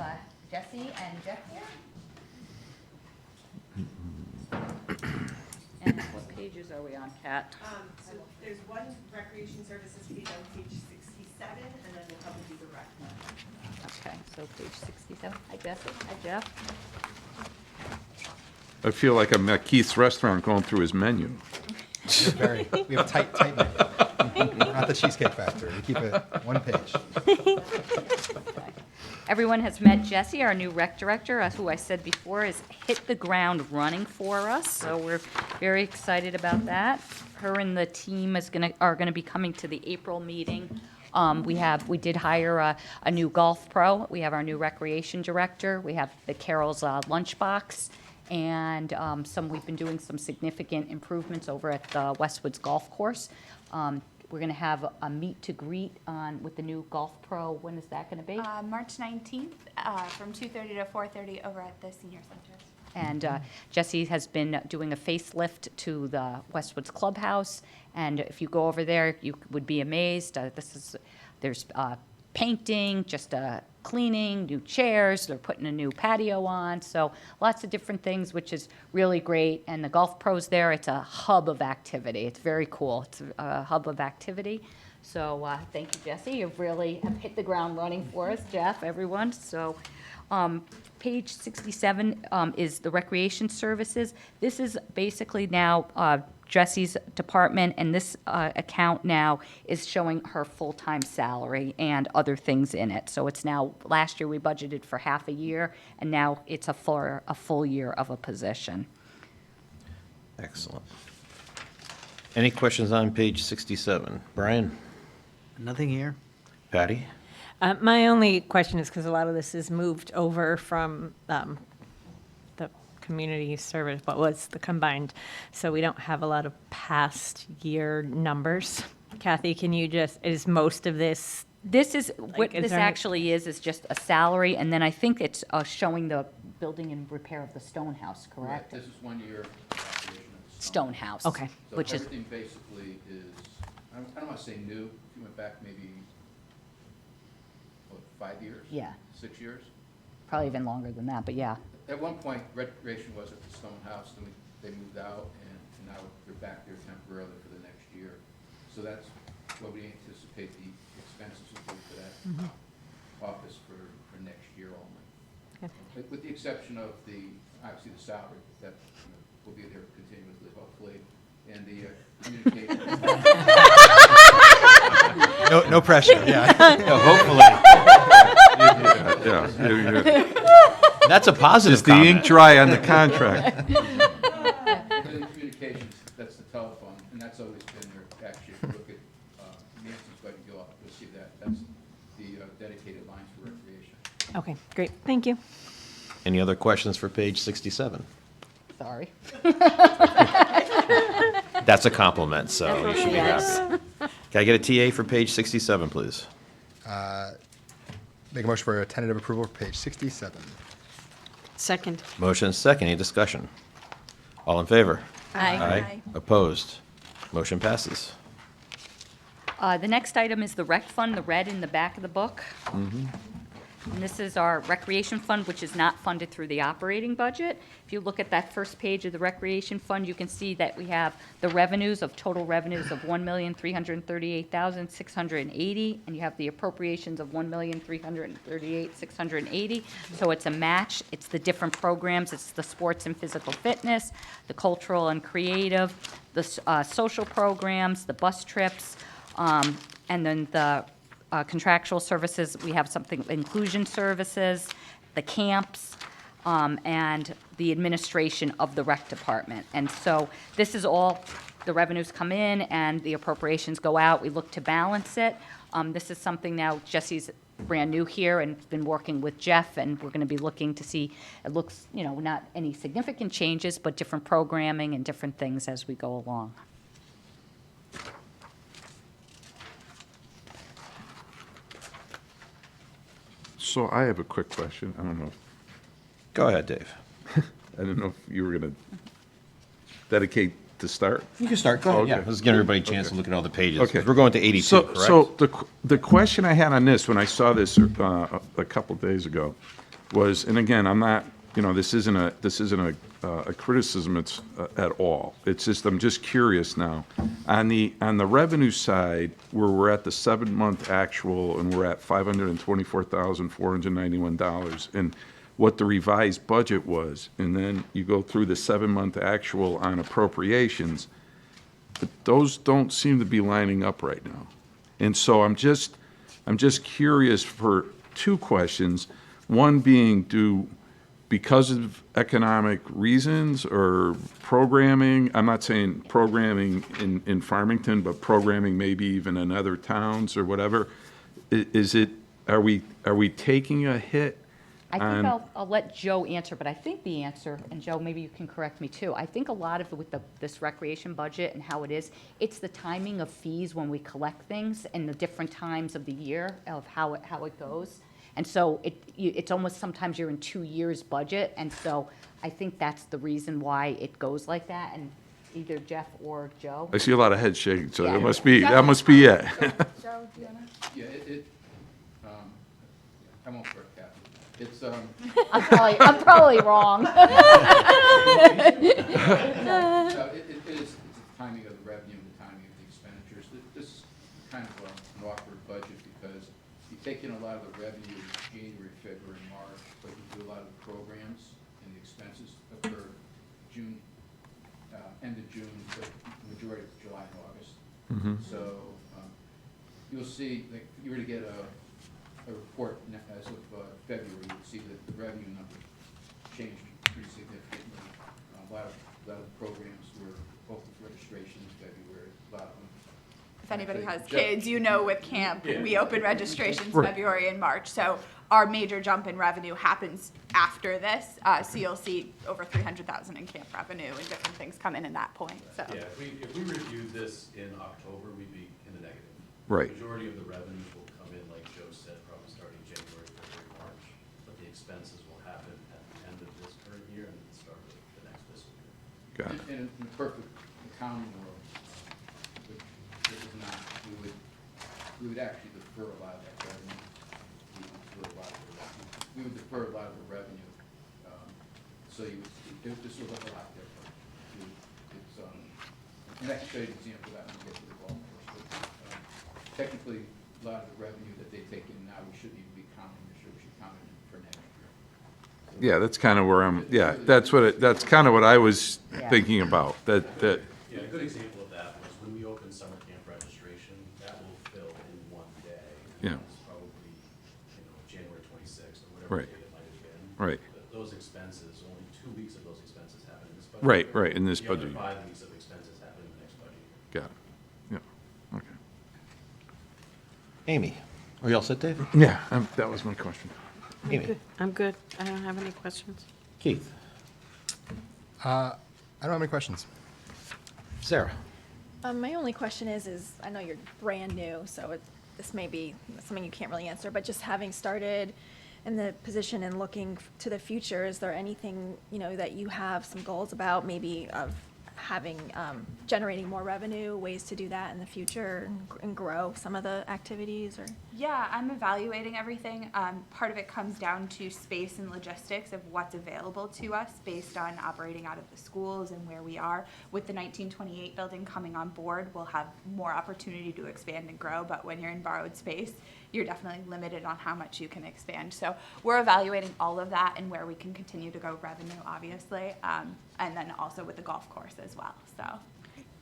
Jesse and Jeff here. And what pages are we on, Kat? So there's one recreation services page on page 67, and then we'll probably do the rec. Okay, so page 67. Hi, Jesse. Hi, Jeff. I feel like I'm at Keith's restaurant going through his menu. We have tight menu. We're not the Cheesecake Factory. We keep it one page. Everyone has met Jesse, our new rec director, who I said before has hit the ground running for us. So we're very excited about that. Her and the team are gonna be coming to the April meeting. We did hire a new golf pro. We have our new recreation director. We have the Carol's lunchbox. And we've been doing some significant improvements over at the Westwoods Golf Course. We're going to have a meet to greet with the new golf pro. When is that going to be? March 19th, from 2:30 to 4:30 over at the senior center. And Jesse has been doing a facelift to the Westwoods Clubhouse, and if you go over there, you would be amazed. There's painting, just cleaning, new chairs, they're putting a new patio on, so lots of different things, which is really great. And the golf pros there, it's a hub of activity. It's very cool. It's a hub of activity. So thank you, Jesse. You really have hit the ground running for us, Jeff, everyone. So page 67 is the recreation services. This is basically now Jesse's department, and this account now is showing her full-time salary and other things in it. So it's now, last year we budgeted for half a year, and now it's a full year of a position. Excellent. Any questions on page 67? Brian? Nothing here. Patty? My only question is, because a lot of this is moved over from the community service, what was the combined, so we don't have a lot of past year numbers. Kathy, can you is most of this? This is, what is this there- actually is just a salary, and then I think it's showing the building and repair of the stone house, correct? This is 1 year operation of the Stone house. Okay. So Which is, everything basically is, I don't want to say new, if you went back maybe, what, 5 years? Yeah. 6 years? probably even longer than that, but yeah. At one point, recreation was at the Stone House, then they moved out, and now they're back there temporarily for the next year. So that's what we anticipate the expenses will be for that office for next year only. Okay. With the exception of obviously the salary, that will be there continuously, hopefully, and the communication. No pressure, yeah. Hopefully. Yeah. That's a positive Is the ink comment. dry on the contract? The communications, that's the telephone, and that's always been there. Actually, if you look at Nancy's budget, you'll see that. That's the dedicated lines for recreation. Okay, great, thank you. Any other questions for page 67? Sorry. That's a compliment, so you should be happy. Can I get a TA for page 67, please? Make a motion for a tentative approval for page 67. Second. Motion and second, any discussion? All in favor? Aye. Aye. Opposed? Motion passes. The next item is the rec fund, the red in the back of the book. And this is our recreation fund, which is not funded through the operating budget. If you look at that first page of the recreation fund, you can see that we have the revenues of total revenues of $1,338,680, and you have the appropriations of $1,338,680. So it's a match. It's the different programs. It's the sports and physical fitness, the cultural and creative, the social programs, the bus trips, and then the contractual services. We have something, inclusion services, the camps, and the administration of the rec department. And so this is all, the revenues come in and the appropriations go out. We look to balance it. This is something now, Jesse's brand new here and been working with Jeff, and we're going to be looking to see, it looks, not any significant changes, but different programming and different things as we go along. So I have a quick question. I don't know. Go ahead, Dave. I didn't know if you were going to dedicate to start. You can start, go ahead, yeah. Okay. Let's give everybody a chance to look at all the pages. Okay. We're going to 82, So, correct? so the question I had on this, when I saw this a couple days ago, was, and again, I'm not, this isn't a criticism at all. It's just, I'm just curious now. On the revenue side, where we're at the 7-month actual and we're at $524,491, and what the revised budget was, and then you go through the 7-month actual on appropriations, but those don't seem to be lining up right now. And so I'm just curious for two questions. One being, because of economic reasons or programming, I'm not saying programming in Farmington, but programming maybe even in other towns or whatever, are we taking a hit? I think I'll let Joe answer, but I think the answer, and Joe, maybe you can correct me too, I think a lot of it with this recreation budget and how it is, it's the timing of fees when we collect things and the different times of the year of how it goes. And so it's almost sometimes you're in 2 years' budget, and so I think that's the reason why it goes like that, and either Jeff or Joe. I see a lot of head shaking, so Yeah. that must be it. Joe, do you wanna? Yeah, I won't correct that. It's, I'm probably wrong. No, it is, it's the timing of the revenue and the timing of the expenditures. This is kind of an awkward budget because you take in a lot of the revenue in January, February, March, but you do a lot of the programs and the expenses occur June, end of June, but majority of July and August. So you'll see, like, if you were to get a report as of February, you'll see that the revenue numbers changed pretty significantly. A lot of the programs were open for registration in February, a lot of them. If anybody has Jeff- kids, you know with camp, Yeah. we open registrations Right. February and March. So our major jump in revenue happens after this. So you'll see over 300,000 in camp revenue and different things come in that point, so. Yeah, if we reviewed this in October, we'd be in the negative. Right. The majority of the revenues will come in, like Joe said, probably starting January, February, March, but the expenses will happen at the end of this current year and the start of the next fiscal year. Got it. And in the perfect accounting world, this is not, we would actually defer a lot of that revenue. We would defer a lot of the revenue, so you would, this would look a lot different. It's, and I can show you an example of that when we get to the golf course. But, technically, a lot of the revenue that they take in now, we shouldn't even be counting, we should count it for next year. Yeah, that's kind of where that's kind of what I was thinking about, that, Yeah, a good example of that was when we opened summer camp registration, that will fill in one day. Yeah. It's probably, January 26th or Right. whatever date it might have been. Right. But those expenses, only 2 weeks of those expenses happen in this budget. Right, right, in this The other budget. 5 weeks of expenses happen in the next budget year. got it. Yeah, okay. Amy, are you all set, Dave? Yeah, that was my question. Amy? I'm good. I don't have any questions. Keith? I don't have any questions. Sarah? My only question is, I know you're brand new, so this may be something you can't really answer, but just having started in the position and looking to the future, is there anything, that you have some goals about, maybe of having, generating more revenue, ways to do that in the future and grow some of the activities, or? Yeah, I'm evaluating everything. Part of it comes down to space and logistics of what's available to us based on operating out of the schools and where we are. With the 1928 building coming on board, we'll have more opportunity to expand and grow, but when you're in borrowed space, you're definitely limited on how much you can expand. So we're evaluating all of that and where we can continue to grow revenue, obviously, and then also with the golf course as well, so.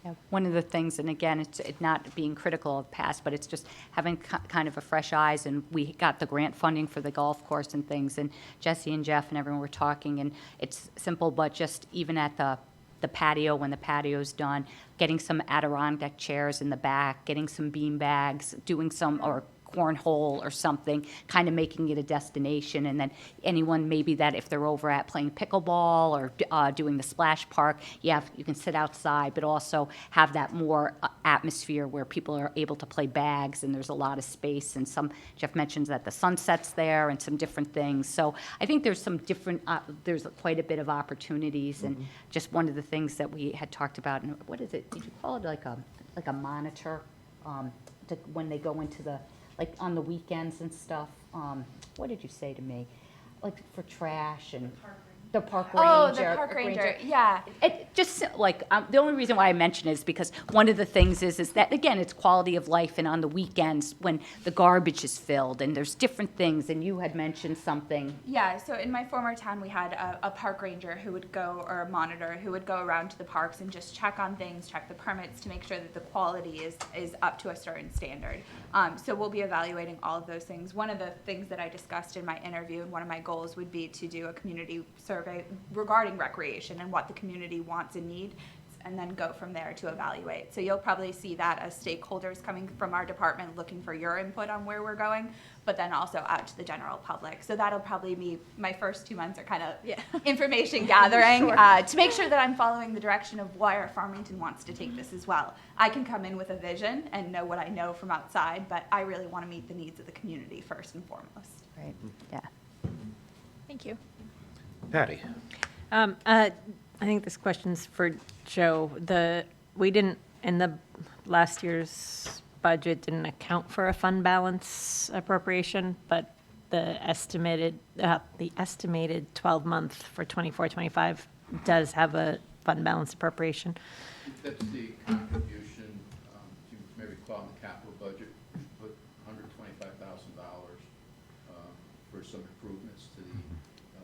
Yeah, one of the things, and again, it's not being critical of past, but it's just having kind of a fresh eyes, and we got the grant funding for the golf course and things, and Jesse and Jeff and everyone were talking, and it's simple, but just even at the patio, when the patio's done, getting some Adirondack chairs in the back, getting some bean bags, doing some, or cornhole or something, kind of making it a destination, and then anyone maybe that if they're over at playing pickleball or doing the splash park, you can sit outside, but also have that more atmosphere where people are able to play bags, and there's a lot of space, and Jeff mentions that the sunset's there and some different things. So I think there's some different, there's quite a bit of opportunities, and just one of the things that we had talked about, and what is it, did you call it like a monitor, when they go into the, like on the weekends and stuff, what did you say to me? Like for trash and the park ranger. Oh, the park ranger, yeah. It just like, the only reason why I mention it is because one of the things is that, again, it's quality of life, and on the weekends when the garbage is filled and there's different things, and you had mentioned something. Yeah, so in my former town, we had a park ranger who would go, or a monitor, who would go around to the parks and just check on things, check the permits to make sure that the quality is up to a certain standard. So we'll be evaluating all of those things. One of the things that I discussed in my interview, and one of my goals would be to do a community survey regarding recreation and what the community wants and needs, and then go from there to evaluate. So you'll probably see that as stakeholders coming from our department looking for your input on where we're going, but then also out to the general public. So that'll probably be my first 2 months are kind of information gathering to make sure that I'm following the direction of where Farmington wants to take this as well. I can come in with a vision and know what I know from outside, but I really want to meet the needs of the community first and foremost. Right, yeah. Thank you. Patty? I think this question's for Joe. We didn't, in the last year's budget, didn't account for a fund balance appropriation, but the estimated 12-month for 24-25 does have a fund balance appropriation. That's the contribution, you may recall in the capital budget, we put $125,000 for some improvements to the, I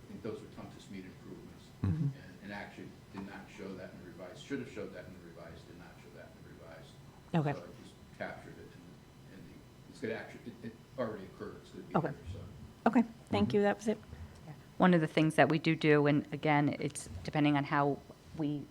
think those were Tungus Mead improvements. And actually did not show that in the revised, should have showed that in the revised, did not show that in the revised. Okay. So I just captured it in the, it's gonna actually, it already occurred, it's gonna be Okay. here, so. Okay, thank you, that was it. One of the things that we do, and again, it's depending on how we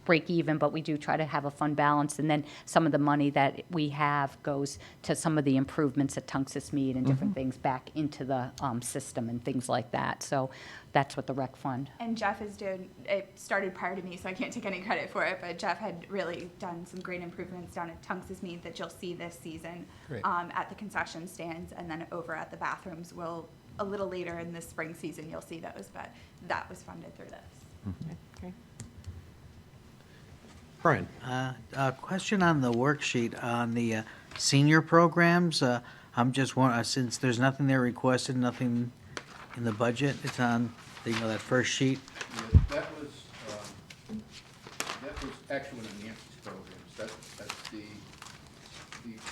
break even, but we do try to have a fund balance, and then some of the money that we have goes to some of the improvements at Tungus Mead and different things back into the system and things like that. So that's what the rec fund. And Jeff is doing, it started prior to me, so I can't take any credit for it, but Jeff had really done some great improvements down at Tungus Mead that you'll see this season Great. at the concession stands, and then over at the bathrooms. We'll, a little later in the spring season, you'll see those, but that was funded through this. Okay. Brian? A question on the worksheet on the senior programs. I'm just wondering, since there's nothing there requested, nothing in the budget, it's on, that first sheet. Yeah, that was actually one of Nancy's programs. That's the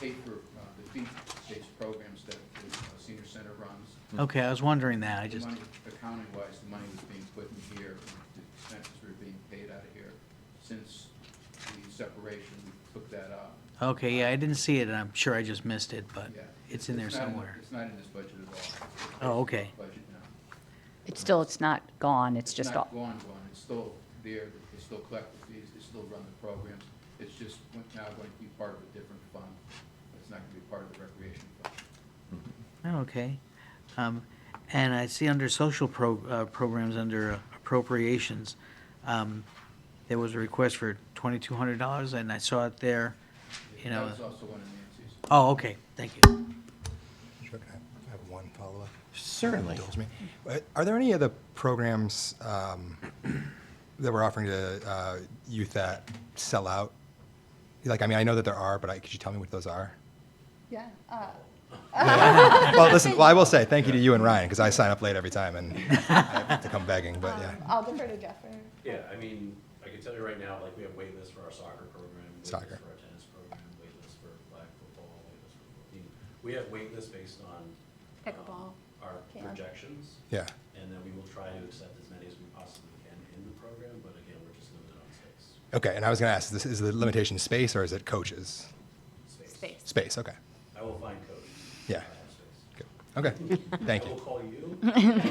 paper, the fee-based programs that the senior center runs. Okay, I was wondering that, I The just, money, accounting-wise, the money was being put in here, the expenses were being paid out of here. Since the separation, we took that out. okay, yeah, I didn't see it, and I'm sure I just missed it, but Yeah. it's in there not somewhere. It's not in this budget at all. Oh, okay. Budget now. It's not gone, it's just, not gone, it's still there, they still collect the fees, they still run the programs. It's just now going to be part of a different fund. It's not going to be part of the recreation fund. Oh, okay. And I see under social programs, under appropriations, there was a request for $2,200, and I saw it there, That was also one of Nancy's. Oh, okay, thank you. Sure, can I have one follow-up? Certainly. Indulge me. Are there any other programs that we're offering to youth that sell out? Like, I mean, I know that there are, but could you tell me what those are? Yeah. Well, listen, I will say thank you to you and Ryan, because I sign up late every time, and I have to come begging, but yeah. I'll defer to Jeff. Yeah, I mean, I can tell you right now, like, we have wait lists for our soccer program, wait Soccer. lists for our tennis program, wait lists for flag football, wait lists for football. We have wait lists based on Pickleball. our Camp. projections. Yeah. And then we will try to accept as many as we possibly can in the program, but again, we're just limited on space. Okay, and I was going to ask, is the limitation space, or is it coaches? Space. Space, okay. I will find coach. Yeah. I have space. Good. Okay, thank I will you. call you.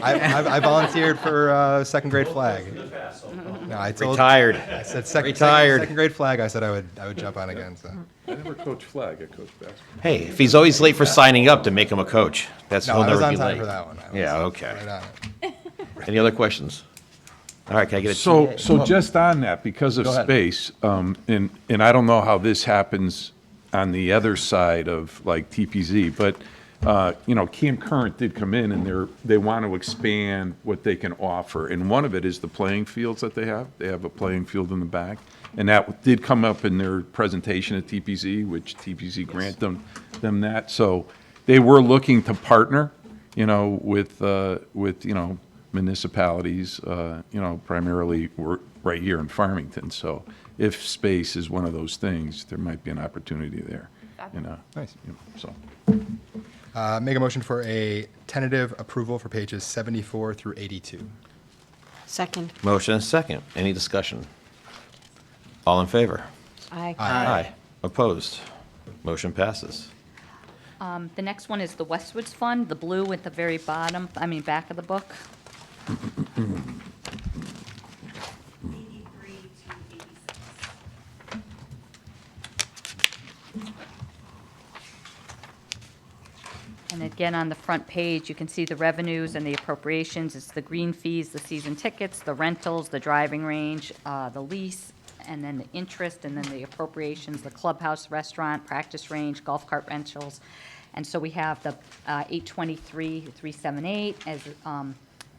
I volunteered for second grade flag. In the past, I'll call. No, I told, Retired. I said Retired. second grade flag, I said I would jump on again, so. I never coached flag, I coached basketball. Hey, if he's always late for signing up, to make him a coach. That's, No, he'll I was never on be time late. for that one. I was Yeah, okay. right on it. Any other questions? All right, can I get a So, TA? so just on that, because of Go ahead. space, and I don't know how this happens on the other side of like TPZ, but, Camp Current did come in and they want to expand what they can offer. And one of it is the playing fields that they have. They have a playing field in the back. And that did come up in their presentation at TPZ, which TPZ granted them that. So they were looking to partner, with municipalities, primarily right here in Farmington. So if space is one of those things, there might be an opportunity there, Nice. So, Make a motion for a tentative approval for pages 74 through 82. Second. Motion and second. Any discussion? All in favor? Aye. Aye. Opposed? Motion passes. The next one is the Westwoods Fund, the blue at the very bottom, back of the book. And again, on the front page, you can see the revenues and the appropriations. It's the green fees, the season tickets, the rentals, the driving range, the lease, and then the interest, and then the appropriations, the clubhouse, restaurant, practice range, golf cart rentals. And so we have the 823,378 as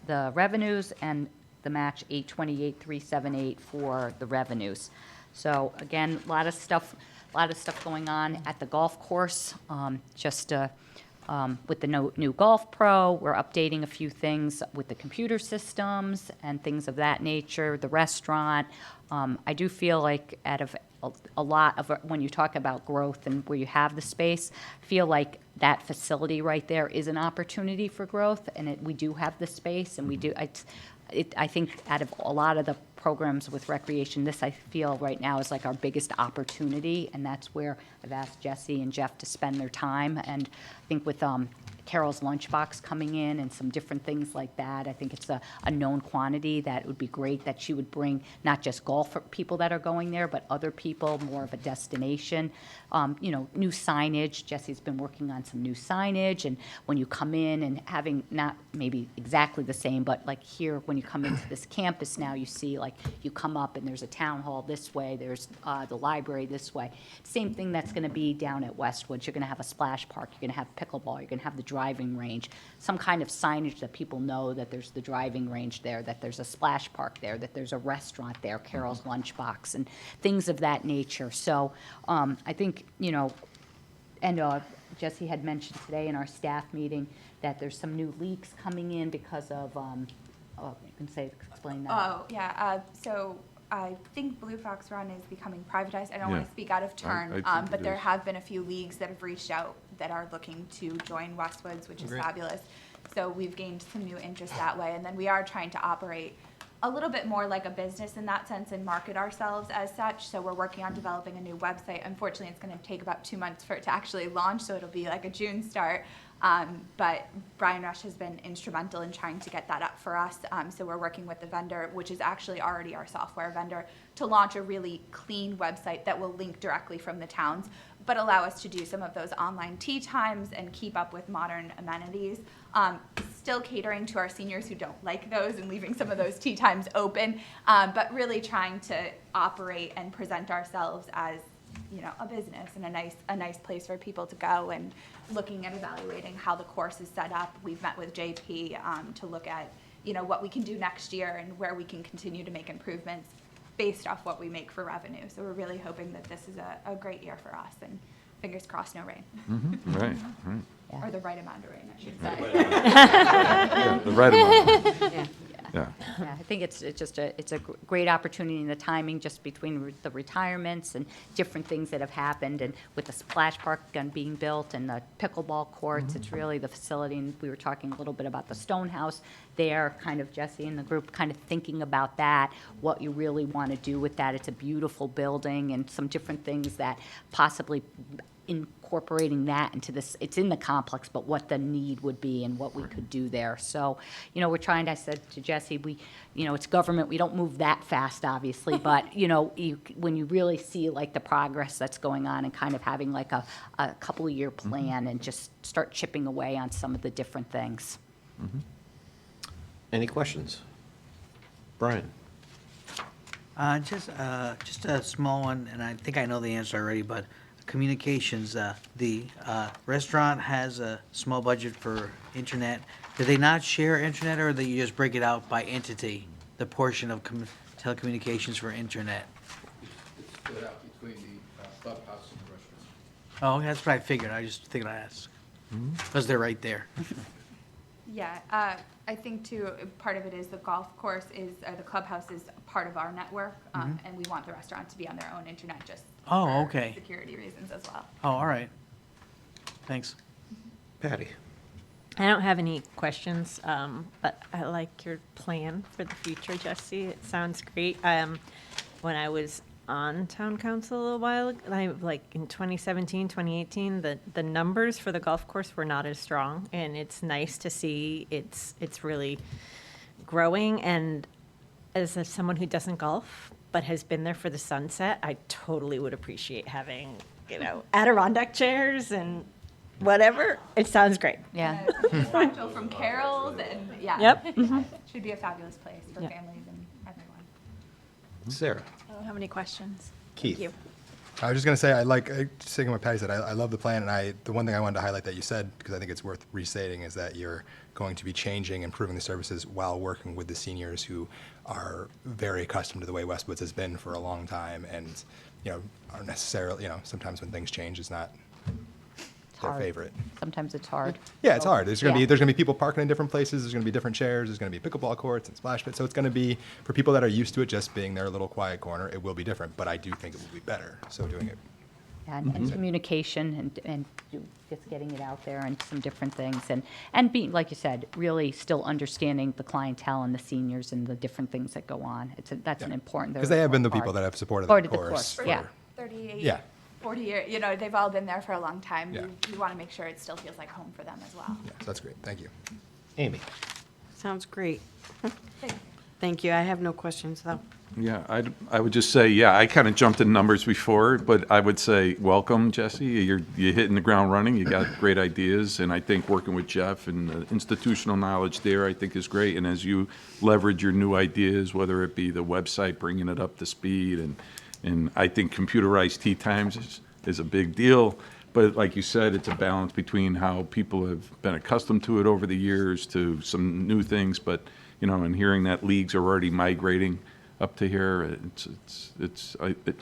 the revenues, and the match 828,378 for the revenues. So again, a lot of stuff going on at the golf course. With the new Golf Pro, we're updating a few things with the computer systems and things of that nature, the restaurant. I do feel like out of a lot of, when you talk about growth and where you have the space, I feel like that facility right there is an opportunity for growth, and we do have the space, and we do, I think out of a lot of the programs with recreation, this I feel right now is like our biggest opportunity, and that's where I've asked Jesse and Jeff to spend their time. And I think with Carol's Lunchbox coming in and some different things like that, I think it's a known quantity that it would be great that she would bring not just golf people that are going there, but other people, more of a destination. New signage. Jesse's been working on some new signage, and when you come in and having not maybe exactly the same, but like here, when you come into this campus now, you see like you come up and there's a town hall this way, there's the library this way. Same thing that's going to be down at Westwood. You're going to have a splash park. You're going to have pickleball. You're going to have the driving range. Some kind of signage that people know that there's the driving range there, that there's a splash park there, that there's a restaurant there, Carol's Lunchbox, and things of that nature. So I think, and Jesse had mentioned today in our staff meeting that there's some new leaks coming in because of, you can explain that. Oh, yeah, so I think Blue Fox Run is becoming privatized. I don't want Yeah. to speak out of turn, I think but it there is. have been a few leagues that have reached out that are looking to join Westwoods, which is Great. fabulous. So we've gained some new interest that way. And then we are trying to operate a little bit more like a business in that sense and market ourselves as such. So we're working on developing a new website. Unfortunately, it's going to take about 2 months for it to actually launch, so it'll be like a June start. But Brian Rush has been instrumental in trying to get that up for us. So we're working with the vendor, which is actually already our software vendor, to launch a really clean website that will link directly from the towns, but allow us to do some of those online tea times and keep up with modern amenities. Still catering to our seniors who don't like those and leaving some of those tea times open, but really trying to operate and present ourselves as a business and a nice place for people to go, and looking at evaluating how the course is set up. We've met with JP to look at what we can do next year and where we can continue to make improvements based off what we make for revenue. So we're really hoping that this is a great year for us, and fingers crossed, no rain. Right. Or the right amount of rain, I should say. Yeah, the right amount. Yeah. Yeah, I think it's a great opportunity, in the timing just between the retirements and different things that have happened, and with the splash park being built and the pickleball courts, it's really the facility. And we were talking a little bit about the Stonehouse there, kind of Jesse and the group kind of thinking about that, what you really want to do with that. It's a beautiful building, and some different things that possibly incorporating that into this, it's in the complex, but what the need would be and what we could do there. So, we're trying to, I said to Jesse, it's government, we don't move that fast, obviously, but, when you really see like the progress that's going on and kind of having like a couple of year plan and just start chipping away on some of the different things. Any questions? Brian? Just a small one, and I think I know the answer already, but communications, the restaurant has a small budget for internet. Do they not share internet, or do you just break it out by entity, the portion of telecommunications for internet? It's split out between the clubhouse and the restaurant. Oh, that's what I figured. I just figured I'd ask. Because they're right there. Yeah, I think too, part of it is the golf course the clubhouse is part of our network, and we want the restaurant to be on their own internet just Oh, for okay. security reasons as well. Oh, all right. Thanks. Patty? I don't have any questions, but I like your plan for the future, Jesse. It sounds great. When I was on town council a little while ago, like in 2017, 2018, the numbers for the golf course were not as strong, and it's nice to see it's really growing. And as someone who doesn't golf but has been there for the sunset, I totally would appreciate having, Adirondack chairs and whatever. It sounds great. Yeah. Rental from Carol's, and yeah. Yep. Should be a fabulous place for Yep. families and everyone. Sarah? I don't have any questions. Keith? Thank you. I was just going to say, sticking with what Patty said, I love the plan, and the one thing I wanted to highlight that you said, because I think it's worth restating, is that you're going to be changing, improving the services while working with the seniors who are very accustomed to the way Westwoods has been for a long time, and, aren't necessarily, sometimes when things change, it's not their hard. favorite. Sometimes it's hard. Yeah, it's hard. There's going Yeah. to be people parking in different places. There's going to be different chairs. There's going to be pickleball courts and splash pits. So it's going to be, for people that are used to it just being their little quiet corner, it will be different. But I do think it will be better. So doing it. And communication and just getting it out there and some different things. And being, like you said, really still understanding the clientele and the seniors and the different things that go on. That's an important. Because they have been the people that have supported Part the of the course. course, yeah. 38, Yeah. 40 years, they've all been there for a long time. Yeah. We want to make sure it still feels like home for them as well. Yeah, so that's great. Thank you. Amy? Sounds great. Thank you. I have no questions, though. Yeah, I would just say, yeah, I kind of jumped in numbers before, but I would say, welcome, Jesse. You're hitting the ground running. You got great ideas, and I think working with Jeff and the institutional knowledge there, I think is great. And as you leverage your new ideas, whether it be the website, bringing it up to speed, and I think computerized tea times is a big deal. But like you said, it's a balance between how people have been accustomed to it over the years to some new things, but, and hearing that leagues are already migrating up to here, it's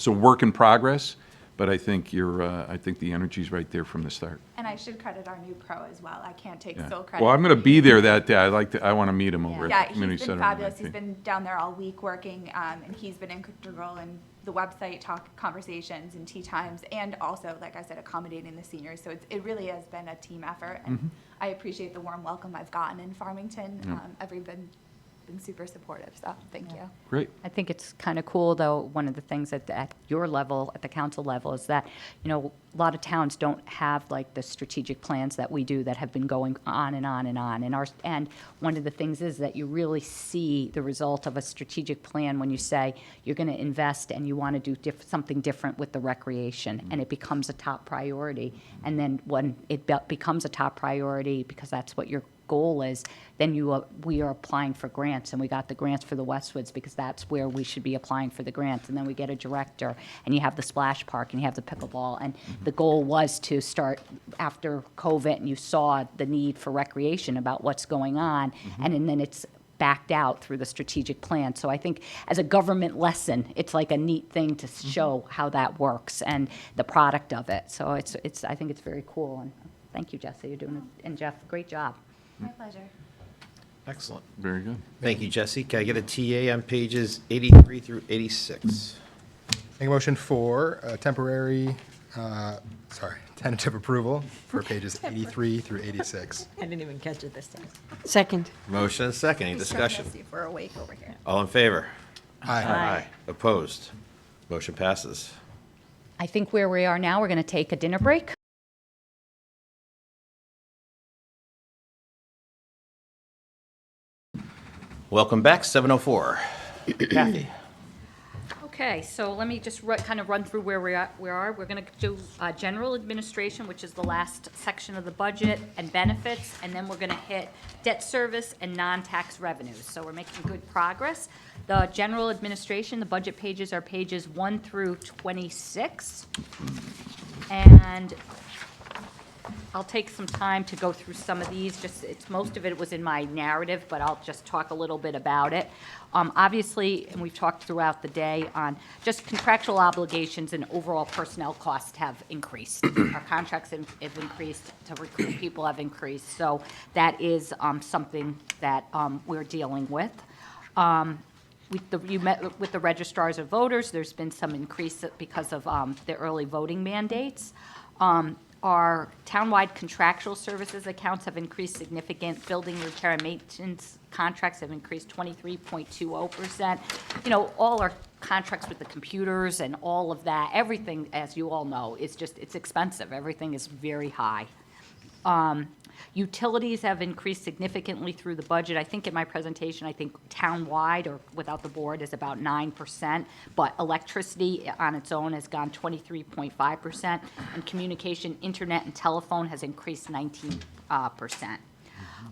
a work in progress, but I think I think the energy's right there from the start. And I should credit our new pro as well. I can't take Yeah. sole credit. Well, I'm going to be there that day. I want to meet him over Yeah, at the community he's center. been on fabulous. 19th. He's been down there all week working, and he's been integral in the website talk conversations and tea times, and also, like I said, accommodating the seniors. So it really has been a team effort, and I appreciate the warm welcome I've gotten in Farmington. Yeah. Everybody's been super supportive, so thank you. Great. I think it's kind of cool, though, one of the things at your level, at the council level, is that, a lot of towns don't have like the strategic plans that we do that have been going on and on and on. And one of the things is that you really see the result of a strategic plan when you say you're going to invest and you want to do something different with the recreation, and it becomes a top priority. And then when it becomes a top priority, because that's what your goal is, then we are applying for grants, and we got the grants for the Westwoods because that's where we should be applying for the grants. And then we get a director, and you have the splash park, and you have the pickleball. And the goal was to start after COVID, and you saw the need for recreation about what's going on, and then it's backed out through the strategic plan. So I think as a government lesson, it's like a neat thing to show how that works and the product of it. So I think it's very cool. And thank you, Jesse. You're doing it, and Jeff, great job. My pleasure. Excellent. Very good. Thank you, Jesse. Can I get a TA on pages 83 through 86? Make a motion for tentative approval for pages 83 through 86. I didn't even catch it this time. Second. Motion and second. Any discussion? See if we're awake over here. All in favor? Aye. Opposed? Motion passes. I think where we are now, we're going to take a dinner break. Welcome back, 7:04. Kathy? Okay, so let me just kind of run through where we are. We're going to do general administration, which is the last section of the budget, and benefits, and then we're going to hit debt service and non-tax revenues. So we're making good progress. The general administration, the budget pages are pages 1 through 26. And I'll take some time to go through some of these. Most of it was in my narrative, but I'll just talk a little bit about it. Obviously, and we've talked throughout the day on just contractual obligations and overall personnel costs have increased. Our contracts have increased, to recruit people have increased. So that is something that we're dealing with. You met with the registrars of voters. There's been some increase because of the early voting mandates. Our townwide contractual services accounts have increased significant. Building repair and maintenance contracts have increased 23.20%. All our contracts with the computers and all of that, everything, as you all know, it's expensive. Everything is very high. Utilities have increased significantly through the budget. I think in my presentation, I think townwide or without the board is about 9%, but electricity on its own has gone 23.5%, and communication, internet, and telephone has increased 19%.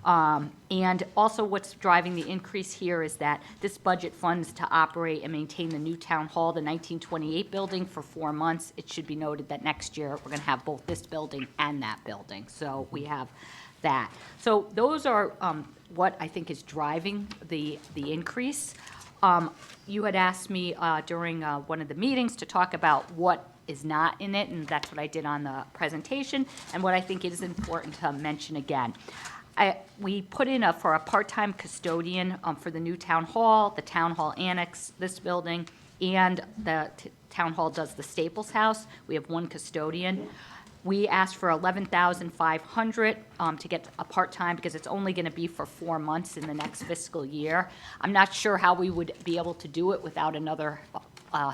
And also what's driving the increase here is that this budget funds to operate and maintain the new town hall, the 1928 building, for 4 months. It should be noted that next year, we're going to have both this building and that building. So we have that. So those are what I think is driving the increase. You had asked me during one of the meetings to talk about what is not in it, and that's what I did on the presentation, and what I think is important to mention again. We put in for a part-time custodian for the new town hall, the town hall annex, this building, and the town hall does the Staples House. We have one custodian. We asked for $11,500 to get a part-time because it's only going to be for 4 months in the next fiscal year. I'm not sure how we would be able to do it without another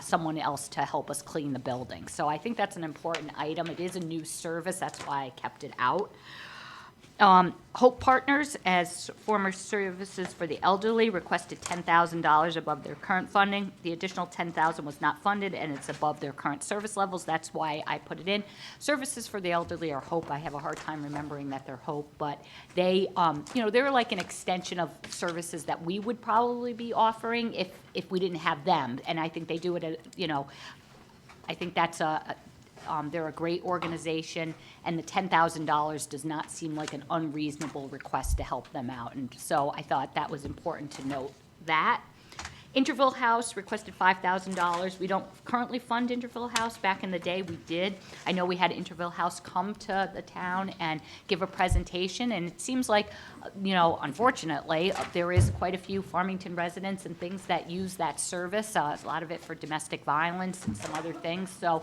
someone else to help us clean the building. So I think that's an important item. It is a new service. That's why I kept it out. Hope Partners, as former services for the elderly, requested $10,000 above their current funding. The additional $10,000 was not funded, and it's above their current service levels. That's why I put it in. Services for the elderly are Hope. I have a hard time remembering that they're Hope, but they, they're like an extension of services that we would probably be offering if we didn't have them. And I think they do it, I think that's they're a great organization, and the $10,000 does not seem like an unreasonable request to help them out. And so I thought that was important to note that. Interville House requested $5,000. We don't currently fund Interville House. Back in the day, we did. I know we had Interville House come to the town and give a presentation, and it seems like, unfortunately, there is quite a few Farmington residents and things that use that service, a lot of it for domestic violence and some other things. So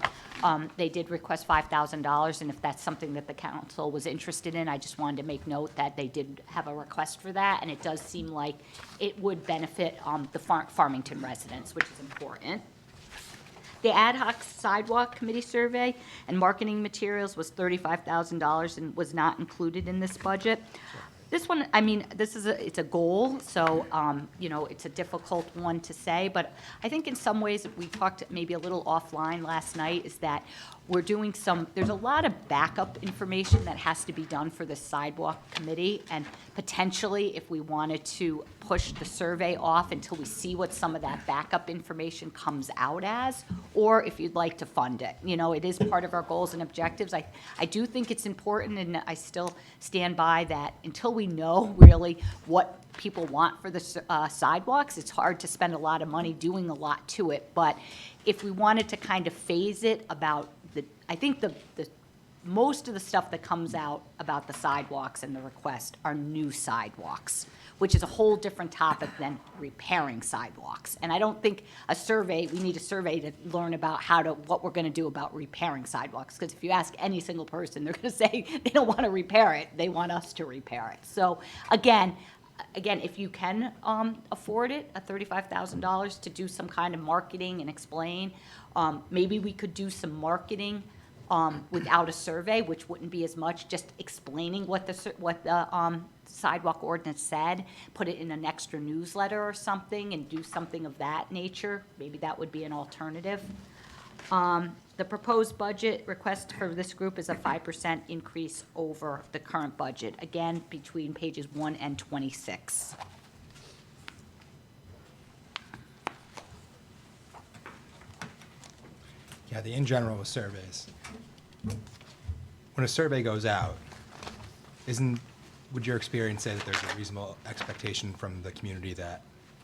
they did request $5,000, and if that's something that the council was interested in, I just wanted to make note that they did have a request for that, and it does seem like it would benefit the Farmington residents, which is important. The ad hoc sidewalk committee survey and marketing materials was $35,000 and was not included in this budget. This one, it's a goal, so, it's a difficult one to say, but I think in some ways, we talked maybe a little offline last night, is that we're doing there's a lot of backup information that has to be done for the sidewalk committee, and potentially, if we wanted to push the survey off until we see what some of that backup information comes out as, or if you'd like to fund it. It is part of our goals and objectives. I do think it's important, and I still stand by that until we know really what people want for the sidewalks, it's hard to spend a lot of money doing a lot to it. But if we wanted to kind of phase it I think the most of the stuff that comes out about the sidewalks and the request are new sidewalks, which is a whole different topic than repairing sidewalks. And I don't think we need a survey to learn about what we're going to do about repairing sidewalks. Because if you ask any single person, they're going to say they don't want to repair it. They want us to repair it. So again, if you can afford it, $35,000 to do some kind of marketing and explain, maybe we could do some marketing without a survey, which wouldn't be as much, just explaining what the sidewalk ordinance said, put it in an extra newsletter or something, and do something of that nature. Maybe that would be an alternative. The proposed budget request for this group is a 5% increase over the current budget, again, between pages 1 and 26. Yeah, the in general with surveys. When a survey goes out, would your experience say that there's a reasonable expectation from the community that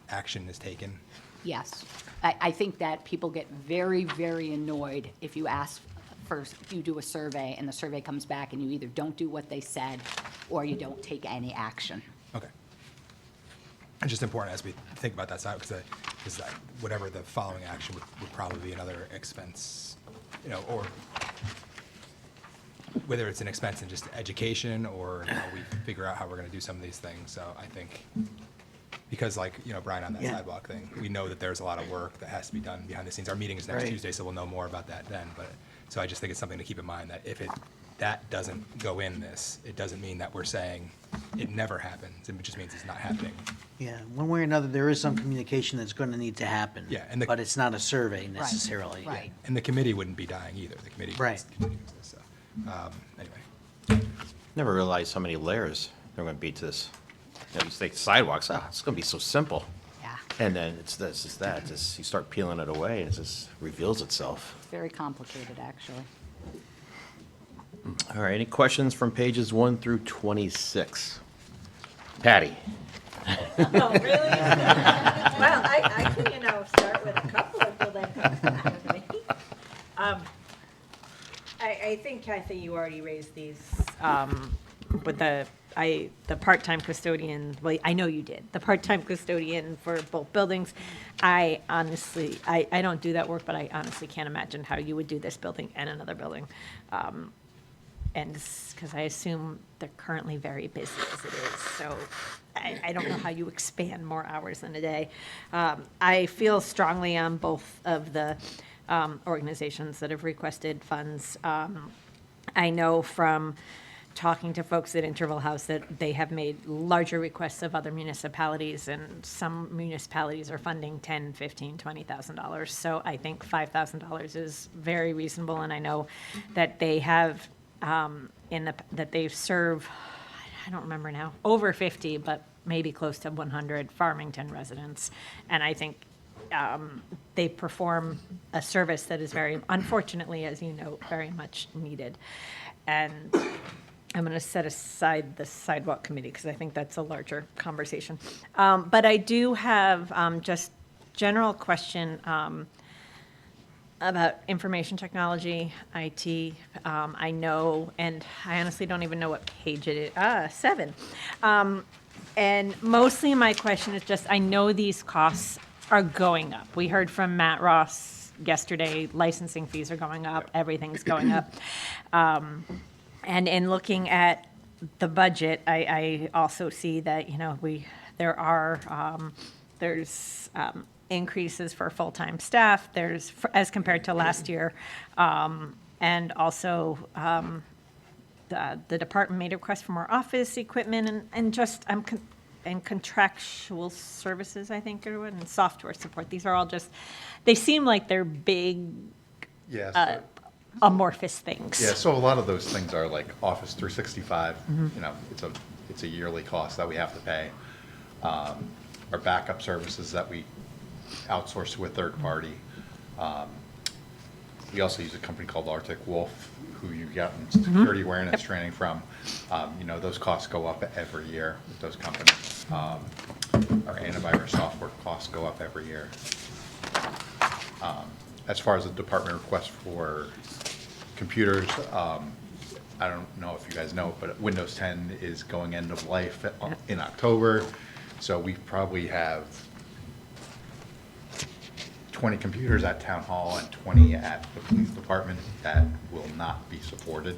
action is taken? Yes. I think that people get very, very annoyed if you you do a survey and the survey comes back and you either don't do what they said or you don't take any action. Okay. It's just important as we think about that side, because that whatever the following action would probably be another expense, or whether it's an expense in just education or we figure out how we're going to do some of these things. So I think, because Brian, on that sidewalk thing, we know that there's a lot of work that has to be done behind the scenes. Our meeting is next Tuesday, so we'll know more about that then. But so I just think it's something to keep in mind that if that doesn't go in this, it doesn't mean that we're saying it never happens. It just means it's not happening. Yeah, one way or another, there is some communication that's going to need to happen. Yeah, but it's not a survey necessarily. Right. And the committee wouldn't be dying either. The committee Right. continues this. So, anyway. Never realized how many layers they're gonna beat this. You know, you think sidewalks, it's gonna be so simple. Yeah. And then it's this, it's that, just, you start peeling it away, and it just reveals itself. It's very complicated, actually. All right, any questions from pages 1 through 26? Patty? Oh, really? Well, I can, start with a couple of people that come back to me. I think, Kathy, you already raised these, with the part-time custodian, well, I know you did, the part-time custodian for both buildings. I honestly, I don't do that work, but I honestly can't imagine how you would do this building and another building. And because I assume they're currently very busy as it is, so I don't know how you expand more hours in a day. I feel strongly on both of the organizations that have requested funds. I know from talking to folks at Interval House that they have made larger requests of other municipalities, and some municipalities are funding $10,000, $15,000, $20,000. So I think $5,000 is very reasonable, and I know that they have that they've served, I don't remember now, over 50, but maybe close to 100 Farmington residents. And I think they perform a service that is very, unfortunately, as you know, very much needed. And I'm going to set aside the sidewalk committee because I think that's a larger conversation. But I do have just general question about information technology, IT. I know, and I honestly don't even know what page it is. 7. And mostly my question is just, I know these costs are going up. We heard from Matt Ross yesterday, licensing fees are going up, everything's going up. And in looking at the budget, I also see that, there's increases for full-time staff, there's, as compared to last year, and also the department made a request for more office equipment and just, and contractual services, I think, or what, and software support. These are all just, they seem like they're big, Yes. amorphous things. Yeah, so a lot of those things are like Office 365, it's a yearly cost that we have to pay. Our backup services that we outsource to a third party. We also use a company called Arctic Wolf, who you get security awareness training from. Those costs go up every year with those companies. Our antivirus software costs go up every year. As far as the department request for computers, I don't know if you guys know, but Windows 10 is going end of life in October. So we probably have 20 computers at Town Hall and 20 at the police department that will not be supported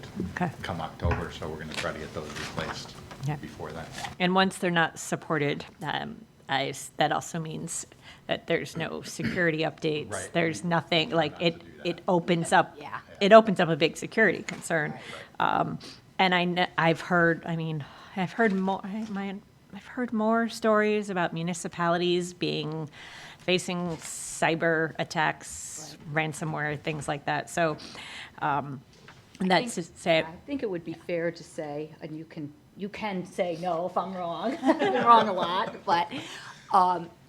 come October. So we're going to try to get those replaced before that. And once they're not supported, that also means that there's no security updates. Right. There's nothing, like, it opens up, it opens up a big security concern. And I've heard more stories about municipalities facing cyber attacks, ransomware, things like that. So that's to say. I think it would be fair to say, and you can say no if I'm wrong. I've been wrong a lot, but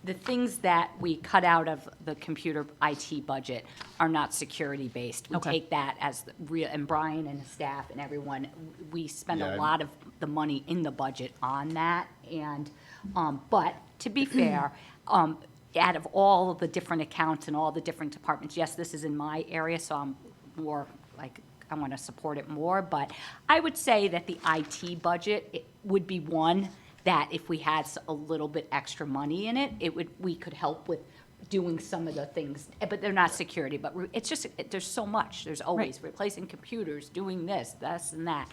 the things that we cut out of the computer IT budget are not security-based. We take that as real, and Brian and his staff and everyone, we spend a lot of the money in the budget on that. And, but to be fair, out of all of the different accounts and all the different departments, yes, this is in my area, so I'm more like, I want to support it more, but I would say that the IT budget would be one that if we had a little bit extra money in it, we could help with doing some of the things, but they're not security, but it's just, there's so much. There's always replacing computers, doing this and that.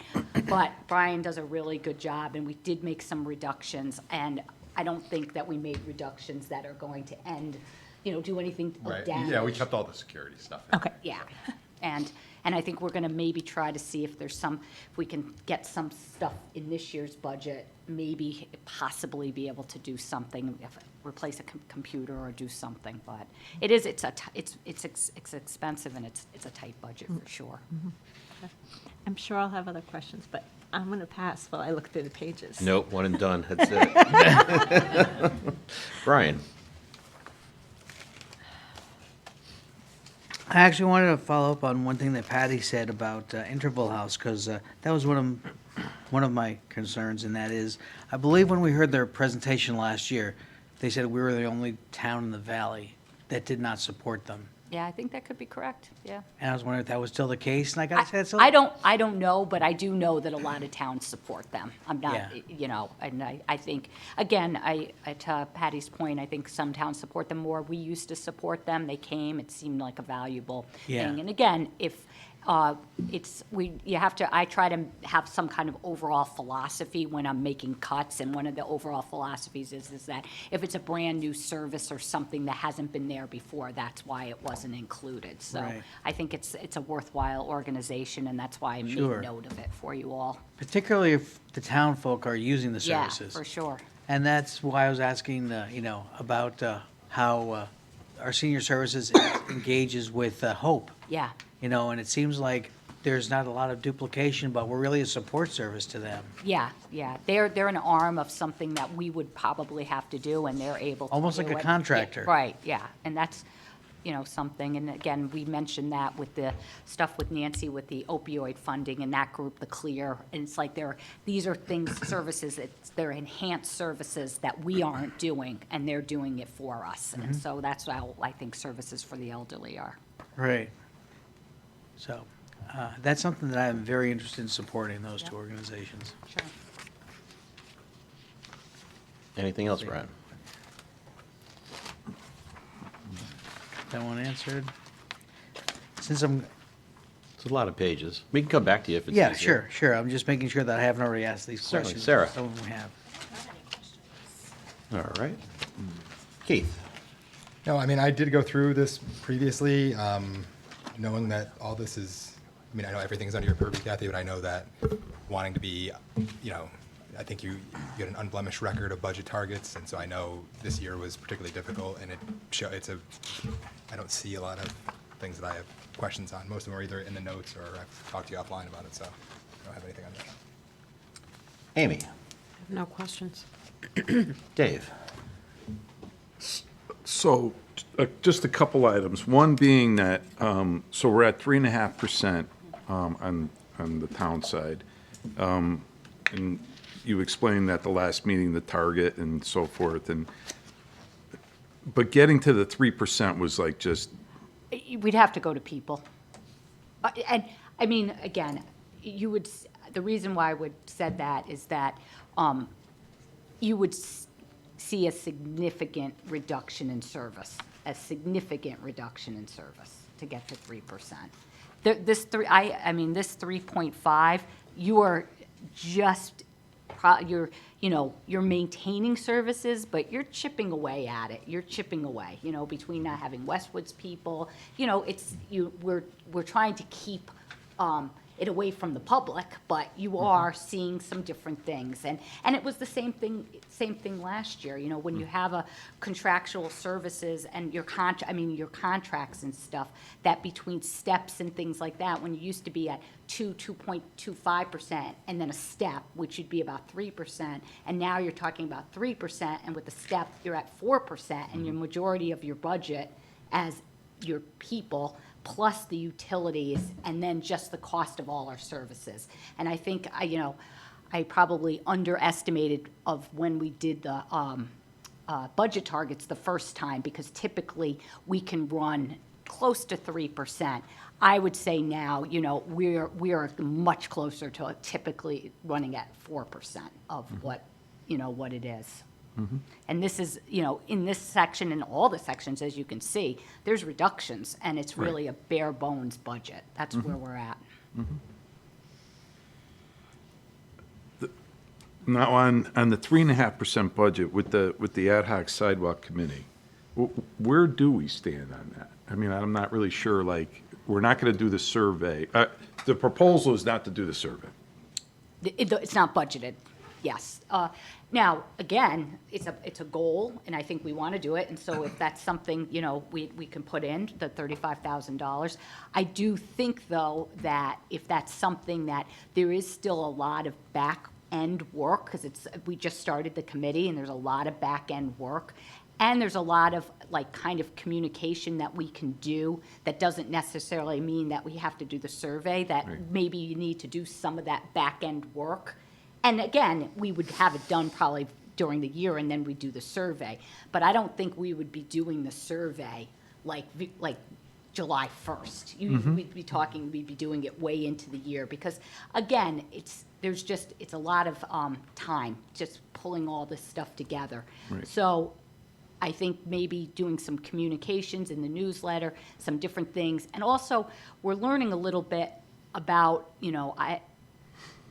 But Brian does a really good job, and we did make some reductions, and I don't think that we made reductions that are going to end, do anything of damage. Yeah, we kept all the security stuff in. Okay. Yeah, and I think we're gonna maybe try to see if there's if we can get some stuff in this year's budget, maybe possibly be able to do something, replace a computer or do something, but it's expensive and it's a tight budget for sure. I'm sure I'll have other questions, but I'm going to pass while I look through the pages. Nope, one and done, that's it. Brian? I actually wanted to follow up on one thing that Patty said about Interval House, because that was one of my concerns, and that is, I believe when we heard their presentation last year, they said we were the only town in the valley that did not support them. Yeah, I think that could be correct, yeah. And I was wondering if that was still the case, and I gotta say, that's I don't know, but I do know that a lot of towns support them. I'm not, Yeah. you know, and I think, again, to Patty's point, I think some towns support them more. We used to support them. They came, it seemed like a valuable Yeah. thing. And again, if, I try to have some kind of overall philosophy when I'm making cuts, and one of the overall philosophies is that if it's a brand-new service or something that hasn't been there before, that's why it wasn't included. So Right. I think it's a worthwhile organization, and that's why I made Sure. note of it for you all. Particularly if the town folk are using the Yeah, services. for sure. And that's why I was asking, about how our senior services engages with Hope. Yeah. And it seems like there's not a lot of duplication, but we're really a support service to them. Yeah, yeah. They're an arm of something that we would probably have to do, and they're able to Almost do like a it. contractor. Yeah, right, yeah. And that's, something, and again, we mentioned that with the stuff with Nancy, with the opioid funding and that group, the CLEAR, and it's like these are services, they're enhanced services that we aren't doing, and they're doing it for us. And Mhm. so that's how I think services for the elderly are. Right. So, that's something that I'm very interested in supporting, those two organizations. Sure. Anything else, Brian? That one answered. Since I'm, It's a lot of pages. We can come back to you if it's yeah, easier. sure. I'm just making sure that I haven't already asked these Certainly. questions. Sarah. Some of them have. All right. Keith? No, I mean, I did go through this previously, knowing that all this is, I know everything's under your purview, Kathy, but I know that wanting to be, I think you get an unblemished record of budget targets, and so I know this year was particularly difficult, and I don't see a lot of things that I have questions on. Most of them are either in the notes or I've talked to you offline about it, so I don't have anything on that. Amy? No questions. Dave? So, just a couple items. One being that, so we're at 3.5% on the town side. And you explained at the last meeting the target and so forth, but getting to the 3% was like just, We'd have to go to people. And, again, the reason why I would said that is that you would see a significant reduction in service, to get to 3%. This 3.5, you are just, you're maintaining services, but you're chipping away at it. You're chipping away, between not having Westwood's people, we're trying to keep it away from the public, but you are seeing some different things. And it was the same thing last year, when you have a contractual services and your contracts and stuff, that between steps and things like that, when you used to be at 2.25%, and then a step, which would be about 3%, and now you're talking about 3%, and with the step, you're at 4%, and your majority of your budget as your people, plus the utilities, and then just the cost of all our services. And I think, I probably underestimated of when we did the budget targets the first time, because typically we can run close to 3%. I would say now, we are much closer to typically running at 4% of what it is. And this is, in this section and all the sections, as you can see, there's reductions, and it's really a bare bones budget. That's where we're at. now on the 3.5% budget with the ad hoc sidewalk committee, where do we stand on that? I'm not really sure, we're not going to do the survey. The proposal is not to do the survey. It's not budgeted, yes. Now, again, it's a goal, and I think we want to do it, and so if that's something, you know, we can put in, the $35,000. I do think, though, that if that's something that there is still a lot of back-end work, because we just started the committee, and there's a lot of back-end work, and there's a lot of, like, kind of communication that we can do that doesn't necessarily mean that we have to do the survey, that maybe you need to do some of that back-end work. And again, we would have it done probably during the year, and then we do the survey. But I don't think we would be doing the survey like July 1st. We'd be doing it way into the year, because again, it's a lot of time just pulling all this stuff together. Right. So I think maybe doing some communications in the newsletter, some different things. And also, we're learning a little bit about, you know,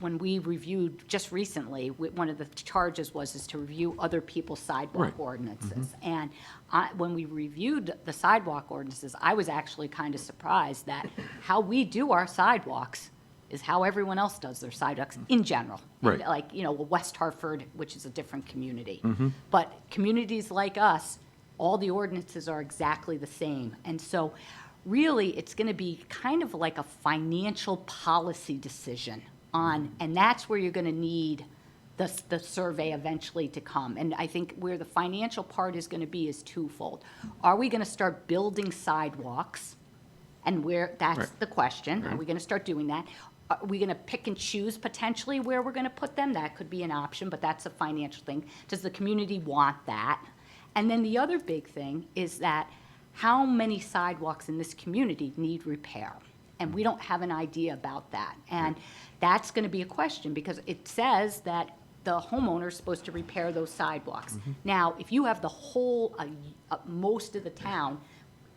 when we reviewed just recently, one of the charges is to review other people's sidewalk ordinances. And when we reviewed the sidewalk ordinances, I was actually kind of surprised that how we do our sidewalks is how everyone else does their sidewalks in general. Right. Like, you know, West Hartford, which is a different community. But communities like us, all the ordinances are exactly the same. And so really, it's going to be kind of like a financial policy decision on, and that's where you're going to need the survey eventually to come. And I think where the financial part is going to be is twofold. Are we going to start building sidewalks? And that's the question. Are we going to start doing that? Are we going to pick and choose potentially where we're going to put them? That could be an option, but that's a financial thing. Does the community want that? And then the other big thing is that how many sidewalks in this community need repair? And we don't have an idea about that. And that's going to be a question, because it says that the homeowner is supposed to repair those sidewalks. Now, if you have the whole, most of the town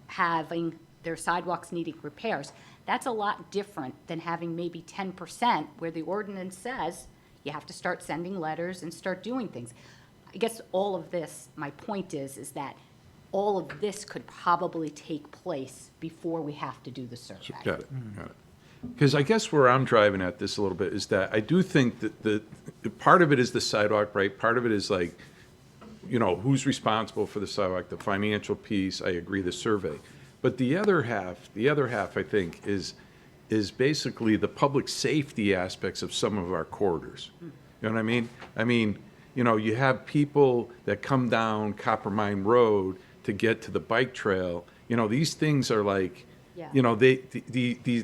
having their sidewalks needing repairs, that's a lot different than having maybe 10% where the ordinance says you have to start sending letters and start doing things. I guess all of this, my point is that all of this could probably take place before we have to do the survey. Got it. Because I guess where I'm driving at this a little bit is that I do think that the part of it is the sidewalk, right? Part of it is like, you know, who's responsible for the sidewalk, the financial piece, I agree, the survey. But the other half, I think, is basically the public safety aspects of some of our corridors. You know what I mean? I mean, you know, you have people that come down Copper Mine Road to get to the bike trail. You know, these things are like, you know, the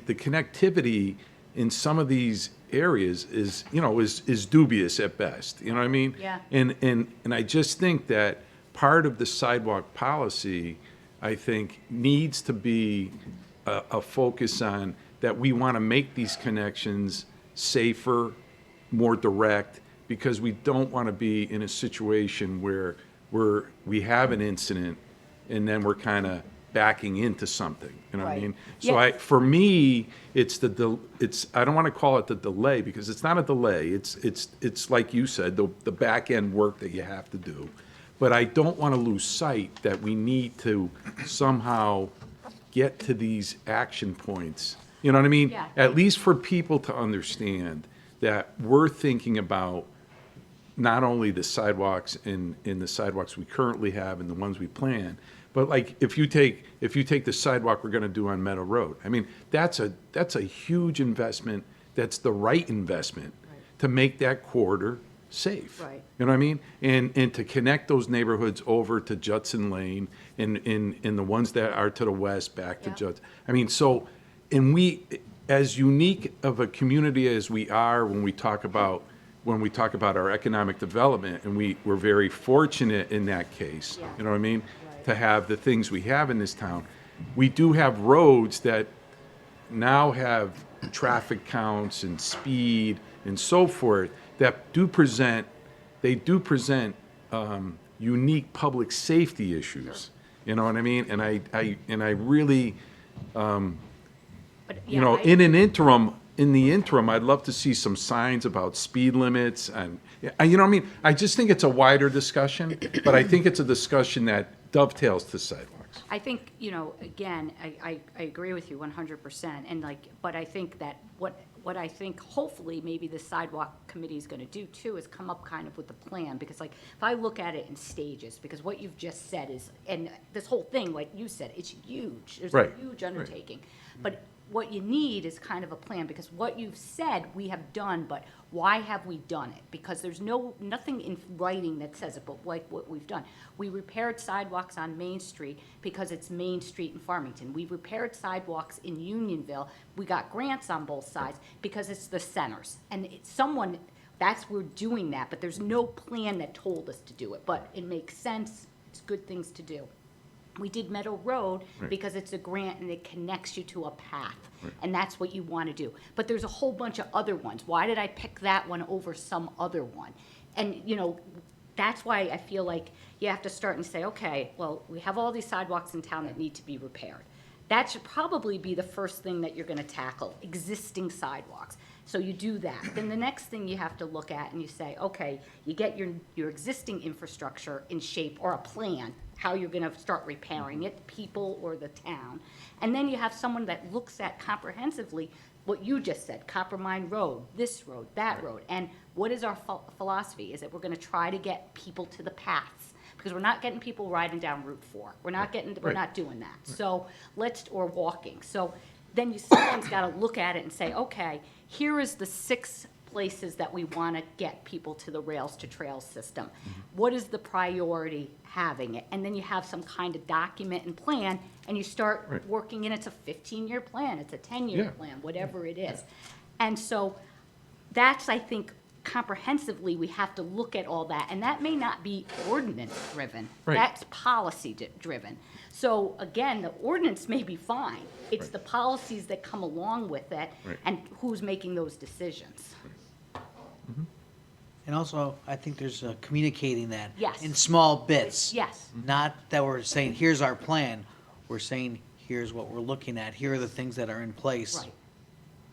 connectivity in some of these areas is, you know, is dubious at best. You know what I mean? Yeah. And I just think that part of the sidewalk policy, I think, needs to be a focus on that we want to make these connections safer, more direct, because we don't want to be in a situation where we have an incident and then we're kind of backing into something, you know what I Right. mean? So for me, it's I don't want to call it the delay, because it's not a delay. It's like you said, the back end work that you have to do. But I don't want to lose sight that we need to somehow get to these action points. You know what I mean? Yeah. At least for people to understand that we're thinking about not only the sidewalks in the sidewalks we currently have and the ones we plan, but like if you take the sidewalk we're going to do on Meadow Road, I mean, that's a huge investment. That's the right investment to make that corridor safe. Right. You know what I mean? And to connect those neighborhoods over to Judson Lane and the ones that are to the west back to Judson. I mean, so, and we, as unique of a community as we are when we talk about our economic development, and we're very fortunate in that case, you know what I mean? To have the things we have in this town. We do have roads that now have traffic counts and speed and so forth that do present unique public safety issues. You know what I mean? And I really, you know, in the interim, I'd love to see some signs about speed limits and, you know what I mean? I just think it's a wider discussion, but I think it's a discussion that dovetails to sidewalks. I think, you know, again, I agree with you 100%, and like, but I think that what I think hopefully maybe the sidewalk committee is gonna do too is come up kind of with a plan, because like, if I look at it in stages, because what you've just said is, and this whole thing, like you said, it's huge. There's a Right, huge right. undertaking. But what you need is kind of a plan, because what you've said, we have done, but why have we done it? Because there's nothing in writing that says it, but like what we've done. We repaired sidewalks on Main Street because it's Main Street in Farmington. We repaired sidewalks in Unionville. We got grants on both sides because it's the centers. And we're doing that, but there's no plan that told us to do it. But it makes sense, it's good things to do. We did Meadow Road Right. because it's a grant and it connects you to a path. And that's what you want to do. But there's a whole bunch of other ones. Why did I pick that one over some other one? And, that's why I feel like you have to start and say, okay, well, we have all these sidewalks in town that need to be repaired. That should probably be the first thing that you're going to tackle, existing sidewalks. So you do that. Then the next thing you have to look at and you say, okay, you get your existing infrastructure in shape or a plan, how you're going to start repairing it, people or the town. And then you have someone that looks at comprehensively what you just said, Copper Mine Road, this road, that road. And what is our philosophy? Is that we're going to try to get people to the paths, because we're not getting people riding down Route 4. We're not doing that. So or walking. So then someone's got to look at it and say, okay, here is the 6 places that we want to get people to the rails to trails system. What is the priority having it? And then you have some kind of document and plan, and you start working in. It's a 15-year plan, it's a 10-year Yeah. plan, whatever it is. And so that's, I think, comprehensively, we have to look at all that, and that may not be ordinance-driven. Right. That's policy-driven. So again, the ordinance may be fine. It's Right. the policies that come along with it, Right. and who's making those decisions. And also, I think there's communicating that. Yes. In small bits. Yes. Not that we're saying, here's our plan. We're saying, here's what we're looking at. Here are the things that are in place. Right,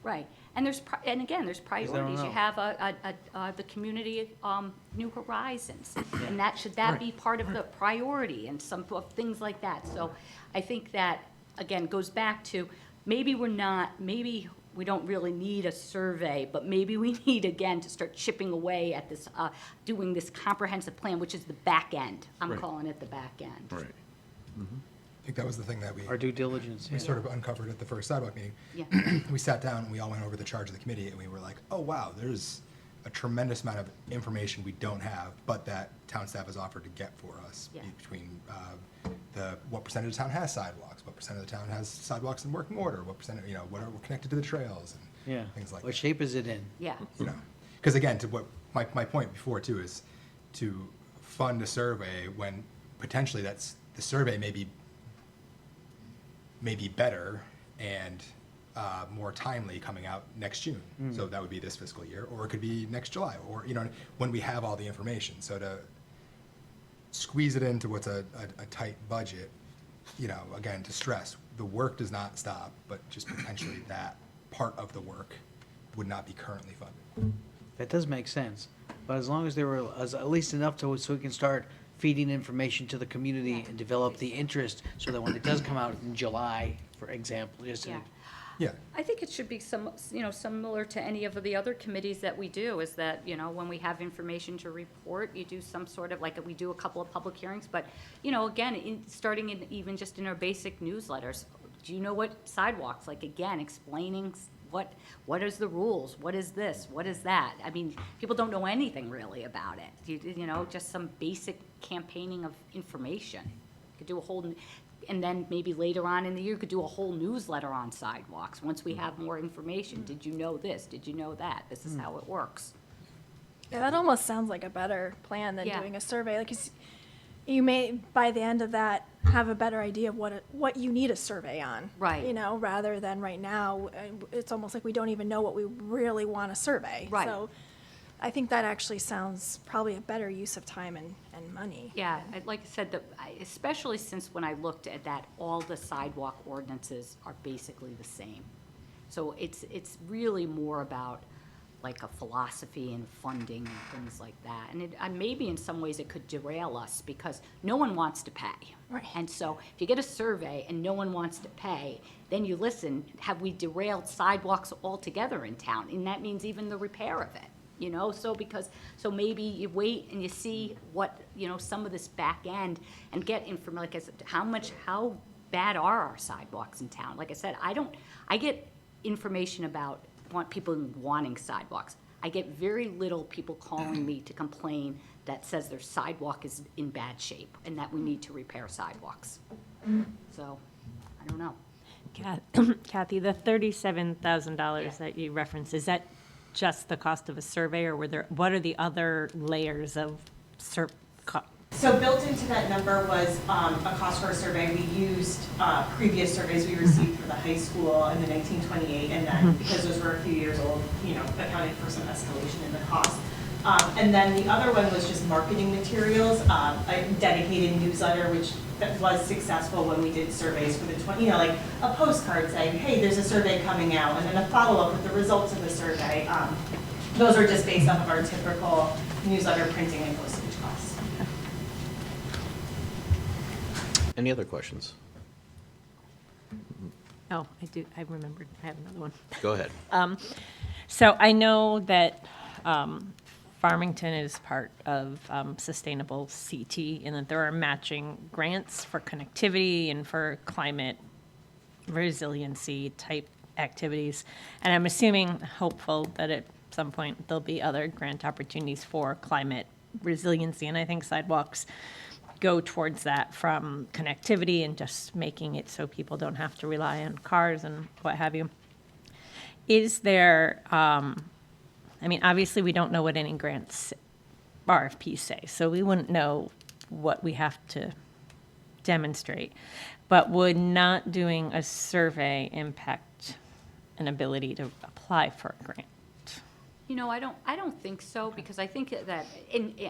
right. And there's priorities. You know. have the community, New Horizons. And should that be part of the priority and some of things like that? So I think that, again, goes back to, maybe we don't really need a survey, but maybe we need, again, to start chipping away at this, doing this comprehensive plan, which is the back end. I'm Right. calling it the back end. Right. I think that was the thing that Our due diligence. we yeah. sort of uncovered at the first sidewalk meeting. Yeah. We sat down and we all went over the charge of the committee and we were like, oh, wow, there's a tremendous amount of information we don't have, but that town staff has offered to get for us. Yeah. Between what percentage of town has sidewalks, what percent of the town has sidewalks in working order, what percent, what are connected to the trails and Yeah. things like that. What shape is it in? Yeah. Because again, to what my point before too is to fund a survey when potentially the survey may be better and more timely coming out next June. So that would be this fiscal year, or it could be next July, or when we have all the information. So to squeeze it into what's a tight budget, again, to stress, the work does not stop, but just potentially that part of the work would not be currently funded. That does make sense. But as long as there was at least enough so we can start feeding information to the community and develop the interest so that when it does come out in July, for example, Yeah. Yeah. I think it should be similar to any of the other committees that we do, is that, when we have information to report, you do some sort of, like, we do a couple of public hearings, but, again, starting even just in our basic newsletters, do you know what sidewalks, like, again, explaining what is the rules, what is this, what is that? I mean, people don't know anything really about it, just some basic campaigning of information. You could do a whole, and then maybe later on in the year, you could do a whole newsletter on sidewalks, once we have more information. Did you know this? Did you know that? This is how it works. Yeah, that almost sounds like a better plan than Yeah. doing a survey. Like, 'cause you may, by the end of that, have a better idea of what you need a survey on. Right. Rather than right now, it's almost like we don't even know what we really want to survey. Right. So I think that actually sounds probably a better use of time and money. Yeah, like I said, especially since when I looked at that, all the sidewalk ordinances are basically the same. So it's really more about, like a philosophy and funding and things like that. And maybe in some ways it could derail us because no one wants to pay. Right. And so if you get a survey and no one wants to pay, then you listen, have we derailed sidewalks altogether in town? And that means even the repair of it, you know? So maybe you wait and you see what, you know, some of this back end and get information, like I said, how bad are our sidewalks in town? Like I said, I get information about people wanting sidewalks. I get very little people calling me to complain that says their sidewalk is in bad shape and that we need to repair sidewalks. So, I don't know. Kathy, the $37,000 that you referenced, is that just the cost of a survey, or what are the other layers of So built into that number was a cost for a survey. We used previous surveys we received for the high school in the 1928, and then because those were a few years old, you know, accounted for some escalation in the cost. And then the other one was just marketing materials, a dedicated newsletter, which was successful when we did surveys for the you know, like a postcard saying, hey, there's a survey coming out, and then a follow-up with the results of the survey. Those are just based off of our typical newsletter printing and postage costs. Any other questions? Oh, I remembered, I have another one. Go ahead. So I know that Farmington is part of Sustainable CT, and that there are matching grants for connectivity and for climate resiliency type activities. And I'm assuming, hopeful, that at some point there'll be other grant opportunities for climate resiliency, and I think sidewalks go towards that, from connectivity and just making it so people don't have to rely on cars and what have you. Is there, I mean, obviously we don't know what any grants RFPs say, so we wouldn't know what we have to demonstrate. But would not doing a survey impact an ability to apply for a grant? You know, I don't think so, because I think that,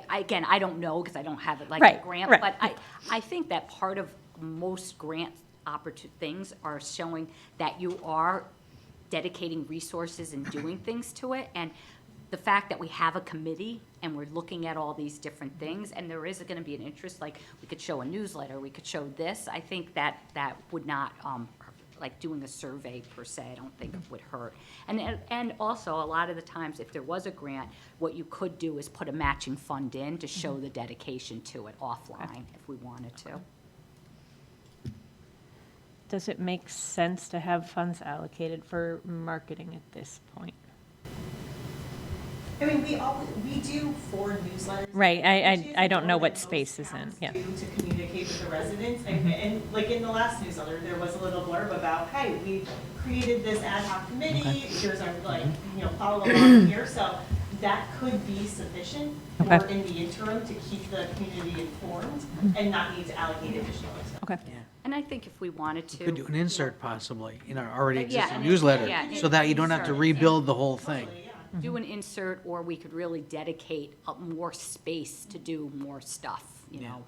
again, I don't know, because I don't have it like Right, a grant, right. but I think that part of most grant things are showing that you are dedicating resources and doing things to it, and the fact that we have a committee and we're looking at all these different things, and there is going to be an interest, like we could show a newsletter, we could show this, I think that would not, like doing a survey per se, I don't think it would hurt. And also, a lot of the times, if there was a grant, what you could do is put a matching fund in to show the dedication to it offline, if we wanted to. Does it make sense to have funds allocated for marketing at this point? I mean, we do 4 newsletters. Right, I don't know more what than space most is in, towns yeah. do to communicate with the residents. And like in the last newsletter, there was a little blurb about, hey, we created this ad hoc committee, here's our, like, you know, follow along here. So that could be sufficient Okay. for in the interim to keep the community informed and not need to allocate additional expense. Okay. And I think if we wanted to. Could do an insert possibly in our already Yeah, existing an newsletter, yeah, so that you don't have to insert. rebuild the whole thing. Do an insert, or we could really dedicate more space to do more stuff, you know?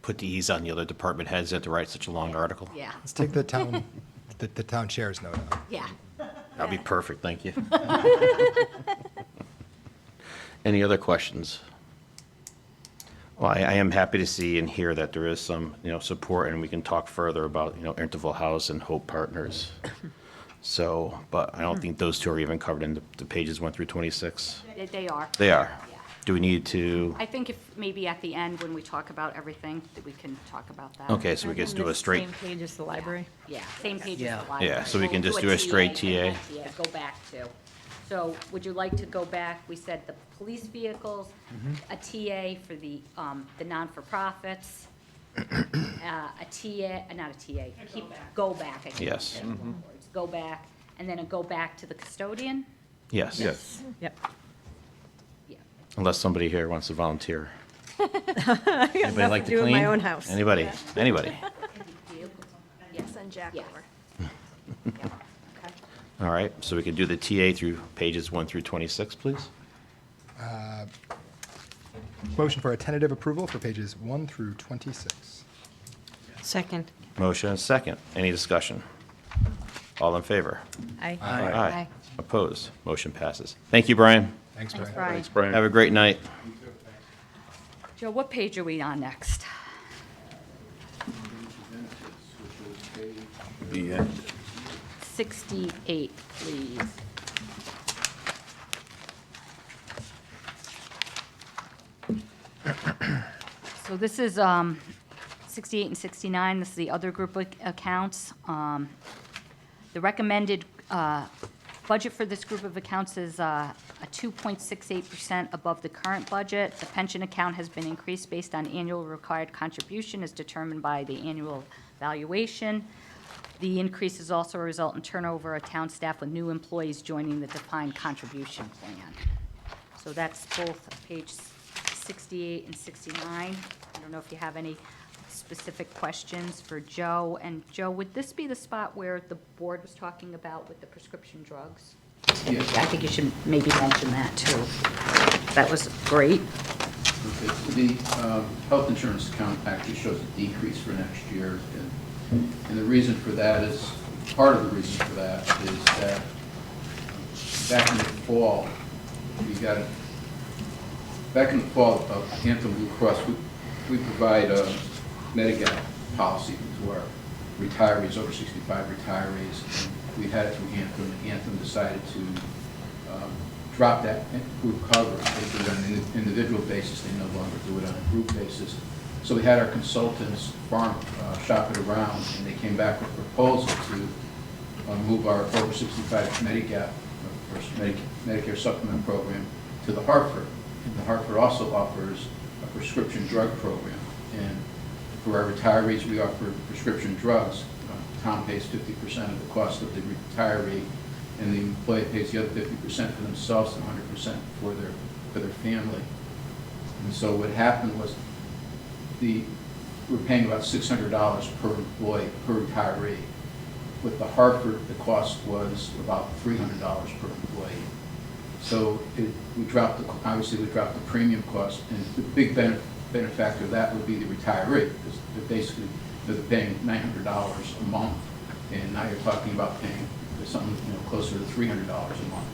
Put the ease on the other department heads that to write such a long article. Yeah, Let's take the town, the town chair's note out. yeah. That'd be perfect, thank you. Any other questions? Well, I am happy to see and hear that there is some, you know, support, and we can talk further about, you know, Interval House and Hope Partners. So, but I don't think those two are even covered in the pages 1 through 26. They are. They are. Yeah. Do we need to, I think if maybe at the end, when we talk about everything, that we can talk about that. okay, so we can just do a straight, Same page as the library? Yeah, same page as Yeah. the library. Yeah, so we can We'll just do a straight and TA. then go back to. So would you like to go back, we said the police vehicles, a TA for the non-for-profits, a TA, not a TA, go back. I can't Yes. say the words. Go back, and then a go back to the custodian? Yes. Yes. Yep. Yeah. Unless somebody here wants to volunteer. I got Anybody like to do in clean? my own house. Anybody? Anybody? Yes. Send Jack Yeah. over. Okay. All right, so we can do the TA through pages 1 through 26, please? Motion for a tentative approval for pages 1 through 26. Second. Motion and second. Any discussion? All in favor? Aye. Aye. Opposed? Motion passes. Thank you, Brian. Thanks, Thanks, Brian. Brian. Thanks, Brian. Have a great night. Joe, what page are we on next? The end. 68, please. So this is 68 and 69, this is the other group of accounts. The recommended budget for this group of accounts is a 2.68% above the current budget. The pension account has been increased based on annual required contribution as determined by the annual valuation. The increase is also a result in turnover of town staff with new employees joining the defined contribution plan. So that's both page 68 and 69. I don't know if you have any specific questions for Joe. And Joe, would this be the spot where the board was talking about with the prescription drugs? Yes. I think you should maybe mention that too. That was great. Okay, so the health insurance account actually shows a decrease for next year. And the reason for that is, part of the reason for that is that back in the fall, back in the fall of Anthem Blue Cross, we provide a Medigap policy to our retirees, over 65 retirees. We had it through Anthem, and Anthem decided to drop that group coverage. They do it on an individual basis, they no longer do it on a group basis. So we had our consultants shop it around, and they came back with a proposal to move our over 65 Medigap, or Medicare supplement program to the Hartford. And the Hartford also offers a prescription drug program. And for our retirees, we offer prescription drugs. Town pays 50% of the cost of the retiree, and the employee pays the other 50% for themselves and 100% for their family. And so what happened was we're paying about $600 per employee, per retiree. With the Hartford, the cost was about $300 per employee. So obviously we dropped the premium cost, and the big benefactor of that would be the retiree, because they're paying $900 a month, and now you're talking about paying something closer to $300 a month,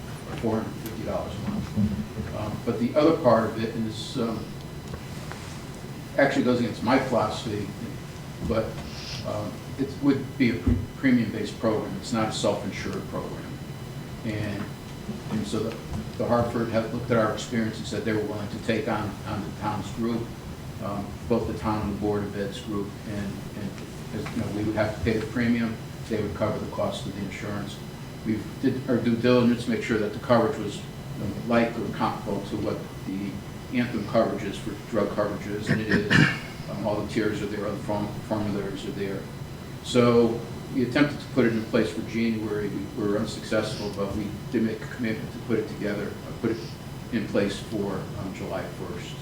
or $450 a month. But the other part of it is actually goes against my philosophy, but it would be a premium-based program. It's not a self-insured program. And so the Hartford have looked at our experience and said they were willing to take on the town's group, both the town and the Board of Ed's group, and as we would have to pay the premium, they would cover the cost of the insurance. We did our due diligence to make sure that the coverage was like or comparable to what the Anthem coverage is for drug coverages, and it is. All the tiers are there, all the formulas are there. So we attempted to put it in place for January. We were unsuccessful, but we did make a commitment to put it together, put it in place for July 1st.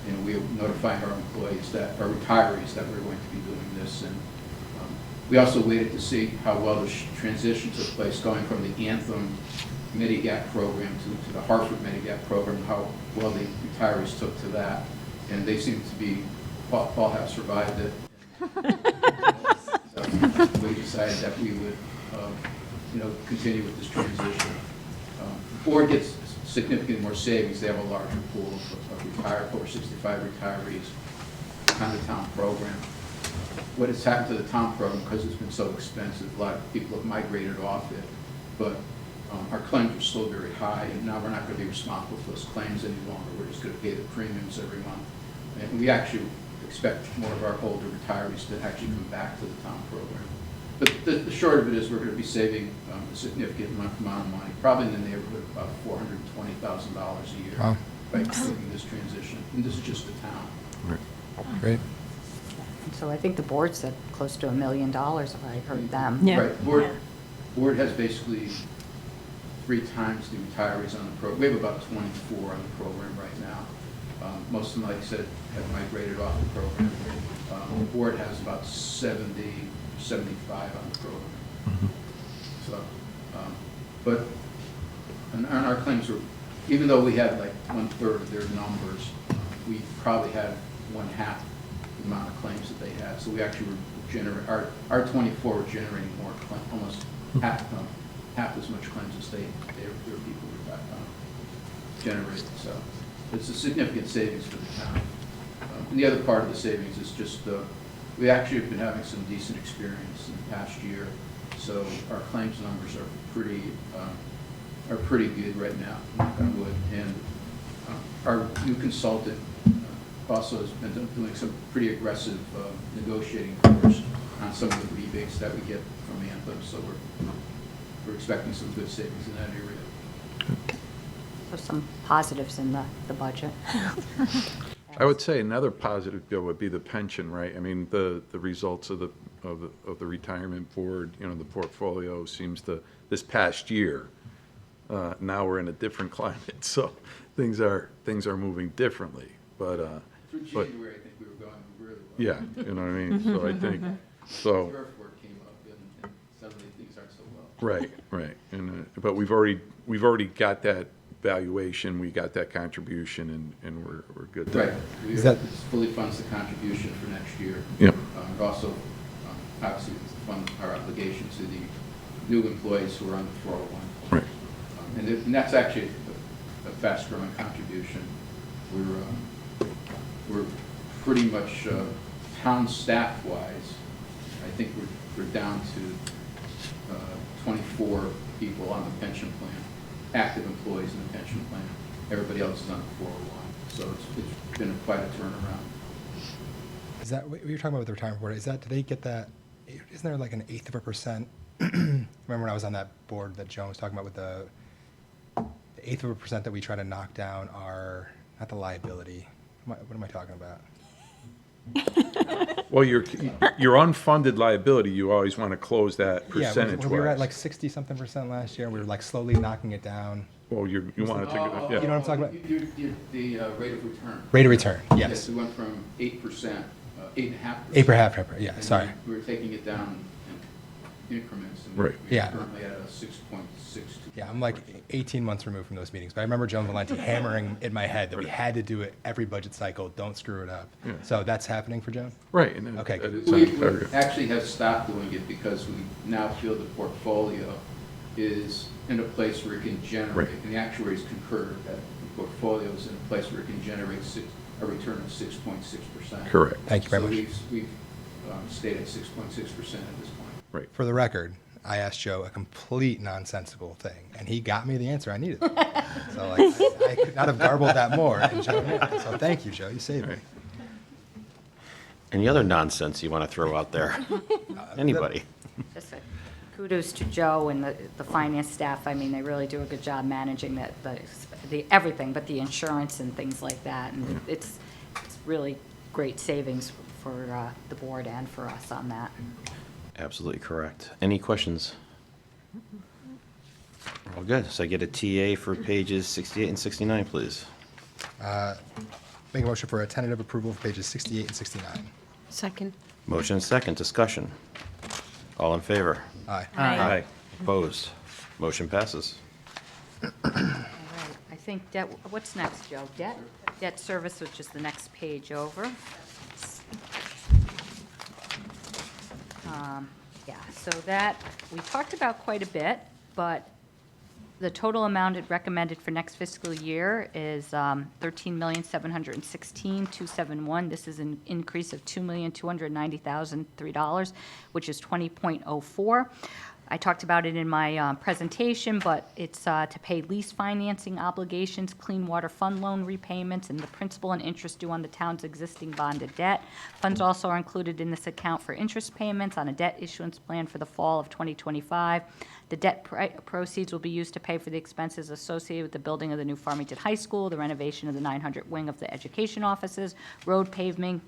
And we are notifying our employees, our retirees, that we're going to be doing this. And we also waited to see how well the transition took place, going from the Anthem Medigap program to the Hartford Medigap program, how well the retirees took to that. And they seem to be, Paul has survived it. So we decided that we would, continue with this transition. The board gets significantly more savings. They have a larger pool of over 65 retirees on the town program. What has happened to the town program, because it's been so expensive, a lot of people have migrated off it, but our claims are still very high, and now we're not going to be responsible for those claims any longer. We're just going to pay the premiums every month. And we actually expect more of our older retirees to actually come back to the town program. But the short of it is we're going to be saving a significant amount of money, probably in the neighborhood of about $420,000 a year by making this transition. And this is just the town. Right. Great. So I think the board said close to $1 million, if I heard them. Yeah. Right. Board has basically 3 times the retirees on the program. We have about 24 on the program right now. Most of them, like I said, have migrated off the program. The board has about 70, 75 on the program. So, but on our claims, even though we had like 1/3 of their numbers, we probably had 1/2 the amount of claims that they had. So we actually were generating, our 24 were generating more almost half as much claims as their people would generate. So it's a significant savings for the town. And the other part of the savings is just, we actually have been having some decent experience in the past year. So our claims numbers are pretty good right now, knock on wood. And our new consultant also has been doing some pretty aggressive negotiating for us on some of the rebates that we get from Anthem. So we're expecting some good savings in that area. So some positives in the budget. I would say another positive bill would be the pension, right? I mean, the results of the retirement board, you know, the portfolio seems to, this past year, now we're in a different climate, so things are moving differently, but. Through January, I think we were going really well. Yeah, you know what I mean? So I think, so. Turf work came up and suddenly things aren't so well. Right. And, but we've already got that valuation, we got that contribution, and we're good there. Right. Is that- This fully funds the contribution for next year. Yep. It also, obviously, fund our obligation to the new employees who are on the 401. Right. And that's actually a fast-growing contribution. We're pretty much, town staff-wise, I think we're down to 24 people on the pension plan, active employees in the pension plan. Everybody else is on the 401. So it's been quite a turnaround. Is that, what you were talking about with the retirement board, is that, do they get that, isn't there like an 1/8%? Remember when I was on that board that Joan was talking about with the 1/8% that we try to knock down our, not the liability, what am I talking about? Well, your unfunded liability, you always want to close that percentage-wise. Yeah, we were at like 60-something% last year, we were like slowly knocking it down. Well, you want to, You know what I'm talking about? The rate of return. Rate of return, yes. We went from 8%, 8.5%. 8.5%, yeah, sorry. And we were taking it down in increments. And Right. we're Yeah. currently at a 6.62. Yeah, I'm like 18 months removed from those meetings, but I remember Joan Valenti hammering in my head that we had to do it every budget cycle, don't screw it up. Yeah. So that's happening for Joan? Right. And Okay. that is We very good. actually have stopped doing it because we now feel the portfolio is in a place where it can generate, Right. and the actuaries concur that the portfolio is in a place where it can generate a return of 6.6%. Correct. Thank you very much. So we've stayed at 6.6% at this point. Right. For the record, I asked Joe a complete nonsensical thing, and he got me the answer I needed. So like, I could not have garbled that more. And Joe did. So thank you, Joe. You saved me. Any other nonsense you want to throw out there? Anybody? Just kudos to Joe and the finance staff. I mean, they really do a good job managing the everything, but the insurance and things like that. And it's really great savings for the board and for us on that. Absolutely correct. Any questions? All good. So I get a TA for pages 68 and 69, please. Make a motion for a tentative approval for pages 68 and 69. Second. Motion and second, discussion. All in favor? Aye. Aye. Opposed? Motion passes. All right, I think debt, what's next, Joe? Debt service, which is the next page over. Yeah, so that, we talked about quite a bit, but the total amount recommended for next fiscal year is $13,716,271. This is an increase of $2,290,003, which is 20.04. I talked about it in my presentation, but it's to pay lease financing obligations, clean water fund loan repayments, and the principal and interest due on the town's existing bonded debt. Funds also are included in this account for interest payments on a debt issuance plan for the fall of 2025. The debt proceeds will be used to pay for the expenses associated with the building of the new Farmington High School, the renovation of the 900 wing of the education offices, road paving,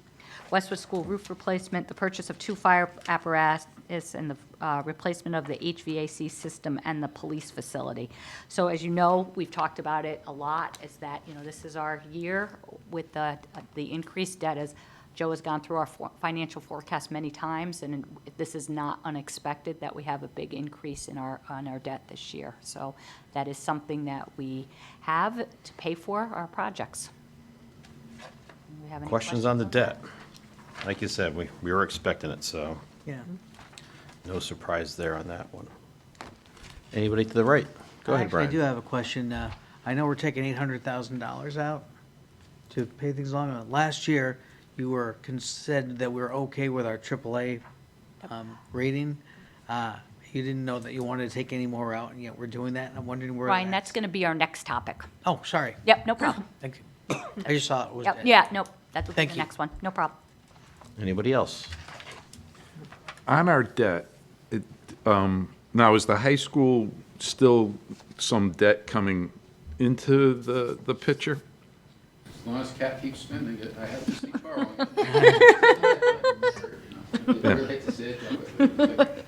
Westwood School roof replacement, the purchase of 2 fire apparatus, and the replacement of the HVAC system and the police facility. So as you know, we've talked about it a lot, is that, you know, this is our year with the increased debt, as Joe has gone through our financial forecast many times, and this is not unexpected that we have a big increase in on our debt this year. So that is something that we have to pay for our projects. Do we have any Questions on the debt? Like you said, we were expecting it, so Yeah. no surprise there on that one. Anybody to the right? Go ahead, Actually, I Brian. do have a question. I know we're taking $800,000 out to pay things along. Last year, you were, said that we were okay with our AAA rating. You didn't know that you wanted to take any more out, and yet we're doing that, and I'm wondering where. Ryan, that's going to be our next topic. Oh, sorry. Yep, no problem. Thank you. I just saw it was. Yep, yeah, nope, that will be Thank the you. next one, no problem. Anybody else? On our debt, now, is the high school still some debt coming into the picture? As long as Cat keeps spending it, I have to keep borrowing it. I hate to say it that way, but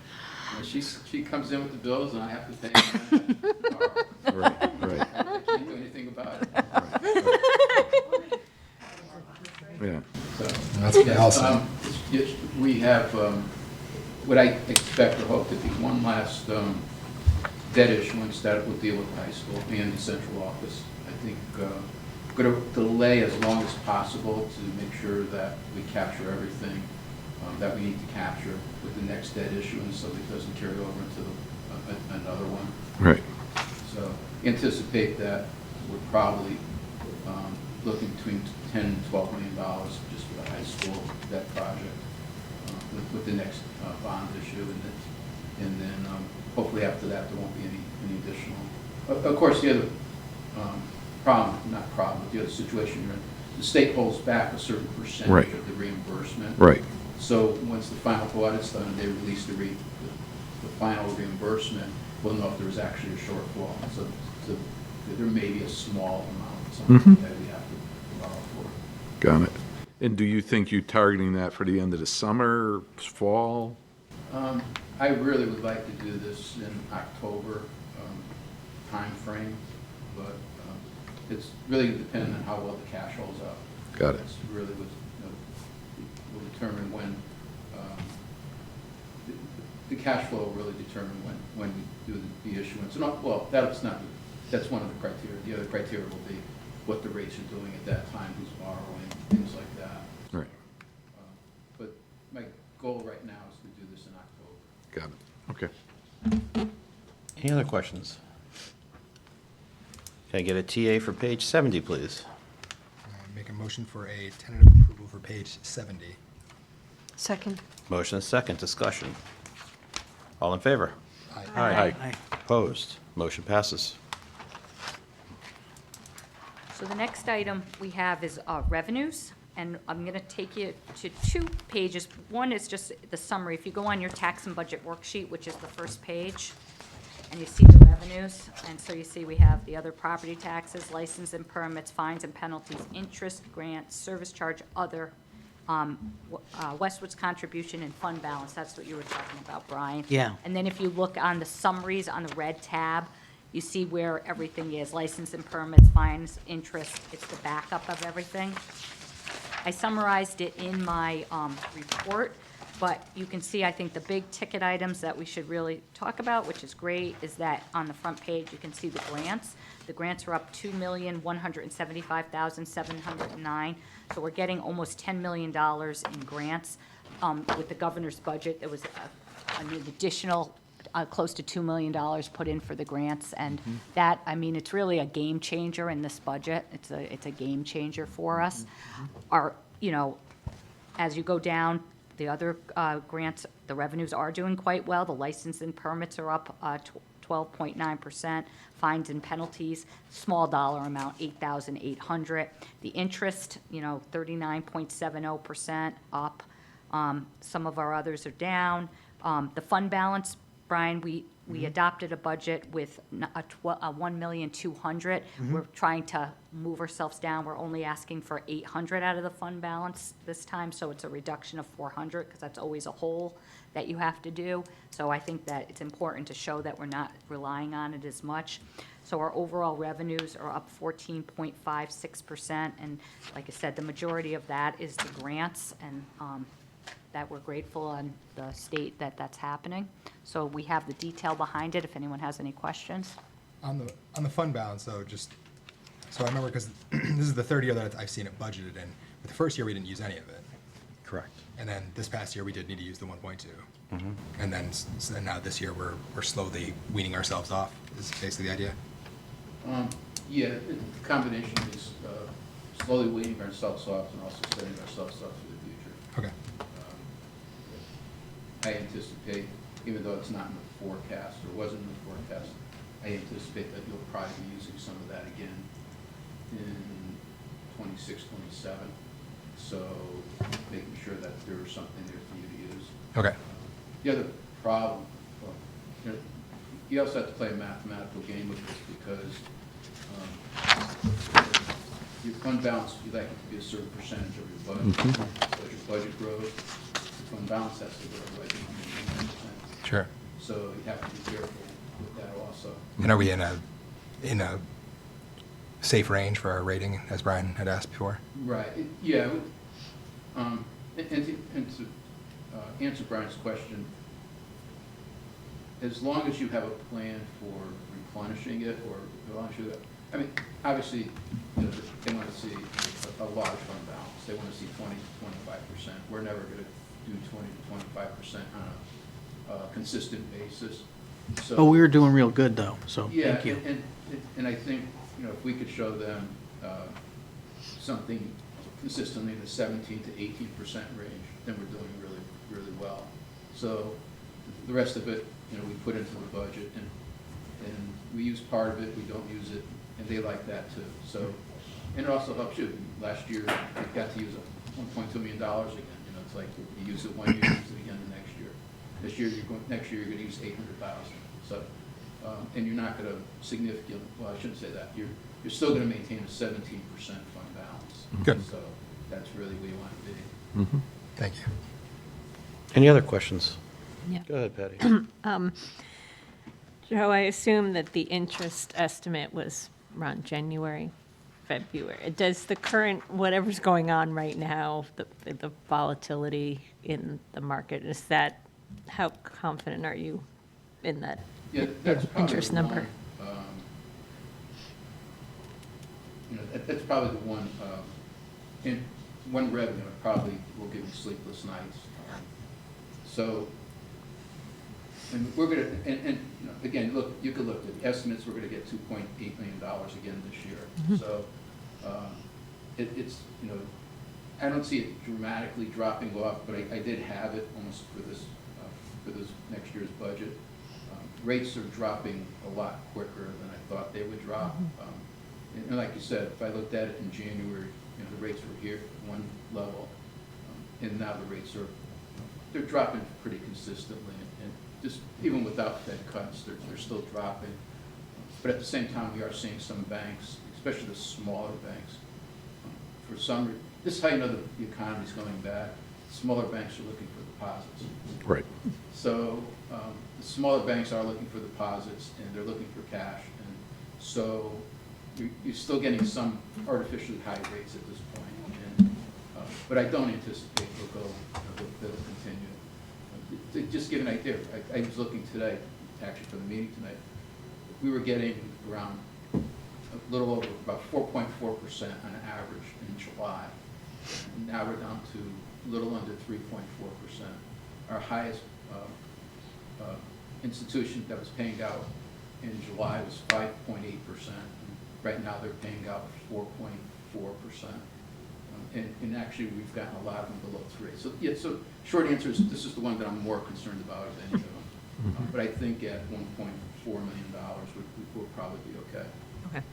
she comes in with the bills and I have to pay them. Right, right. I can't do anything about it. Yeah. So, That's yes, awesome. yes, we have, what I expect or hope to be one last debt issuance that will deal with the high school and the central office. I think going to delay as long as possible to make sure that we capture everything that we need to capture with the next debt issuance so it doesn't carry over into another one. Right. So anticipate that we're probably looking between $10 and $12 million just for the high school debt project with the next bond issue. And then hopefully after that, there won't be any additional. Of course, the other not problem, but the other situation you're in, the state holds back a certain percentage Right. of the reimbursement. Right. So once the final audit's done, they release the final reimbursement, we'll know if there was actually a shortfall. So there may be a small amount, something that we have to borrow for. Got it. And do you think you're targeting that for the end of the summer, fall? I really would like to do this in October timeframe, but it's really dependent on how well the cash holds up. Got it. That's really what will determine when, the cash flow will really determine when we do the issuance. And, well, that's one of the criteria. The other criteria will be what the rates are doing at that time, who's borrowing, things like that. Right. But my goal right now is to do this in October. Got it. Okay. Any other questions? Can I get a TA for page 70, please? Make a motion for a tentative approval for page 70. Second. Motion is second, discussion. All in favor? Aye. Aye. Opposed? Motion passes. So the next item we have is revenues, and I'm going to take you to 2 pages. One is just the summary. If you go on your tax and budget worksheet, which is the first page, and you see the revenues, and so you see we have the other property taxes, license and permits, fines and penalties, interest, grants, service charge, other, Westwood's contribution and fund balance. That's what you were talking about, Brian. Yeah. And then if you look on the summaries on the red tab, you see where everything is, license and permits, fines, interest. It's the backup of everything. I summarized it in my report, but you can see, I think, the big ticket items that we should really talk about, which is great, is that on the front page, you can see the grants. The grants are up $2,175,709, so we're getting almost $10 million in grants. With the governor's budget, there was an additional close to $2 million put in for the grants, and that, I mean, it's really a game changer in this budget. It's a game changer for us. Our, as you go down, the other grants, the revenues are doing quite well. The license and permits are up 12.9%. Fines and penalties, small dollar amount, $8,800. The interest, 39.70% up. Some of our others are down. The fund balance, Brian, we adopted a budget with a $1,200,000. We're trying to move ourselves down. We're only asking for $800 out of the fund balance this time, so it's a reduction of $400 because that's always a hole that you have to do. So I think that it's important to show that we're not relying on it as much. So our overall revenues are up 14.56%, and like I said, the majority of that is the grants, and that we're grateful on the state that that's happening. So we have the detail behind it if anyone has any questions. On the fund balance, though, so I remember, because this is the third year that I've seen it budgeted in, but the first year we didn't use any of it. Correct. And then this past year, we did need to use the 1.2. And then now this year, we're slowly weaning ourselves off, is basically the idea? Yeah, the combination is slowly weaning ourselves off and also setting ourselves up for the future. Okay. I anticipate, even though it's not in the forecast, or wasn't in the forecast, I anticipate that you'll probably be using some of that again in 26, 27. So making sure that there's something there for you to use. Okay. The other problem, well, you also have to play a mathematical game with this because your fund balance, you like it to be a certain percentage of your budget. So as your budget grows, your fund balance has to grow, like 100%. Sure. So you have to be careful with that also. And are we in a safe range for our rating, as Brian had asked before? Right, yeah. And to answer Brian's question, as long as you have a plan for replenishing it, or as long as you, I mean, obviously, you know, they want to see a large fund balance. They want to see 20 to 25%. We're never going to do 20 to 25% on a consistent basis. So, But we were doing real good, though, so yeah, thank you. and I think, you know, if we could show them something consistently in the 17 to 18% range, then we're doing really, really well. So the rest of it, you know, we put into the budget, and we use part of it, we don't use it, and they like that too. So, and it also helps you. Last year, we got to use $1.2 million again. You know, it's like you use it one year, use it again the next year. This year, next year, you're going to use $800,000. So, and you're not going to significantly, well, I shouldn't say that. You're still going to maintain a 17% fund balance. Good. So that's really where you want to be. Thank you. Any other questions? Yeah. Go ahead, Patty. Joe, I assume that the interest estimate was around January, February. Does the current, whatever's going on right now, the volatility in the market, is that, how confident are you in that Yeah, that's probably interest the number? one, you know, that's probably the one, in one revenue, it probably will give you sleepless nights. So, and we're gonna, and, you know, again, look, you could look at estimates, we're gonna get $2.8 million again this year. So, it's, you know, I don't see it dramatically dropping off, but I did have it almost for this next year's budget. Rates are dropping a lot quicker than I thought they would drop. And like you said, if I looked at it in January, you know, the rates were here at one level, and now the rates are, they're dropping pretty consistently, and just even without Fed cuts, they're still dropping. But at the same time, we are seeing some banks, especially the smaller banks, for some, this is how you know the economy's going back. Smaller banks are looking for deposits. Right. So the smaller banks are looking for deposits, and they're looking for cash. And so you're still getting some artificially high rates at this point. And, but I don't anticipate they'll continue. To just give an idea, I was looking today, actually for the meeting tonight, we were getting around a little over about 4.4% on average in July. And now we're down to a little under 3.4%. Our highest institution that was paying out in July was 5.8%. Right now, they're paying out 4.4%. And actually, we've gotten a lot of them below 3. So, yeah, so short answer is this is the one that I'm more concerned about of any of them. But I think at $1.4 million, we'll probably be okay. Okay.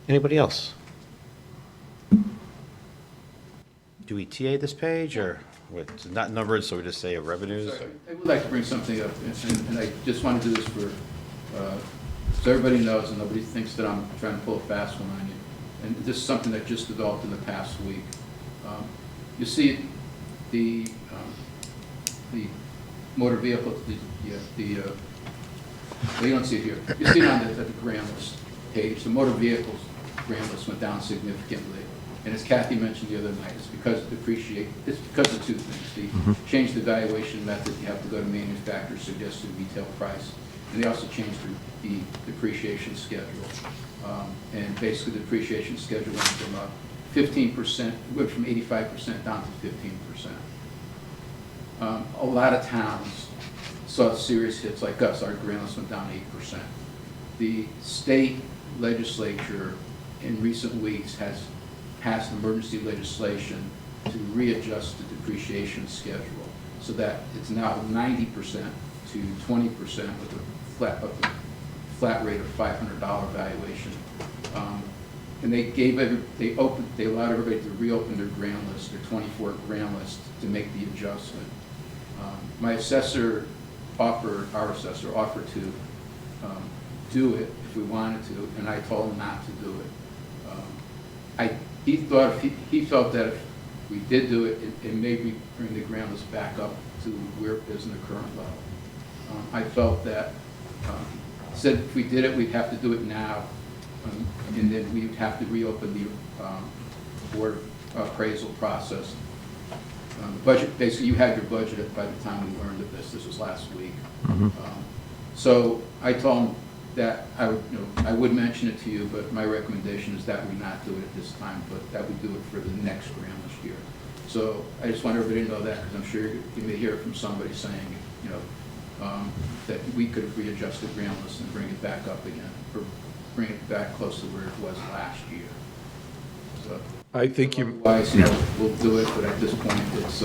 Anybody else? Do we TA this page, or it's not numbered, so we just say revenues? So I would like to bring something up, and I just want to do this for, so everybody knows and nobody thinks that I'm trying to pull a fast one on you. And this is something that just developed in the past week. You see the motor vehicle, well, you don't see it here. You see it on the grand list page. The motor vehicles grand list went down significantly. And as Kathy mentioned the other night, it's because of it's because of two things. They changed the valuation method. You have to go to manufacturer's suggested retail price. And they also changed the depreciation schedule. And basically the depreciation schedule went from a 15%, went from 85% down to 15%. A lot of towns saw serious hits like us. Our grand list went down 8%. The state legislature in recent weeks has passed emergency legislation to readjust the depreciation schedule so that it's now 90% to 20% with a flat rate of $500 valuation. And they allowed everybody to reopen their grand list, their 24 grand list, to make the adjustment. My assessor offered to do it if we wanted to, and I told him not to do it. He felt that if we did do it, it may bring the grand list back up to where it is in the current level. I felt that, said if we did it, we'd have to do it now, and then we'd have to reopen the board appraisal process. Budget, basically, you had your budget by the time we learned of this. This was last week. So I told him that I would mention it to you, but my recommendation is that we not do it at this time, but that we do it for the next grand list year. So I just want everybody to know that, because I'm sure you may hear from somebody saying, that we could have readjusted grand list and bring it back up again, or bring it back close to where it was last year. So I think you. otherwise, we'll do it, but at this point, it's,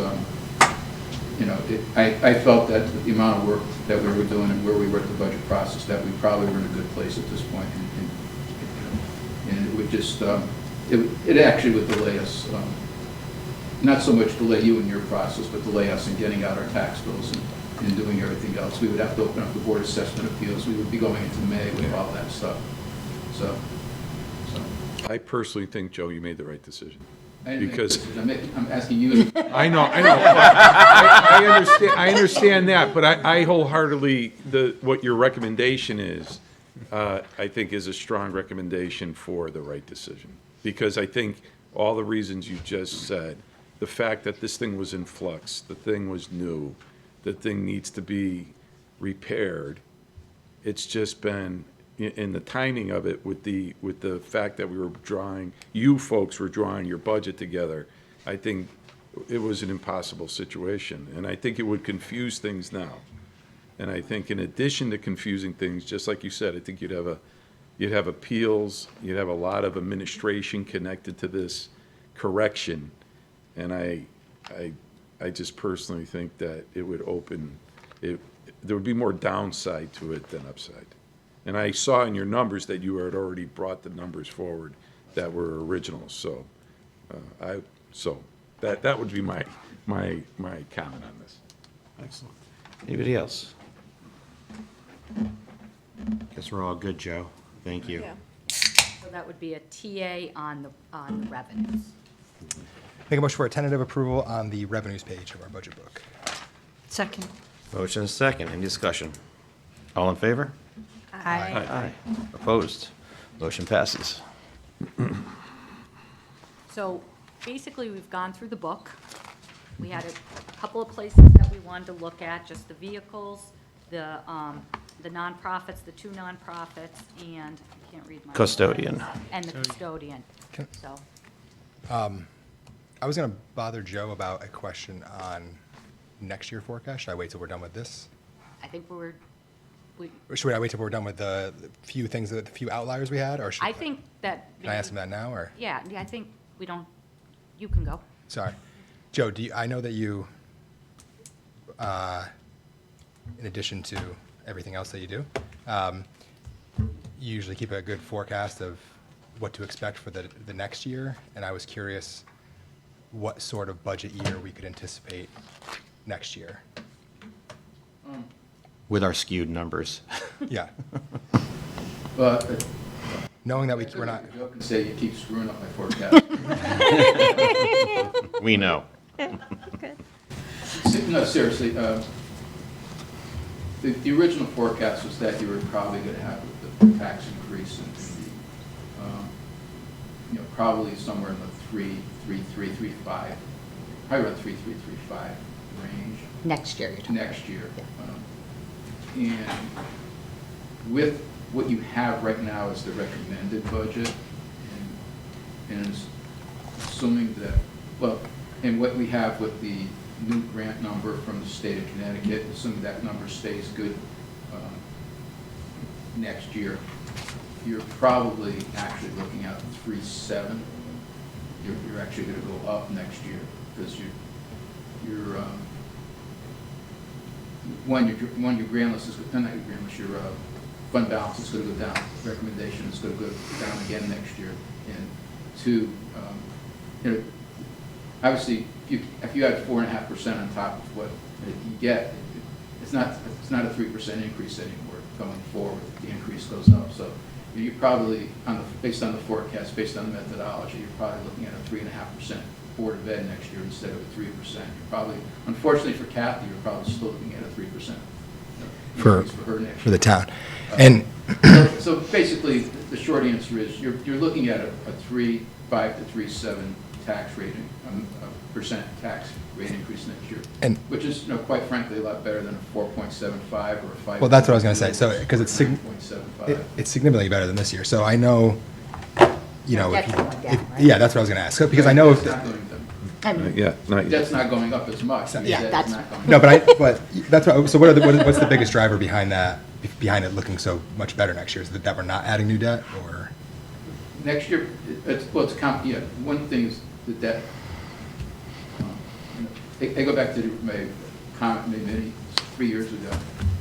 I felt that the amount of work that we were doing and where we were at the budget process, that we probably were in a good place at this point, and it would just, it actually would delay us, not so much delay you in your process, but delay us in getting out our tax bills and doing everything else. We would have to open up the board assessment appeals. We would be going into May with all that stuff. So. I personally think, Joe, you made the right decision. I didn't make Because a decision. I'm asking you. I know. I understand that, but I wholeheartedly, what your recommendation is, I think is a strong recommendation for the right decision. Because I think all the reasons you just said, the fact that this thing was in flux, the thing was new, the thing needs to be repaired, it's just been, in the timing of it, with the fact that you folks were drawing your budget together, I think it was an impossible situation. And I think it would confuse things now. And I think in addition to confusing things, just like you said, I think you'd have appeals, you'd have a lot of administration connected to this correction. And I just personally think that it would there would be more downside to it than upside. And I saw in your numbers that you had already brought the numbers forward that were original. So, that would be my comment on this. Excellent. Anybody else? Guess we're all good, Joe. Thank you. So that would be a TA on the revenues. Make a motion for a tentative approval on the revenues page of our budget book. Second. Motion is second. Any discussion? All in favor? Aye. Opposed? Motion passes. So basically, we've gone through the book. We had a couple of places that we wanted to look at, just the vehicles, the nonprofits, the two nonprofits, and I can't read my. Custodian. And the custodian, so. I was going to bother Joe about a question on next year forecast. Should I wait till we're done with this? I think Or should I wait till we're done with the few outliers we had, or should I think that. Can I ask him that now, or? Yeah, I think you can go. Sorry. Joe, I know that you, in addition to everything else that you do, you usually keep a good forecast of what to expect for the next year, and I was curious what sort of budget year we could anticipate next year. With our skewed numbers. Yeah. But Knowing that we're not. Joe can say you keep screwing up my forecast. We know. No, seriously, the original forecast was that you were probably going to have the tax increase in the, probably somewhere in the 3.5, probably around 3.335 range. Next year, you're talking. Next year. And with what you have right now as the recommended budget, and assuming that, well, and what we have with the new grant number from the state of Connecticut, assuming that number stays good next year, you're probably actually looking at 3.7. You're actually going to go up next year because your your grantless is, not your grantless, your fund balance is going to go down. Recommendation is going to go down again next year. And two, obviously, if you add 4.5% on top of what you get, it's not a 3% increase anymore going forward. The increase goes up. So you probably, based on the forecast, based on the methodology, you're probably looking at a 3.5% Board of Ed next year instead of a 3%. You're probably, unfortunately for Kathy, you're probably still looking at a 3% increase for her next for year. the town. And So basically, the short answer is you're looking at a 3.5 to 3.7 tax rating, percent tax rate increase next year, And- which is, quite frankly, a lot better than a 4.75 or a 5. Well, that's what I was going to say. So, because it's it's significantly better than this year. So I know, if you, yeah, that's what I was going to ask. So, because I know if That's not going And Yeah, not yet. That's not going up as much. Yeah, that's- not going no, up. but that's what. So what's the biggest driver behind that? Behind it looking so much better next year? Is it that we're not adding new debt, or? Next year, one thing is the debt. I go back to my comment made maybe 3 years ago.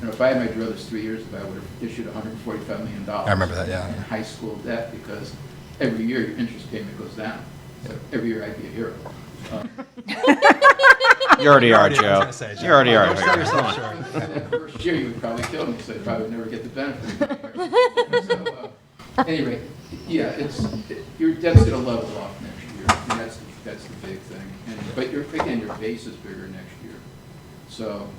If I had my druthers 3 years ago, I would have issued $145 million. I remember that, yeah. In high school debt, because every year your interest payment goes down. So every year I'd be a hero. You already are, I was Joe. gonna say, Joe. You already are. Don't sell yourself Come on. short. That first year, you would probably kill me, so I'd probably never get the benefit. So, anyway, yeah, your debt's gonna level off next year, and that's the big thing. But your base is bigger next year. So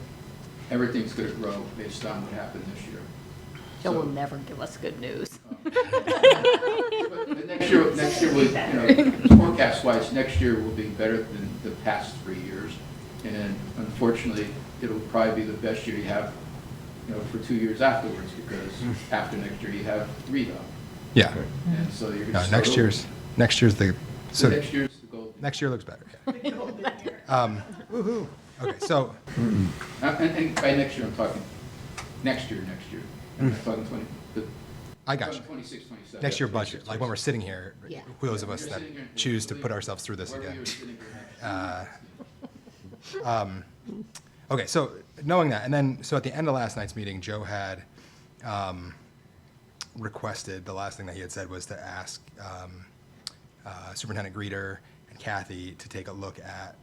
everything's gonna grow based on what happened this year. Joe will never give us good news. But next year will, forecast-wise, next year will be better than the past 3 years. And unfortunately, it'll probably be the best year you have, for 2 years afterwards, because after next year, you have 3 though. Yeah. And so you're No, gonna next start year's the. So next year's the goal. Next year looks better. Yeah. Okay, so And by next year, I'm talking next year. I'm not talking 20. I got you. 26, 27. Next year budget, like when we're sitting here, Yeah. those of us You're that sitting here- choose to put ourselves through this Wherever again. you're sitting here next year. Okay, so knowing that, and then, so at the end of last night's meeting, Joe had requested, the last thing that he had said was to ask Superintendent Greeter and Kathy to take a look at,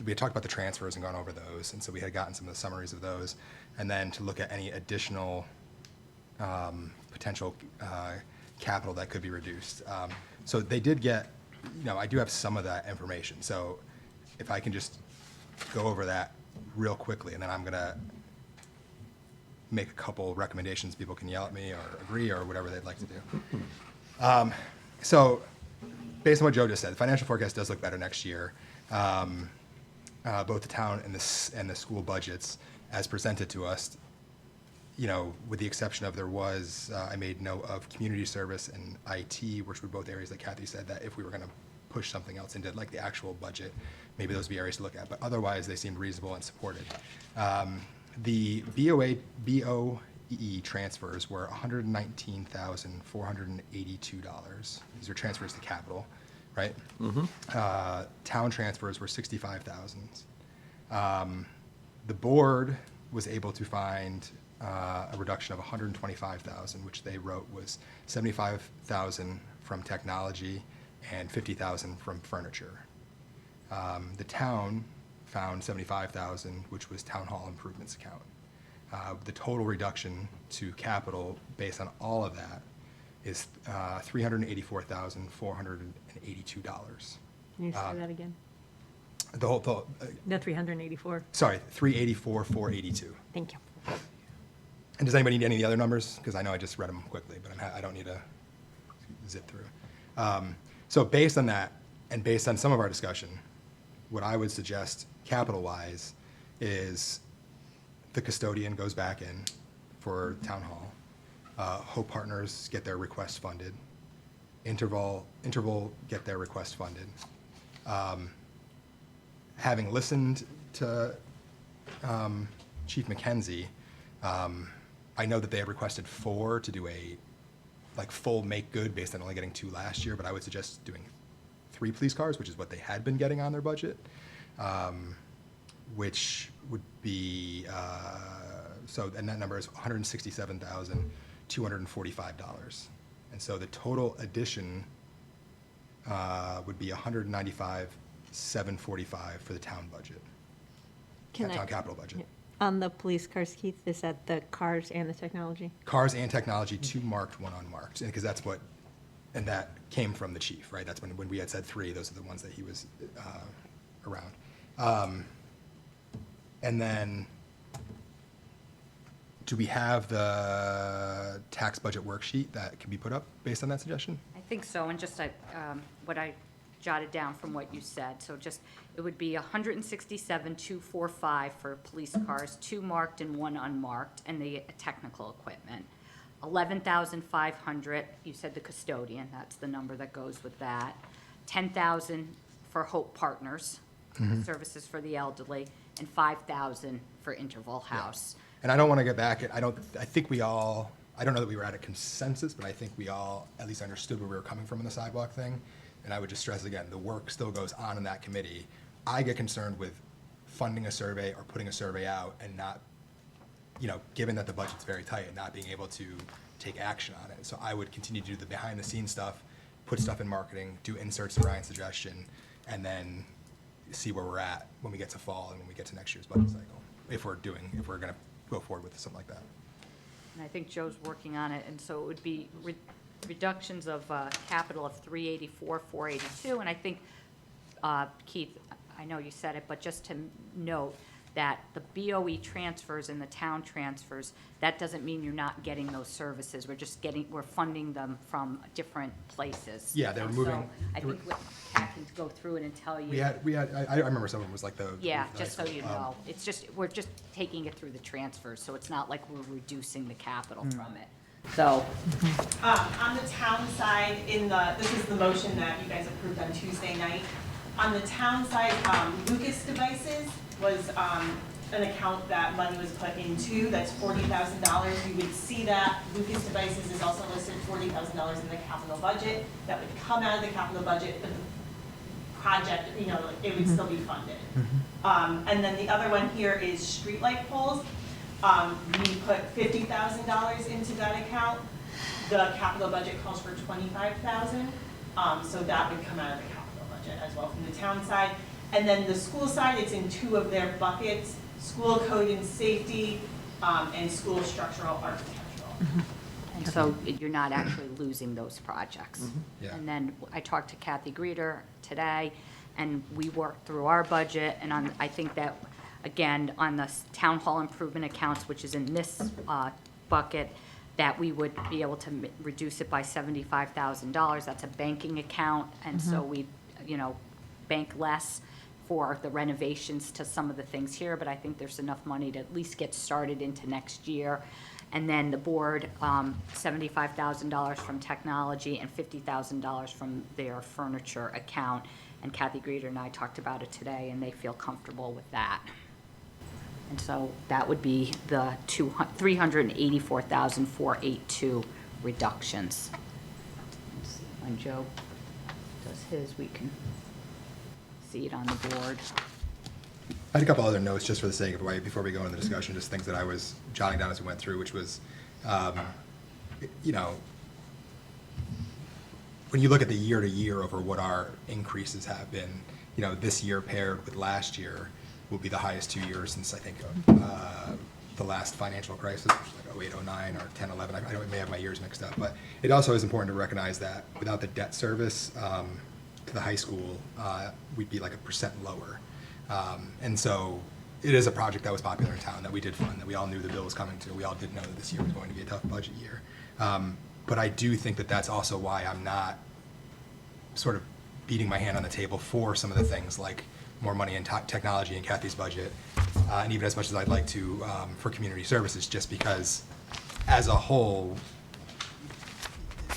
we had talked about the transfers and gone over those, and so we had gotten some of the summaries of those, and then to look at any additional potential capital that could be reduced. So they did get, I do have some of that information, so if I can just go over that real quickly, and then I'm gonna make a couple recommendations. People can yell at me or agree or whatever they'd like to do. So based on what Joe just said, the financial forecast does look better next year. Both the town and the school budgets as presented to us, with the exception of I made note of community service and IT, which were both areas that Kathy said that if we were gonna push something else into like the actual budget, maybe those would be areas to look at, but otherwise they seemed reasonable and supported. The BOE transfers were $119,482. These are transfers to capital, right? Town transfers were $65,000. The board was able to find a reduction of $125,000, which they wrote was $75,000 from technology and $50,000 from furniture. The town found $75,000, which was town hall improvements account. The total reduction to capital based on all of that is $384,482. Can you say that again? The 384. sorry, 384,482. Thank you. And does anybody need any of the other numbers? Because I know I just read them quickly, but I don't need to zip through. So based on that, and based on some of our discussion, what I would suggest capital-wise is the custodian goes back in for town hall. Hope Partners get their request funded. Interval get their request funded. Having listened to Chief McKenzie, I know that they have requested 4 to do a full make good based on only getting 2 last year, but I would suggest doing 3 police cars, which is what they had been getting on their budget, which would be and that number is $167,245, and so the total addition would be $195,745 for the town budget, town capital budget. On the police cars, Keith, is that the cars and the technology? Cars and technology, 2 marked, 1 unmarked, and because that's and that came from the chief, right? That's when we had said 3, those are the ones that he was around. And then, do we have the tax budget worksheet that can be put up based on that suggestion? I think so, and just what I jotted down from what you said, so just, it would be 167,245 for police cars, 2 marked and 1 unmarked, and the technical equipment. 11,500, you said the custodian, that's the number that goes with that. 10,000 for Hope Partners, services for the elderly, and 5,000 for Interval House. And I don't want to get back, I don't know that we were at a consensus, but I think we all at least understood where we were coming from in the sidewalk thing. And I would just stress again, the work still goes on in that committee. I get concerned with funding a survey or putting a survey out and not, given that the budget's very tight, and not being able to take action on it. So I would continue to do the behind the scenes stuff, put stuff in marketing, do inserts to Ryan's suggestion, and then see where we're at when we get to fall and when we get to next year's budget cycle, if we're going to go forward with something like that. And I think Joe's working on it, and so it would be reductions of capital of 384, 482, and I think, Keith, I know you said it, but just to note that the BOE transfers and the town transfers, that doesn't mean you're not getting those services. We're funding them from different places. Yeah, they're And moving. so I think I can go through it and tell you. I remember some of them was like the. Yeah, just so you know. It's just, we're just taking it through the transfers, so it's not like we're reducing the capital from it. So, On the town side, this is the motion that you guys approved on Tuesday night. On the town side, Lucas Devices was an account that money was put into, that's $40,000. You would see that Lucas Devices is also listed $40,000 in the capital budget. That would come out of the capital budget, but the project, it would still be funded. And then the other one here is streetlight poles. We put $50,000 into that account. The capital budget calls for $25,000, so that would come out of the capital budget as well from the town side. And then the school side, it's in 2 of their buckets: school code and safety, and school structural architectural. and so you're not actually losing those projects. Yeah. And then I talked to Kathy Greeter today, and we worked through our budget, and I think that, again, on the town hall improvement accounts, which is in this bucket, that we would be able to reduce it by $75,000. That's a banking account, and so we, bank less for the renovations to some of the things here, but I think there's enough money to at least get started into next year. And then the board, $75,000 from technology and $50,000 from their furniture account. And Kathy Greeter and I talked about it today, and they feel comfortable with that. And so that would be the $384,482 reductions. Let's see, when Joe does his, we can see it on the board. I had a couple other notes just for the sake of before we go into the discussion, just things that I was jotting down as we went through, which was, when you look at the year to year over what our increases have been, this year paired with last year will be the highest 2 years since I think the last financial crisis, which was like 08, 09, or 10, 11. I may have my years mixed up, but it also is important to recognize that without the debt service to the high school, we'd be like 1% lower. And so it is a project that was popular in town, that we did fund, that we all knew the bill was coming to. We all did know that this year was going to be a tough budget year. But I do think that that's also why I'm not sort of beating my hand on the table for some of the things like more money in technology in Kathy's budget, and even as much as I'd like to for community services, just because as a whole,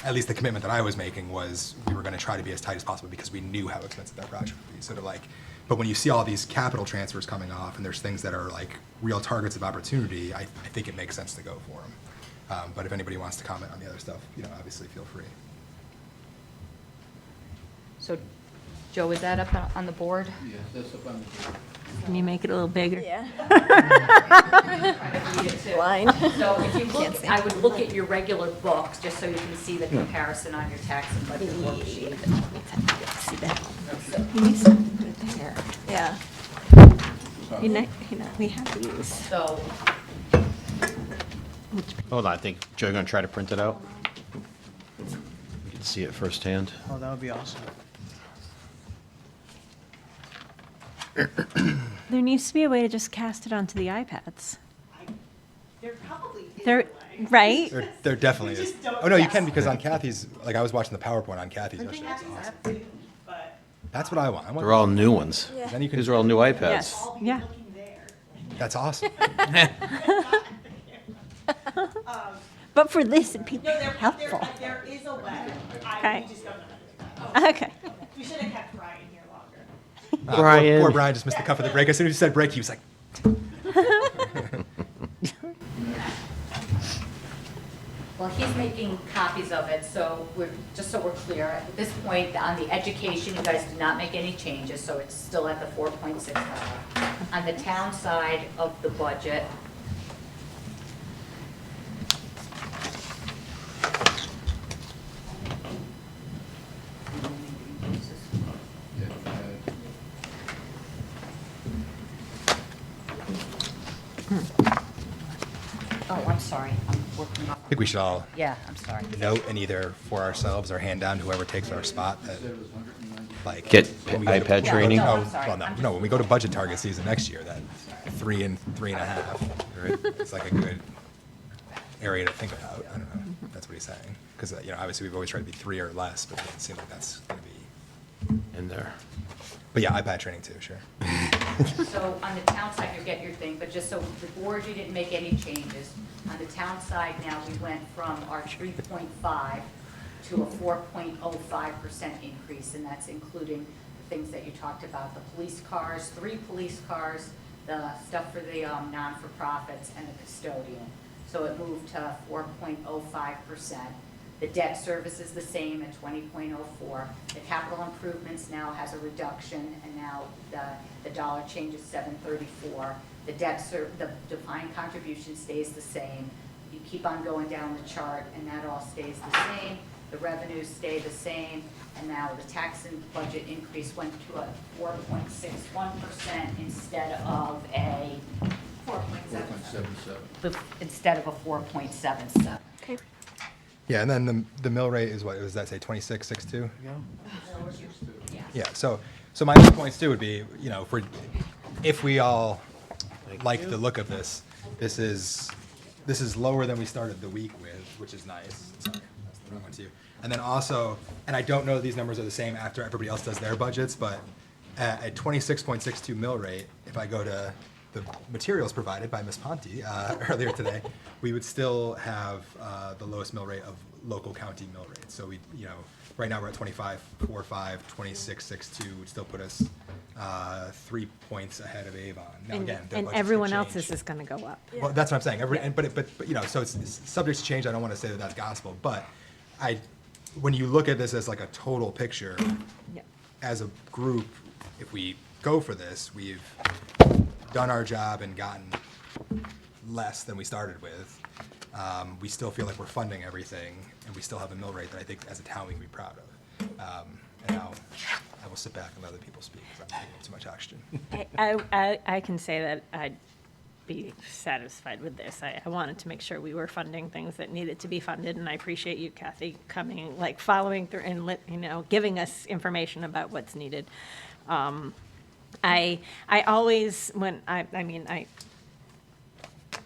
at least the commitment that I was making was we were gonna try to be as tight as possible because we knew how expensive that project would be. So to like, but when you see all these capital transfers coming off and there's things that are like real targets of opportunity, I think it makes sense to go for them. But if anybody wants to comment on the other stuff, obviously feel free. So, Joe, is that up on the board? Yes, that's up on the board. Can you make it a little bigger? Yeah. Blind. So if you look, I would look at your regular books, just so you can see the comparison on your tax and budget worksheet. See that? You need something good there. Yeah. We have these. So, Hold on, I think Joe, gonna try to print it out? We can see it firsthand. Oh, that would be awesome. There needs to be a way to just cast it onto the iPads. There probably is There, right? There definitely is. Oh, no, you can, because on Kathy's, like, I was watching the PowerPoint on Kathy's Printing yesterday. apps have to, but That's what I want. They're all new ones. Then you can. These are all new iPads. Yes, yeah. That's awesome. But for this, it'd be no, there helpful. there is a way. Okay. We just don't know how to do it. Okay. We should have kept Brian here longer. Brian. Poor Brian just missed the cuff of the break. As soon as you said break, he was like, well, he's making copies of it, so just so we're clear, at this point, on the education, you guys did not make any changes, so it's still at the 4.6. On the town side of the budget, oh, I'm sorry, I'm working off. I think we should all Yeah, I'm sorry. note and either for ourselves or hand down to whoever takes our spot that, like. Get when we go to- iPad training? No, Oh, I'm sorry. well, no, when we go to budget target season next year, that 3 and 3.5, it's like a good area to think about. I don't know. That's what he's saying. Because, obviously we've always tried to be 3 or less, but it doesn't seem like that's going to be. In there. But yeah, iPad training too, sure. So on the town side, you get your thing, but just so the board, you didn't make any changes. On the town side now, we went from our 3.5 to a 4.05% increase, and that's including the things that you talked about, the police cars, 3 police cars, the stuff for the non-for-profits, and the custodian. So it moved to 4.05%. The debt service is the same at 20.04. The capital improvements now has a reduction, and now the dollar change is 734. The the defined contribution stays the same. You keep on going down the chart, and that all stays the same. The revenues stay the same, and now the tax and budget increase went to a 4.61% instead of a 4.77. instead of a 4.77. Okay. Yeah, and then the mill rate is what, does that say 26.62? Yeah, so my other points too would be, if we all like the look of this, this is lower than we started the week with, which is nice. Sorry, that's the wrong one too. And then also, and I don't know if these numbers are the same after everybody else does their budgets, but at 26.62 mill rate, if I go to the materials provided by Ms. Ponte earlier today, we would still have the lowest mill rate of local county mill rates. So we, right now we're at 25.45, 26.62 would still put us 3 points ahead of Avon. Now again, their And budgets could everyone change. else's is going to go up. Well, that's what I'm saying. But so it's subject to change. I don't want to say that that's gospel, but when you look at this as like a total picture, Yeah. as a group, if we go for this, we've done our job and gotten less than we started with. We still feel like we're funding everything, and we still have a mill rate that I think as a town we can be proud of. And now I will sit back and let other people speak because I'm taking up too much oxygen. I can say that I'd be satisfied with this. I wanted to make sure we were funding things that needed to be funded, and I appreciate you, Kathy, coming, following through and giving us information about what's needed. I always,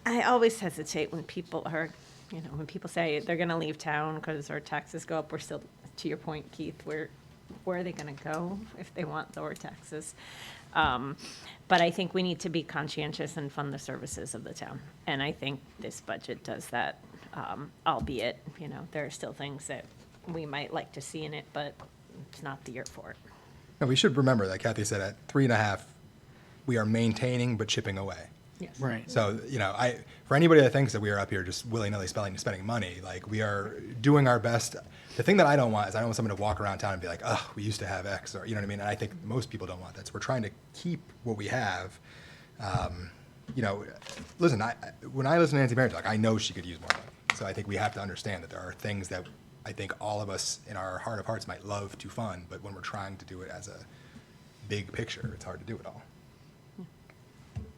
I always hesitate when people are, when people say they're going to leave town because our taxes go up. We're still, to your point, Keith, where are they going to go if they want lower taxes? But I think we need to be conscientious and fund the services of the town. And I think this budget does that, albeit, there are still things that we might like to see in it, but it's not the year for it. No, we should remember that Kathy said at 3.5, we are maintaining but chipping away. Yes. Right. So, for anybody that thinks that we are up here just willy-nilly spending money, like, we are doing our best. The thing that I don't want is I don't want someone to walk around town and be like, oh, we used to have X, or, you know what I mean? And I think most people don't want that. So we're trying to keep what we have. Listen, when I listen to Nancy Barron talk, I know she could use more money. So I think we have to understand that there are things that I think all of us in our heart of hearts might love to fund, but when we're trying to do it as a big picture, it's hard to do it all.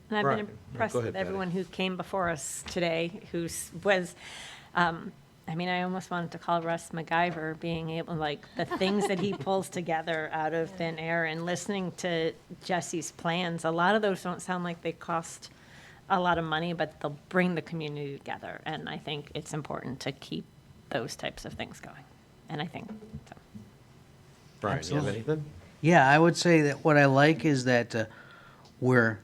And I've Right. been impressed Go ahead, with Patty. everyone who came before us today, I almost wanted to call Russ MacGyver, being able, like, the things that he pulls together out of thin air, and listening to Jesse's plans. A lot of those don't sound like they cost a lot of money, but they'll bring the community together. And I think it's important to keep those types of things going. And I think, so. Brian, you have Absolutely. anything? Yeah, I would say that what I like is that we're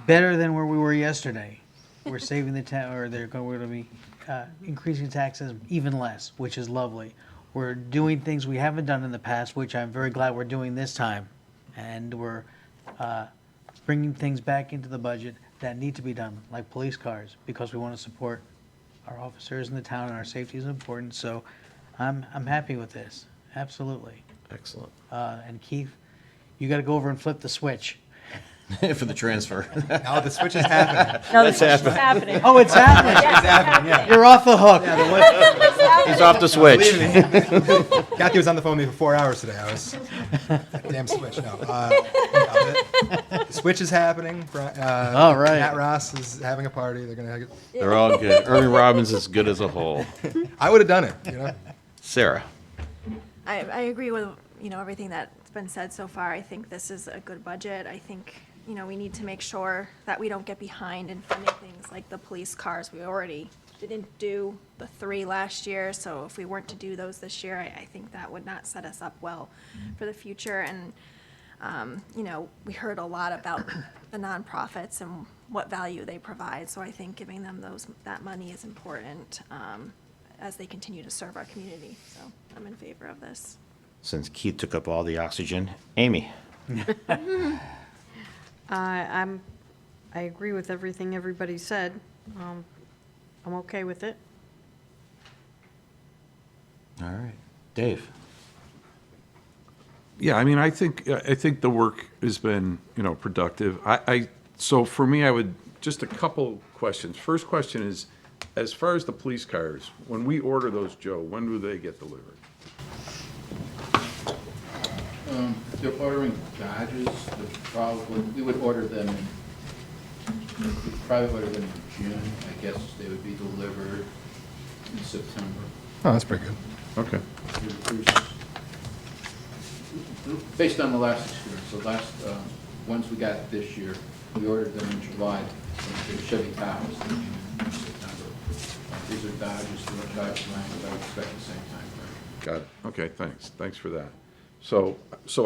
better than where we were yesterday. We're saving the town, or we're going to be increasing taxes even less, which is lovely. We're doing things we haven't done in the past, which I'm very glad we're doing this time. And we're bringing things back into the budget that need to be done, like police cars, because we want to support our officers in the town, and our safety is important. So I'm happy with this, absolutely. Excellent. And Keith, you got to go over and flip the switch. For the transfer. Now the switch is happening. No, That's this is happening. happening. Oh, it's happening. Yes, it's happening, yeah. You're off the hook. He's off the switch. Believe me. Kathy was on the phone with me for 4 hours today. That damn switch. No. The switch is happening. All right. Matt Ross is having a party. They're gonna. They're all good. Irving Robbins is good as a whole. I would have done it. Sarah. I agree with, everything that's been said so far. I think this is a good budget. I think, we need to make sure that we don't get behind in funding things like the police cars. We already didn't do the 3 last year, so if we weren't to do those this year, I think that would not set us up well for the future. And, we heard a lot about the nonprofits and what value they provide, so I think giving them that money is important as they continue to serve our community. So I'm in favor of this. Since Keith took up all the oxygen, Amy. I agree with everything everybody said. I'm okay with it. All right. Dave. Yeah, I think the work has been, productive. So for me, I would, just a couple questions. First question is, as far as the police cars, when we order those, Joe, when do they get delivered? They're ordering Dodges, we would order them we'd probably order them in June. I guess they would be delivered in September. Oh, that's pretty good. Okay. Based on the last experience, the last ones we got this year, we ordered them in July, and they're Chevy Tahoes in September. These are Dodges, they're Dodge Ram, I would expect the same time frame. Got it. Okay, thanks. Thanks for that. So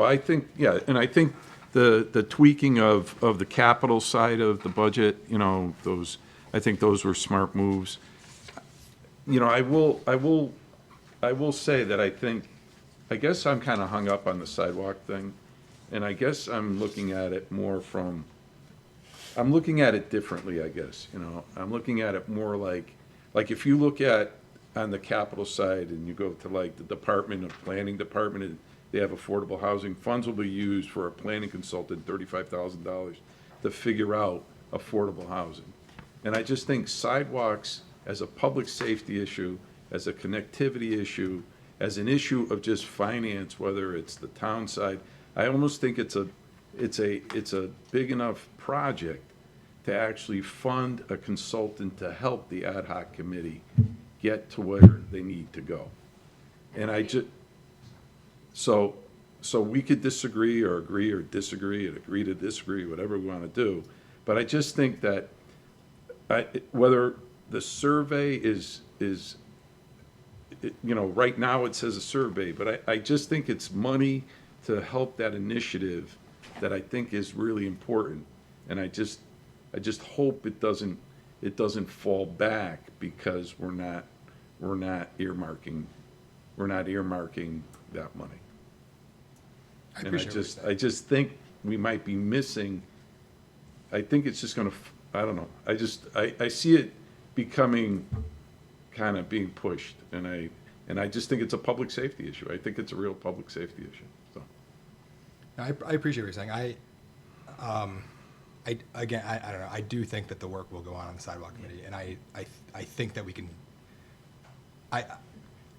I think, yeah, and I think the tweaking of the capital side of the budget, I think those were smart moves. I will say that I guess I'm kind of hung up on the sidewalk thing, and I guess I'm looking at it differently, I guess, I'm looking at it more like if you look at on the capital side and you go to like the planning department, and they have affordable housing, funds will be used for a planning consultant, $35,000 to figure out affordable housing. And I just think sidewalks as a public safety issue, as a connectivity issue, as an issue of just finance, whether it's the town side, I almost think it's a big enough project to actually fund a consultant to help the ad hoc committee get to where they need to go. And so we could disagree or agree or disagree and agree to disagree, whatever we want to do. But I just think that whether the survey is right now it says a survey, but I just think it's money to help that initiative that I think is really important. And I just hope it doesn't fall back because we're not earmarking we're not earmarking that money. I And appreciate what you're saying. I just think we might be missing, I think it's just gonna, I don't know, I see it becoming, kind of being pushed, and I just think it's a public safety issue. I think it's a real public safety issue, so. I appreciate what you're saying. I don't know. I do think that the work will go on the sidewalk committee, and I think that we can.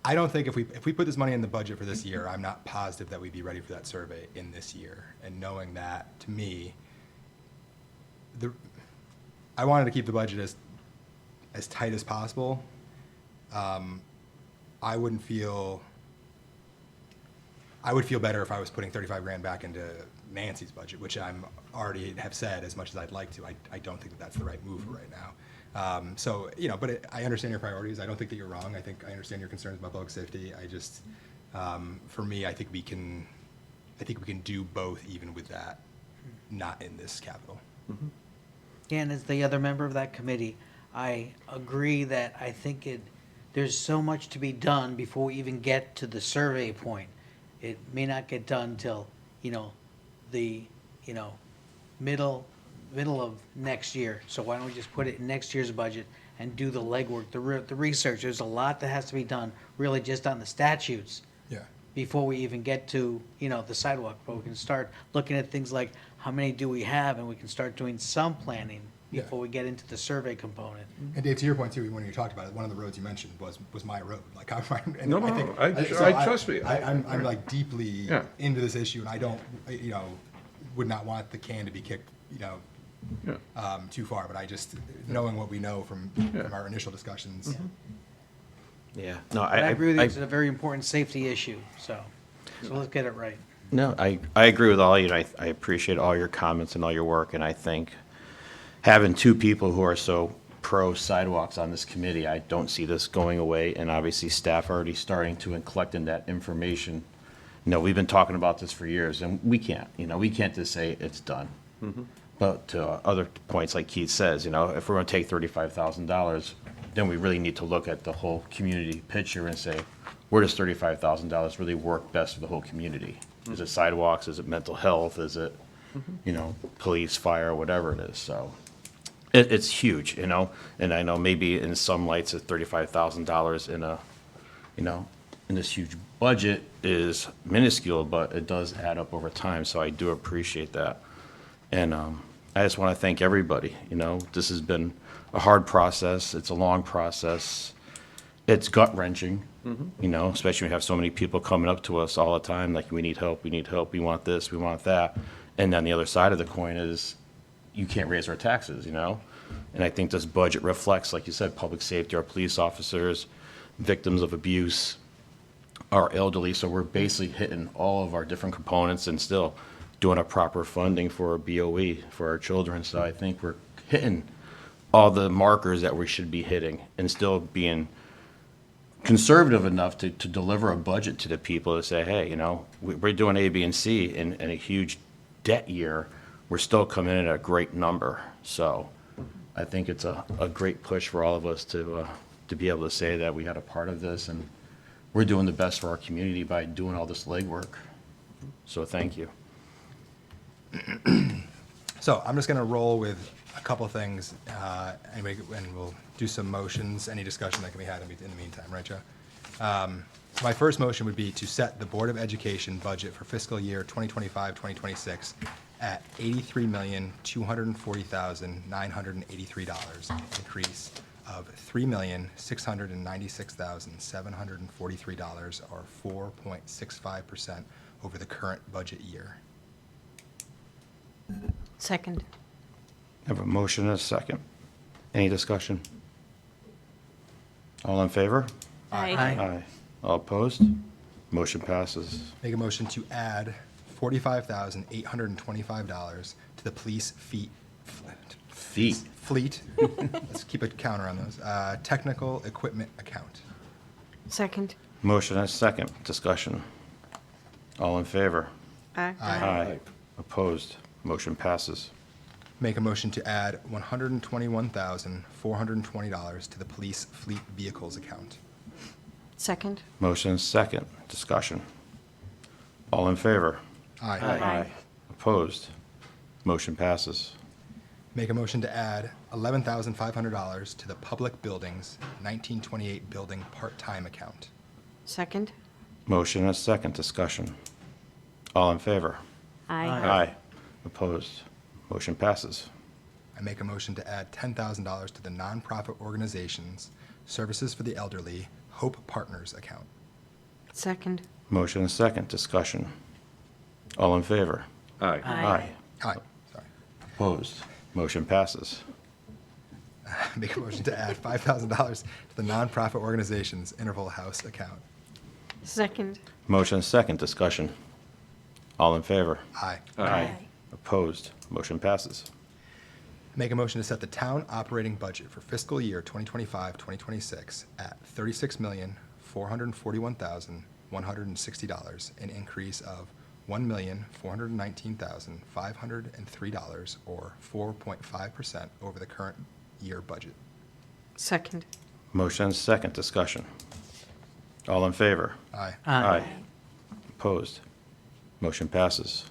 I don't think if we put this money in the budget for this year, I'm not positive that we'd be ready for that survey in this year. And knowing that, to me, I wanted to keep the budget as tight as possible. I would feel better if I was putting 35 grand back into Nancy's budget, which I'm already have said as much as I'd like to. I don't think that that's the right move for right now. So, but I understand your priorities. I don't think that you're wrong. I understand your concerns about public safety. I just, for me, I think we can do both even with that, not in this capital. And as the other member of that committee, I agree that I think there's so much to be done before we even get to the survey point. It may not get done till, the, middle of next year. So why don't we just put it in next year's budget and do the legwork, the research? There's a lot that has to be done, really just on the statutes. Yeah. Before we even get to, the sidewalk. But we can start looking at things like how many do we have, and we can start doing some planning Yeah. before we get into the survey component. And Dave, to your point too, when you talked about it, one of the roads you mentioned was my road. Like and No, trust me. I'm like deeply Yeah. into this issue, and I don't, would not want the can to be kicked, too far. But I just knowing what we know from our initial discussions. Yeah, no, I agree with you. It's a very important safety issue. So let's get it right. No, I agree with all you, and I appreciate all your comments and all your work, and I think having two people who are so pro sidewalks on this committee, I don't see this going away, and obviously staff already starting to collect in that information. We've been talking about this for years, and we can't just say it's done. But to other points, like Keith says, if we're gonna take $35,000, then we really need to look at the whole community picture and say, where does $35,000 really work best for the whole community? Is it sidewalks? Is it mental health? Is it, police, fire, whatever it is? So it's huge, and I know maybe in some lights, at $35,000 in this huge budget is minuscule, but it does add up over time. So I do appreciate that. And I just want to thank everybody. This has been a hard process. It's a long process. It's gut wrenching, especially when we have so many people coming up to us all the time, like, we need help, we want this, we want that. And then the other side of the coin is you can't raise our taxes, And I think this budget reflects, like you said, public safety, our police officers, victims of abuse, our elderly. So we're basically hitting all of our different components and still doing a proper funding for our BOE, for our children. So I think we're hitting all the markers that we should be hitting and still being conservative enough to deliver a budget to the people to say, hey, we're doing A, B, and C in a huge debt year. We're still coming in at a great number. So I think it's a great push for all of us to be able to say that we had a part of this, and we're doing the best for our community by doing all this legwork. So thank you. So I'm just going to roll with a couple of things, and we'll do some motions, any discussion that can be had in the meantime, right, Joe? So my first motion would be to set the Board of Education budget for fiscal year 2025-2026 at $83,240,983, an increase of $3,696,743, or 4.65% over the current budget year. Second. I have a motion and a second. Any discussion? All in favor? Aye. Aye. All opposed? Motion passes. Make a motion to add $45,825 to the police fleet. Let's keep a counter on those. Technical equipment account. Second. Motion and a second. Discussion. All in favor? Aye. Aye. Opposed? Motion passes. Make a motion to add $121,420 to the police fleet vehicles account. Second? Motion is second. Discussion. All in favor? Aye. Aye. Opposed? Motion passes. Make a motion to add $11,500 to the Public Buildings 1928 Building Part-Time Account. Second? Motion is second. Discussion. All in favor? Aye. Opposed? Motion passes. I make a motion to add $10,000 to the nonprofit organizations Services for the Elderly Hope Partners account. Second? Motion is second. Discussion. All in favor? Aye. Aye. Aye, sorry. Opposed? Motion passes. Make a motion to add $5,000 to the nonprofit organizations Interval House account. Second? Motion is second. Discussion. All in favor? Aye. Aye. Opposed? Motion passes. Make a motion to set the town operating budget for fiscal year 2025-2026 at $36,441,160, an increase of $1,419,503, or 4.5% over the current year budget. Second? Motion is second. Discussion. All in favor? Aye. Aye. Opposed? Motion passes.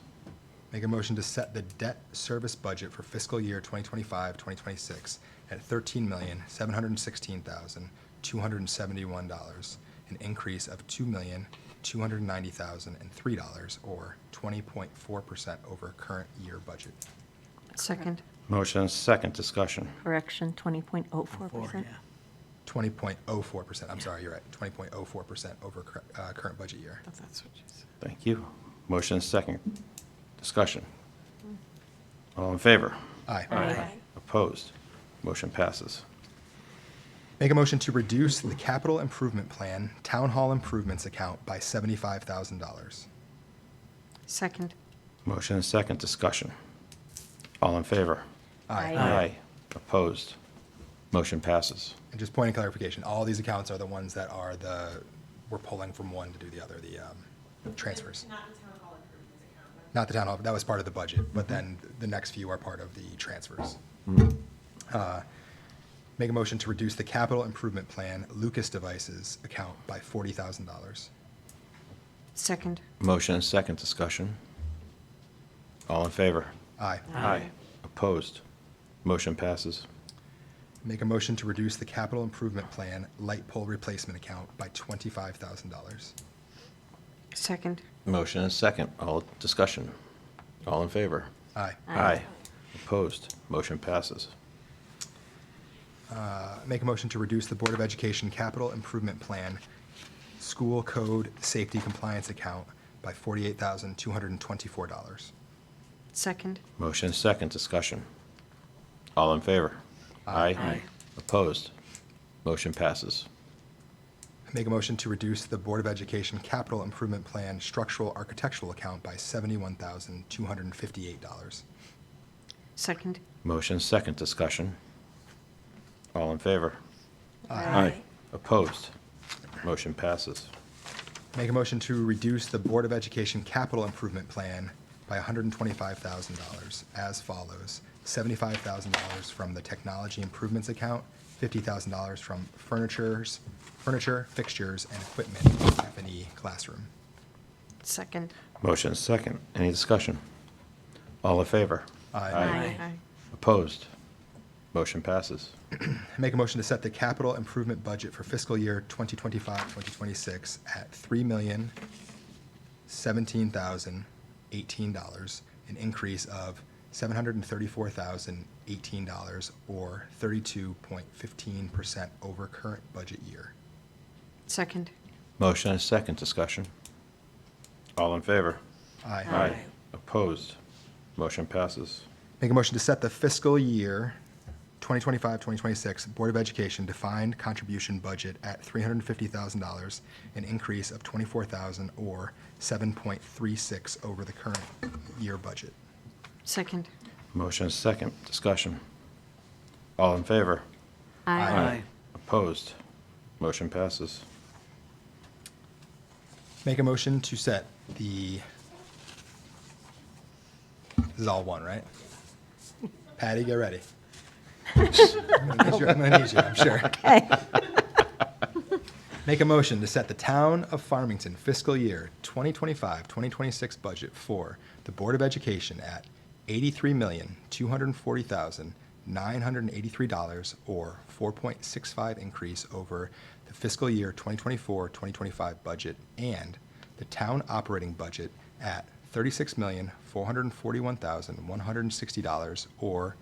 Make a motion to set the debt service budget for fiscal year 2025-2026 at $13,716,271, an increase of $2,290,003, or 20.4% over current year budget. Second? Motion is second. Discussion. Correction, 20.04%. 20.04%, I'm sorry, you're right, 20.04% over current budget year. That's what you said. Thank you. Motion is second. Discussion. All in favor? Aye. Opposed? Motion passes. Make a motion to reduce the capital improvement plan town hall improvements account by $75,000. Second? Motion is second. Discussion. All in favor? Aye. Aye. Opposed? Motion passes. And just point of clarification, all these accounts are the ones that are we're pulling from one to do the other, the transfers. Not the town hall improvements account. Not the town hall, that was part of the budget, but then the next few are part of the transfers. Make a motion to reduce the capital improvement plan Lucas Devices account by $40,000. Second? Motion is second. Discussion. All in favor? Aye. Aye. Opposed? Motion passes. Make a motion to reduce the capital improvement plan light pole replacement account by $25,000. Second? Motion is second. All discussion. All in favor? Aye. Aye. Opposed? Motion passes. Make a motion to reduce the Board of Education capital improvement plan school code safety compliance account by $48,224. Second? Motion is second. Discussion. All in favor? Aye. Opposed? Motion passes. Make a motion to reduce the Board of Education capital improvement plan structural architectural account by $71,258. Second? Motion is second. Discussion. All in favor? Aye. Opposed? Motion passes. Make a motion to reduce the Board of Education capital improvement plan by $125,000 as follows: $75,000 from the technology improvements account, $50,000 from furniture, fixtures, and equipment F&E classroom. Second? Motion is second. Any discussion? All in favor? Aye. Opposed? Motion passes. Make a motion to set the capital improvement budget for fiscal year 2025-2026 at $3,017,018, an increase of $734,018, or 32.15% over current budget year. Second? Motion is second. Discussion. All in favor? Aye. Opposed? Motion passes. Make a motion to set the fiscal year 2025-2026 Board of Education defined contribution budget at $350,000, an increase of $24,000, or 7.36 over the current year budget. Second? Motion is second. Discussion. All in favor? Aye. Opposed? Motion passes. Make a motion to set the, this is all one, right? Patty, get ready. I'm gonna need you, I'm sure. Okay. Make a motion to set the Town of Farmington fiscal year 2025-2026 budget for the Board of Education at $83,240,983, or 4.65 increase over the fiscal year 2024-2025 budget, and the town operating budget at $36,441,160, or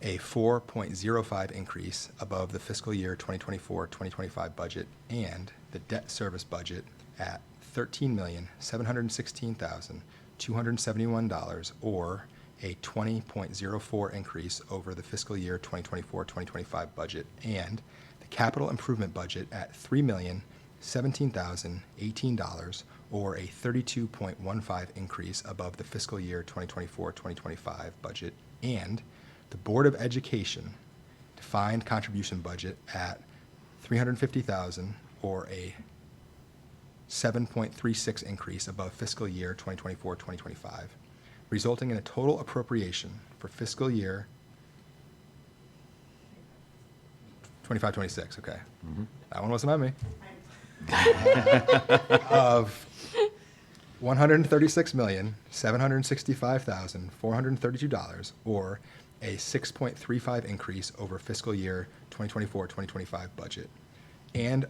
a 4.05 increase above the fiscal year 2024-2025 budget, and the debt service budget at $13,716,271, or a 20.04 increase over the fiscal year 2024-2025 budget, and the capital improvement budget at $3,017,018, or a 32.15 increase above the fiscal year 2024-2025 budget, and the Board of Education defined contribution budget at $350,000, or a 7.36 increase above fiscal year 2024-2025, resulting in a total appropriation for fiscal year 25-26, okay. That one wasn't on me. Of $136,765,432, or a 6.35 increase over fiscal year 2024-2025 budget. And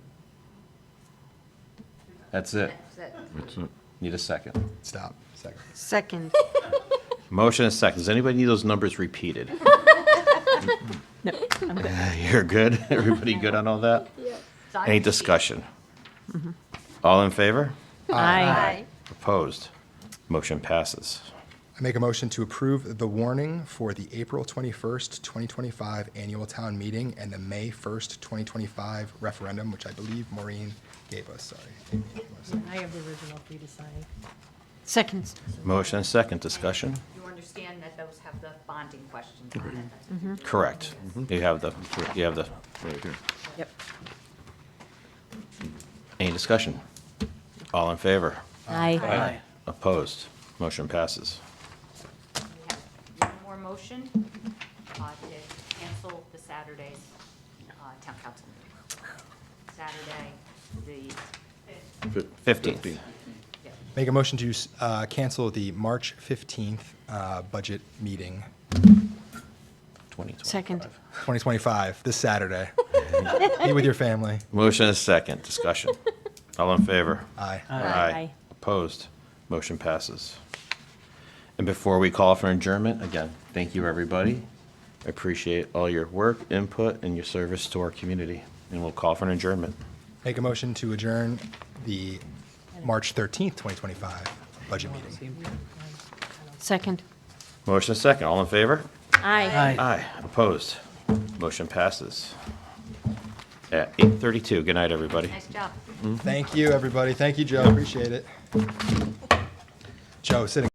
That's it. That's it. Need a second. stop, second. Second. Motion and second. Does anybody need those numbers repeated? No, I'm good. You're good? Everybody good on all that? Any discussion? All in favor? Aye. Opposed? Motion passes. I make a motion to approve the warning for the April 21st, 2025 annual town meeting and the May 1st, 2025 referendum, which I believe Maureen gave us, sorry. Amy, you wanna say? I have the original for you to sign. Second. Motion and second. Discussion? You understand that those have the bonding questions on it? Correct. You have the, Right here. Yep. any discussion? All in favor? Aye. Opposed? Motion passes. We have one more motion to cancel the Saturday's town council meeting. Saturday, the 15th. Make a motion to cancel the March 15th budget meeting, 2025. Second. 2025, this Saturday. Meet with your family. Motion and second. Discussion. All in favor? Aye. Aye. Opposed? Motion passes. And before we call for adjournment, again, thank you, everybody. I appreciate all your work, input, and your service to our community. And we'll call for an adjournment. Make a motion to adjourn the March 13th, 2025 budget meeting. Second. Motion and second. All in favor? Aye. Aye. Opposed? Motion passes. At 8:32. Good night, everybody. nice job. Thank you, everybody. Thank you, Joe. Appreciate it. Joe, sitting.